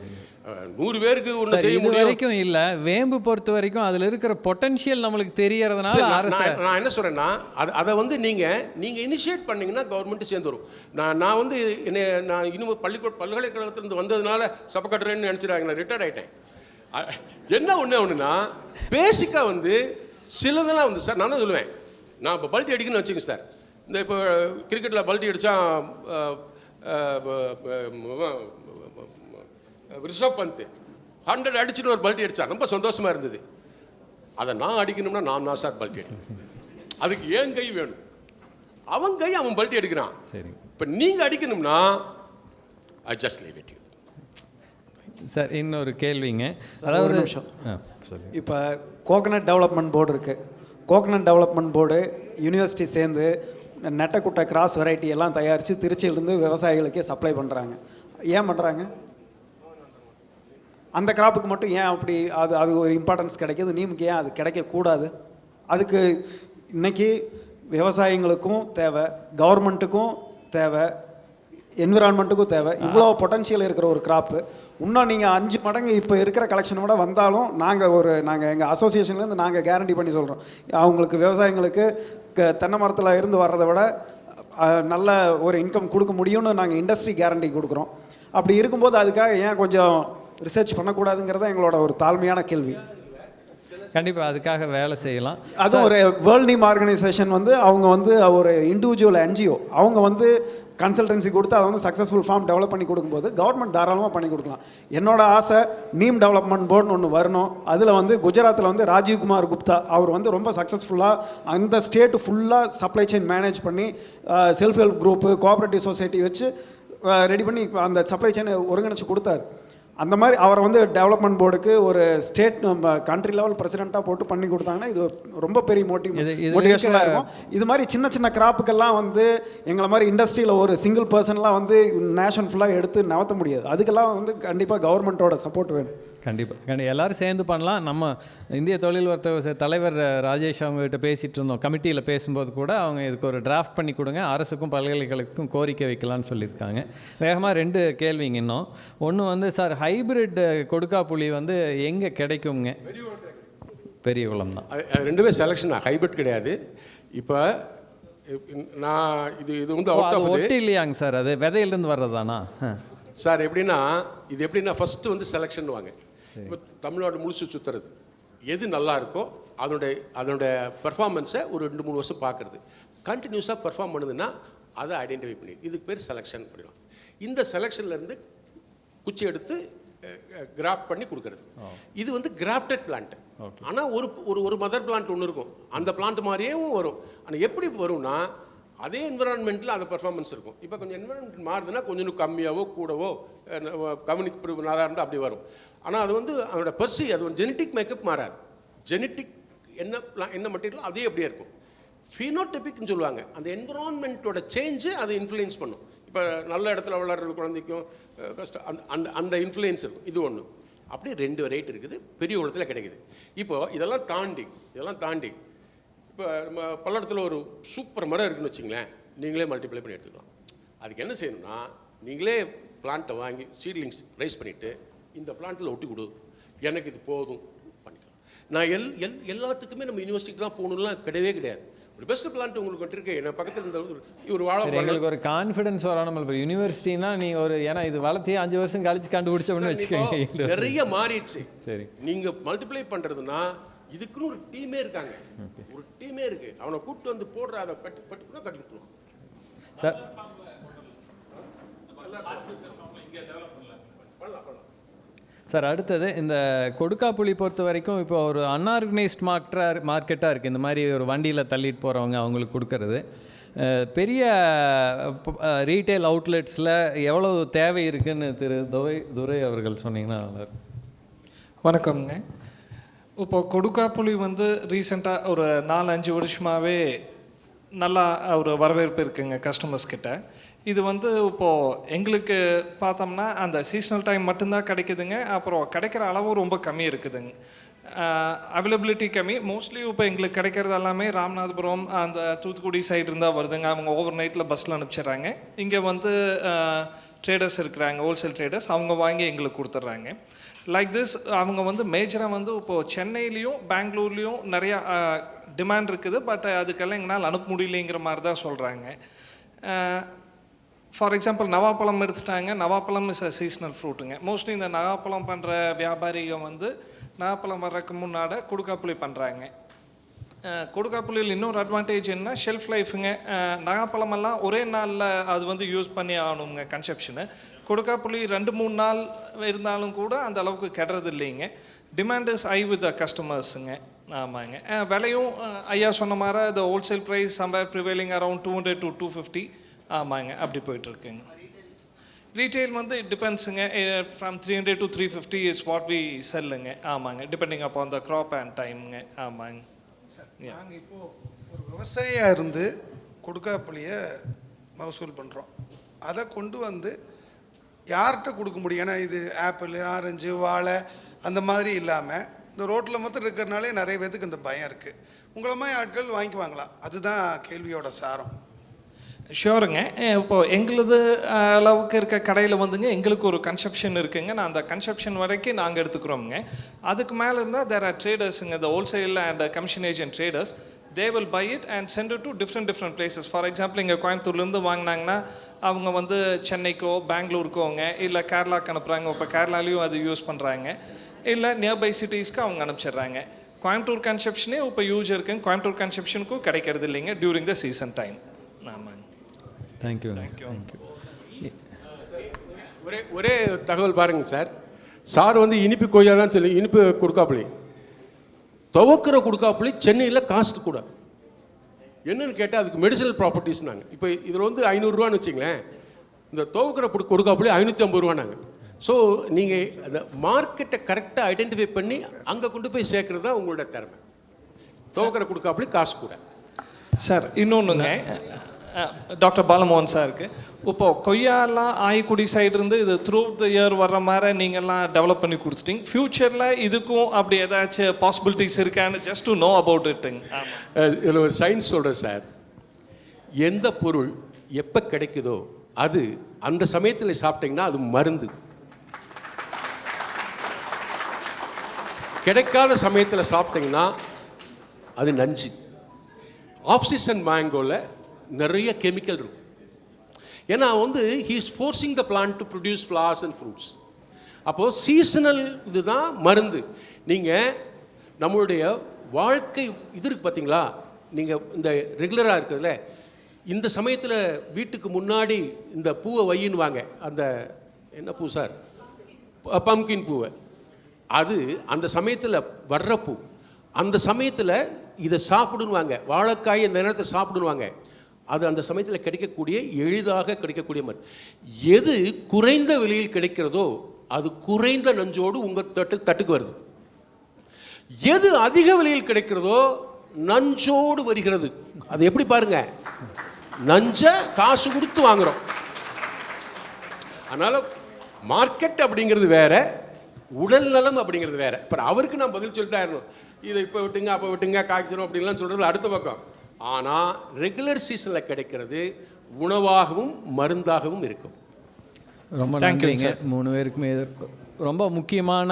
100 பேருக்கு ஒன்று செய்ய முடியும் வரைக்கும் இல்லை. வேம்பு பொறுத்த வரைக்கும் அதில் இருக்கிற பொட்டன்ஷியல் நம்மளுக்கு தெரியறதுனால நான் என்ன சொல்கிறேன்னா, அதை வந்து நீங்கள் இனிஷியேட் பண்ணிங்கன்னா கவர்மெண்ட்டு சேர்ந்து வரும். நான் வந்து நான் இன்னும் பல்கலைக்கழகத்திலேருந்து வந்ததுனால சபை கட்டுறேன்னு நினச்சிடாங்க. நான் ரிட்டையர்ட் ஆகிட்டேன். என்ன ஒன்றுனா பேசிக்காக வந்து சிலதெல்லாம் வந்து சார் நான் தான் சொல்லுவேன். நான் இப்போ பல்ட்டி அடிக்கணும்னு வச்சுக்கோங்க சார். இந்த இப்போ கிரிக்கெட்டில் பல்ட்டி அடித்தா ரிஷப் பந்த் 100 அடிச்சுன்னு ஒரு பல்ட்டி அடித்தா ரொம்ப சந்தோஷமாக இருந்தது. அதை நான் அடிக்கணும்னா நான் தான் சார் பல்ட்டி அடிக்கணும். அதுக்கு ஏன் கை வேணும், அவன் கை அவன் பல்ட்டி அடிக்கிறான். சரி, இப்போ நீங்கள் அடிக்கணும்னா I just leave it. Sir இன்னொரு கேள்விங்க. அதாவது ஒரு நிமிஷம். இப்போ கோகனட் டெவலப்மெண்ட் போர்டு இருக்குது. கோகனட் டெவலப்மெண்ட் போர்டு யூனிவர்சிட்டி சேர்ந்து நெட்டக்குட்டை கிராஸ் வெரைட்டி எல்லாம் தயாரித்து திருச்சியிலேருந்து விவசாயிகளுக்கே சப்ளை பண்ணுறாங்க. ஏன் பண்ணுறாங்க? அந்த கிராப்புக்கு மட்டும் ஏன் அப்படி அது ஒரு இம்பார்ட்டன்ஸ் கிடைக்கிது, நீமுக்கு ஏன் அது கிடைக்கக்கூடாது? அதுக்கு இன்றைக்கி விவசாயிங்களுக்கும் தேவை, கவர்மெண்ட்டுக்கும் தேவை, என்விரான்மெண்ட்டுக்கும் தேவை. இவ்வளோ பொட்டன்ஷியல் இருக்கிற ஒரு கிராப்பு இன்னும் நீங்கள் 5 மடங்கு இப்போ இருக்கிற கலெக்ஷனோட வந்தாலும் நாங்கள் எங்கள் அசோசியேஷன்லேருந்து நாங்கள் கேரண்டி பண்ணி சொல்கிறோம், அவங்களுக்கு விவசாயிங்களுக்கு தென்னை மரத்தில் இருந்து வர்றதை விட நல்ல ஒரு இன்கம் கொடுக்க முடியும்னு நாங்கள் இண்டஸ்ட்ரி கேரண்டி கொடுக்குறோம். அப்படி இருக்கும்போது அதுக்காக ஏன் கொஞ்சம் ரிசர்ச் பண்ணக்கூடாதுங்கிறத எங்களோட ஒரு தாழ்மையான கேள்வி. கண்டிப்பாக அதுக்காக வேலை செய்யலாம். அது ஒரு வேர்ல்ட் நீம் ஆர்கனைசேஷன் வந்து அவங்க வந்து ஒரு இண்டிவிஜுவல் என்ஜிஓ, அவங்க வந்து கன்சல்டன்சி கொடுத்து அதை வந்து சக்ஸஸ்ஃபுல் ஃபார்ம் டெவலப் பண்ணி கொடுக்கும்போது கவர்மெண்ட் தாராளமாக பண்ணி கொடுக்கலாம். என்னோட ஆசை நீம் டெவலப்மெண்ட் போர்டுன்னு ஒன்று வரணும். அதில் வந்து குஜராத்தில் வந்து ராஜீவ்குமார் குப்தா அவர் வந்து ரொம்ப சக்ஸஸ்ஃபுல்லாக அந்த ஸ்டேட்டு ஃபுல்லாக சப்ளை செயின் மேனேஜ் பண்ணி self help group, cooperative society வச்சு ரெடி பண்ணி அந்த சப்ளை செயினை ஒருங்கிணைச்சு கொடுத்தாரு. அந்த மாதிரி அவரை வந்து டெவலப்மெண்ட் போர்டுக்கு ஒரு ஸ்டேட் கண்ட்ரி லெவல் பிரசிடெண்ட்டாக போட்டு பண்ணி கொடுத்தாங்கன்னா இது ரொம்ப பெரிய மோட்டிவேஷனாக இருக்கும். இது மாதிரி சின்ன சின்ன கிராப்புக்கெல்லாம் வந்து எங்களை மாதிரி இண்டஸ்ட்ரியில் ஒரு சிங்கிள் பர்சன்லாம் வந்து நேஷன் ஃபுல்லாக எடுத்து நகர்த்த முடியாது. அதுக்கெல்லாம் வந்து கண்டிப்பாக கவர்மெண்ட்டோட சப்போர்ட் வேணும். கண்டிப்பாக எல்லோரும் சேர்ந்து பண்ணலாம். நம்ம இந்திய தொழில் வர்த்தக தலைவர் ராஜேஷ் அவங்ககிட்ட பேசிகிட்டு இருந்தோம். கமிட்டியில் பேசும்போது கூட அவங்க இதுக்கு ஒரு டிராஃப்ட் பண்ணி கொடுங்க, அரசுக்கும் பல்கலைக்கழகத்துக்கும் கோரிக்கை வைக்கலான்னு சொல்லியிருக்காங்க. வேகமாக 2 கேள்விங்க இன்னும். ஒன்று வந்து சார் ஹைபிரிட் கொடுக்கா புளி வந்து எங்கே கிடைக்குங்க? பெரியகுளம் தான். ரெண்டுமே செலெக்ஷன், ஹைபிரிட் கிடையாது. இப்போ நான் இது வந்து அவுட் ஆஃப் ஒட்டு இல்லையாங்க சார், அது விதையிலேருந்து வர்றதானா சார்? எப்படின்னா ஃபஸ்ட்டு வந்து செலெக்ஷன் வாங்க. இப்போ தமிழ்நாடு முழுசு சுற்றுறது எது நல்லா இருக்கோ அதனுடைய பெர்ஃபார்மன்ஸை ஒரு 2-3 வருஷம் பார்க்குறது. கண்டினியூஸாக பெர்ஃபார்ம் பண்ணுதுன்னா அதை ஐடென்டிஃபை பண்ணி இதுக்கு பேர் செலெக்ஷன் அப்படிலாம். இந்த செலெக்ஷன்லேருந்து குச்சி எடுத்து கிராஃப்ட் பண்ணி கொடுக்கறது. இது வந்து கிராஃப்டட் பிளான்ட். ஆனால் ஒரு மதர் பிளான்ட் ஒன்று இருக்கும், அந்த பிளான்ட் மாதிரியும் வரும். ஆனால் எப்படி வரும்னா அதே என்விரான்மெண்ட்டில் அந்த பெர்ஃபார்மன்ஸ் இருக்கும். இப்போ கொஞ்சம் என்விரான்மெண்ட் மாறுதுன்னா கொஞ்சம் கம்மியாகவோ கூடவோ கம்யூனிக் நல்லா இருந்தால் அப்படி வரும். ஆனால் அது வந்து அதோட அது ஒரு ஜெனட்டிக் மேக்கப் மாறாது. ஜெனட்டிக் என்ன மெட்டீரியல் அதே அப்படியே இருக்கும். ஃபீனோடைபிக்னு சொல்லுவாங்க. அந்த என்விரான்மெண்ட்டோட சேஞ்சு அதை இன்ஃப்ளூயன்ஸ் பண்ணும். இப்போ நல்ல இடத்துல வளர்றது குழந்தைக்கும் கஷ்டம், அந்த இன்ஃப்ளூயன்ஸ் இருக்கும். இது ஒன்று. அப்படி 2 வெரைட்டி இருக்குது, பெரிய உலகத்தில் கிடைக்குது. இப்போது இதெல்லாம் தாண்டி இப்போ நம்ம பல்லடத்தில் ஒரு சூப்பர் மரம் இருக்குதுன்னு வச்சிங்களேன், நீங்களே மல்டிப்ளை பண்ணி எடுத்துக்கலாம். அதுக்கு என்ன செய்யணும்னா நீங்களே பிளான்ட்டை வாங்கி சீட்லிங்ஸ் ரைஸ் பண்ணிவிட்டு இந்த பிளான்ட்டில் ஒட்டி கொடு, எனக்கு இது போதும் பண்ணிக்கலாம். நான் எல்லாத்துக்குமே நம்ம யூனிவர்சிட்டிக்கு தான் போகணும்லாம் கிடையாது. ஒரு பெஸ்ட் பிளான்ட் உங்களுக்கு வந்துருக்கு. என்ன பக்கத்தில் இருந்த ஒரு வாழை எங்களுக்கு ஒரு கான்ஃபிடன்ஸ் வரும். நம்ம யூனிவர்சிட்டினா நீ ஏன்னா இது வளர்த்தி 5 வருஷம் கழிச்சு கண்டுபிடிச்சோம்னு வச்சுக்கோங்க. நிறைய மாறிடுச்சு. சரி, நீங்கள் மல்டிப்ளை பண்ணுறதுன்னா இதுக்குன்னு ஒரு டீமே இருக்காங்க. ஒரு டீமே இருக்கு. அவனை கூப்பிட்டு வந்து போடுற அதை கட்டி கொடுத்துருவோம் சார். சார் அடுத்தது இந்த கொடுக்காப்புளி பொறுத்த வரைக்கும் இப்போ ஒரு அன்ஆர்கனைஸ்ட் மார்க்கெட்டாக இருக்குது. இந்த மாதிரி ஒரு வண்டியில் தள்ளிட்டு போகிறவங்க அவங்களுக்கு கொடுக்கறது. பெரிய ரீட்டைல் அவுட்லெட்ஸில் எவ்வளவு தேவை இருக்குதுன்னு திரு துரை அவர்கள் சொன்னீங்கன்னா நல்லாயிருக்கும். வணக்கம்ங்க. இப்போ கொடுக்காப்புளி வந்து ரீசெண்டாக ஒரு 4-5 வருஷமாகவே நல்லா ஒரு வரவேற்பு இருக்குங்க கஸ்டமர்ஸ் கிட்ட. இது வந்து இப்போது எங்களுக்கு பார்த்தோம்னா அந்த சீசனல் டைம் மட்டும்தான் கிடைக்குதுங்க. அப்புறம் கிடைக்கிற அளவும் ரொம்ப கம்மி இருக்குதுங்க. அவைலபிலிட்டி கம்மி. மோஸ்ட்லி இப்போ எங்களுக்கு கிடைக்கிறது எல்லாமே ராமநாதபுரம் அந்த தூத்துக்குடி சைடு இருந்தால் வருதுங்க. அவங்க ஓவர் நைட்டில் பஸ்ஸில் அனுப்பிச்சிடுறாங்க. இங்கே வந்து ட்ரேடர்ஸ் இருக்கிறாங்க, ஹோல்சேல் ட்ரேடர்ஸ், அவங்க வாங்கி எங்களுக்கு கொடுத்துட்றாங்க. லைக் திஸ் அவங்க வந்து மேஜராக வந்து இப்போது சென்னையிலையும் பெங்களூர்லேயும் நிறையா டிமாண்ட் இருக்குது. பட் அதுக்கெல்லாம் எங்களால் அனுப்ப முடியலைங்கிற மாதிரி தான் சொல்கிறாங்க. ஃபார் எக்ஸாம்பிள் நவாப்பழம் எடுத்துட்டாங்க. நவாப்பழம் இஸ் அ சீசனல் ஃப்ரூட்டுங்க. மோஸ்ட்லி இந்த நவாப்பழம் பண்ணுற வியாபாரிகள் வந்து நவாப்பழம் வர்றதுக்கு முன்னாடி கொடுக்காப்புளி பண்ணுறாங்க. கொடுக்காப்புளியில் இன்னொரு அட்வான்டேஜ் என்ன, ஷெல்ஃப் லைஃபுங்க. நவாப்பழமெல்லாம் ஒரே நாளில் அது வந்து யூஸ் பண்ணி ஆகணுங்க கன்செப்ஷனு. கொடுக்காப்புளி 2-3 நாள் இருந்தாலும் கூட அந்த அளவுக்கு கெடுறது இல்லைங்க. Demand is high with the கஸ்டமர்ஸுங்க. ஆமாங்க. விலையும் ஐயா சொன்ன மாதிரி the wholesale price somewhere prevailing around 200 to 250. ஆமாங்க, அப்படி போயிட்டுருக்குங்க. ரீட்டெயில் வந்து இட் டிபெண்ட்ஸுங்க. From 300 to 350 is what we செல்லுங்க. ஆமாங்க, depending upon the crop and டைமுங்க. ஆமாங்க. நாங்கள் இப்போது ஒரு விவசாயியாக இருந்து கொடுக்காப்புளியை மகசூல் பண்ணுறோம். அதை கொண்டு வந்து யார்கிட்ட கொடுக்க முடியும்? ஏன்னா இது ஆப்பிள், ஆரஞ்சு, வாழை அந்த மாதிரி இல்லாமல் இந்த ரோட்டில் மொத்தம் இருக்கிறனாலே நிறைய பேத்துக்கு இந்த பயம் இருக்குது. உங்களை மாதிரி ஆட்கள் வாங்கிக்குவாங்களா? அதுதான் கேள்வியோட சாரம். ஷியோருங்க. இப்போது எங்களது அளவுக்கு இருக்க கடையில் வந்துங்க எங்களுக்கு ஒரு கன்செப்ஷன் இருக்குங்க. நான் அந்த கன்செப்ஷன் வரைக்கும் நாங்கள் எடுத்துக்கிறோமுங்க. அதுக்கு மேலே இருந்தால் தேர் ஆர் ட்ரேடர்ஸுங்க, the wholesale and commission agent traders. They will buy it and send it to different places. For example இங்கே கோயம்புத்தூர்லேருந்து வாங்கினாங்கன்னா அவங்க வந்து சென்னைக்கோ பெங்களூருக்கோங்க, இல்லை கேரளாவுக்கு அனுப்புகிறாங்க. இப்போ கேரளாலையும் அது யூஸ் பண்ணுறாங்க. இல்லை நியர்பை சிட்டிஸ்க்கு அவங்க அனுப்பிச்சிடுறாங்க. கோயம்புத்தூர் கன்செப்ஷனே இப்போ யூஸ் இருக்குங்க. கோயம்புத்தூர் கன்செப்ஷனுக்கும் கிடைக்கிறது இல்லைங்க டியூரிங் த சீசன் டைம். ஆமாங்க. தேங்க்யூ. ஒரே தகவல் பாருங்கள் சார். சார் வந்து இனிப்பு கொய்யா தான் சொல்லி இனிப்பு கொடுக்காப்புளி, துவக்கிற கொடுக்காப்புளி சென்னையில் காஸ்ட் கூட. என்னன்னு கேட்டால் அதுக்கு மெடிசனல் ப்ராப்பர்ட்டிஸ்னாங்க. இப்போ இதில் வந்து 500 ரூபான்னு வச்சிங்களேன், இந்த துவக்கிற கொடுக்காப்புளி 550 ரூபானாங்க. ஸோ நீங்கள் அந்த மார்க்கெட்டை கரெக்டாக ஐடென்டிஃபை பண்ணி அங்கே கொண்டு போய் சேர்க்குறது தான் உங்களோட திறமை. துவக்கிற கொடுக்காப்புளி காசு கூட. சார் இன்னொன்றுங்க, டாக்டர் பாலமோகன் சாருக்கு இப்போது கொய்யாலாம் ஆய்க்குடி சைடு இருந்து இது த்ரூ த இயர் வர்ற மாதிரி நீங்கள்லாம் டெவலப் பண்ணி கொடுத்துட்டீங்க. ஃப்யூச்சரில் இதுக்கும் அப்படி ஏதாச்சும் பாசிபிலிட்டிஸ் இருக்கான்னு ஜஸ்ட் டு நோ அபவுட் இட்டுங்க. இதில் ஒரு சயின்ஸ் சொல்கிறேன் சார். எந்த பொருள் எப்போ கிடைக்குதோ அது அந்த சமயத்தில் சாப்பிட்டீங்கன்னா அது மருந்து. கிடைக்காத சமயத்தில் சாப்பிட்டீங்கன்னா அது நஞ்சு. ஆஃப் சீசன் மேங்கோவில் நிறைய கெமிக்கல் இருக்கும். ஏன்னா வந்து he is forcing the plant to produce flowers and fruits. அப்போது சீசனல் இதுதான் மருந்து. நீங்கள் நம்மளுடைய வாழ்க்கை இது இருக்குது பார்த்தீங்களா, நீங்கள் இந்த ரெகுலராக இருக்கிறதுல இந்த சமயத்தில் வீட்டுக்கு முன்னாடி இந்த பூவை வையின்னு வாங்க. அந்த என்ன பூ சார், பம்கின் பூவை. அது அந்த சமயத்தில் வர்ற பூ. அந்த சமயத்தில் இதை சாப்பிடுவாங்க. வாழைக்காய் இந்த நேரத்தில் சாப்பிடுவாங்க. அது அந்த சமயத்தில் கிடைக்கக்கூடிய எளிதாக கிடைக்கக்கூடிய மாதிரி. எது குறைந்த விலையில் கிடைக்கிறதோ அது குறைந்த நஞ்சோடு உங்கள் தட்டுக்கு வருது. எது அதிக விலையில் கிடைக்கிறதோ நஞ்சோடு வருகிறது. அது எப்படி பாருங்க, நஞ்சை காசு கொடுத்து வாங்குறோம். அதனால் மார்க்கெட் அப்படிங்கிறது வேற, உடல் நலம் அப்படிங்கிறது வேற. இப்போ அவருக்கு நான் பதில் சொல்லிட்டா இருக்கணும், இதை இப்போ விட்டுங்க அப்போ விட்டுங்க காய்ச்சிரும் அப்படின்லாம் சொல்கிறது அடுத்த பக்கம். ஆனால் ரெகுலர் சீசனில் கிடைக்கிறது உணவாகவும் மருந்தாகவும் இருக்கும். ரொம்ப நன்றிங்க 3 பேருக்குமே. ரொம்ப முக்கியமான,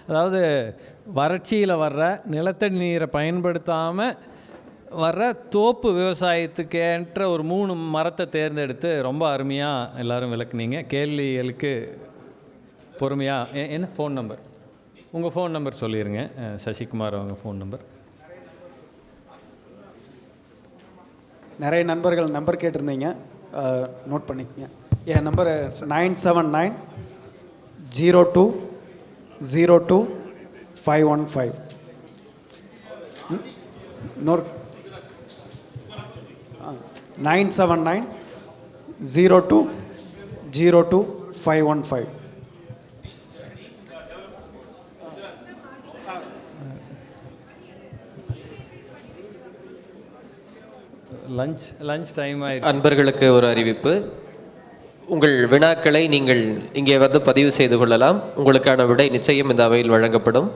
அதாவது வறட்சியில் வர்ற நிலத்தடி நீரை பயன்படுத்தாமல் வர்ற தோப்பு விவசாயத்துக்கு ஏற்ற ஒரு 3 மரத்தை தேர்ந்தெடுத்து ரொம்ப அருமையாக எல்லோரும் விளக்குனீங்க. கேள்விகளுக்கு பொறுமையாக என்ன ஃபோன் நம்பர், உங்கள் ஃபோன் நம்பர் சொல்லிடுங்க. சசிகுமார் அவங்க ஃபோன் நம்பர். நிறைய நண்பர்கள் நம்பர் கேட்டிருந்தீங்க, நோட் பண்ணிக்கங்க. என் நம்பர் 979 02 02-515. இன்னொரு 979-02-0515. லஞ்ச் டைம் ஆயிடுச்சு. அன்பர்களுக்கு ஒரு அறிவிப்பு. உங்கள் வினாக்களை நீங்கள் இங்கே வந்து பதிவு செய்து கொள்ளலாம். உங்களுக்கான விடை நிச்சயம் இந்த அவையில் வழங்கப்படும்.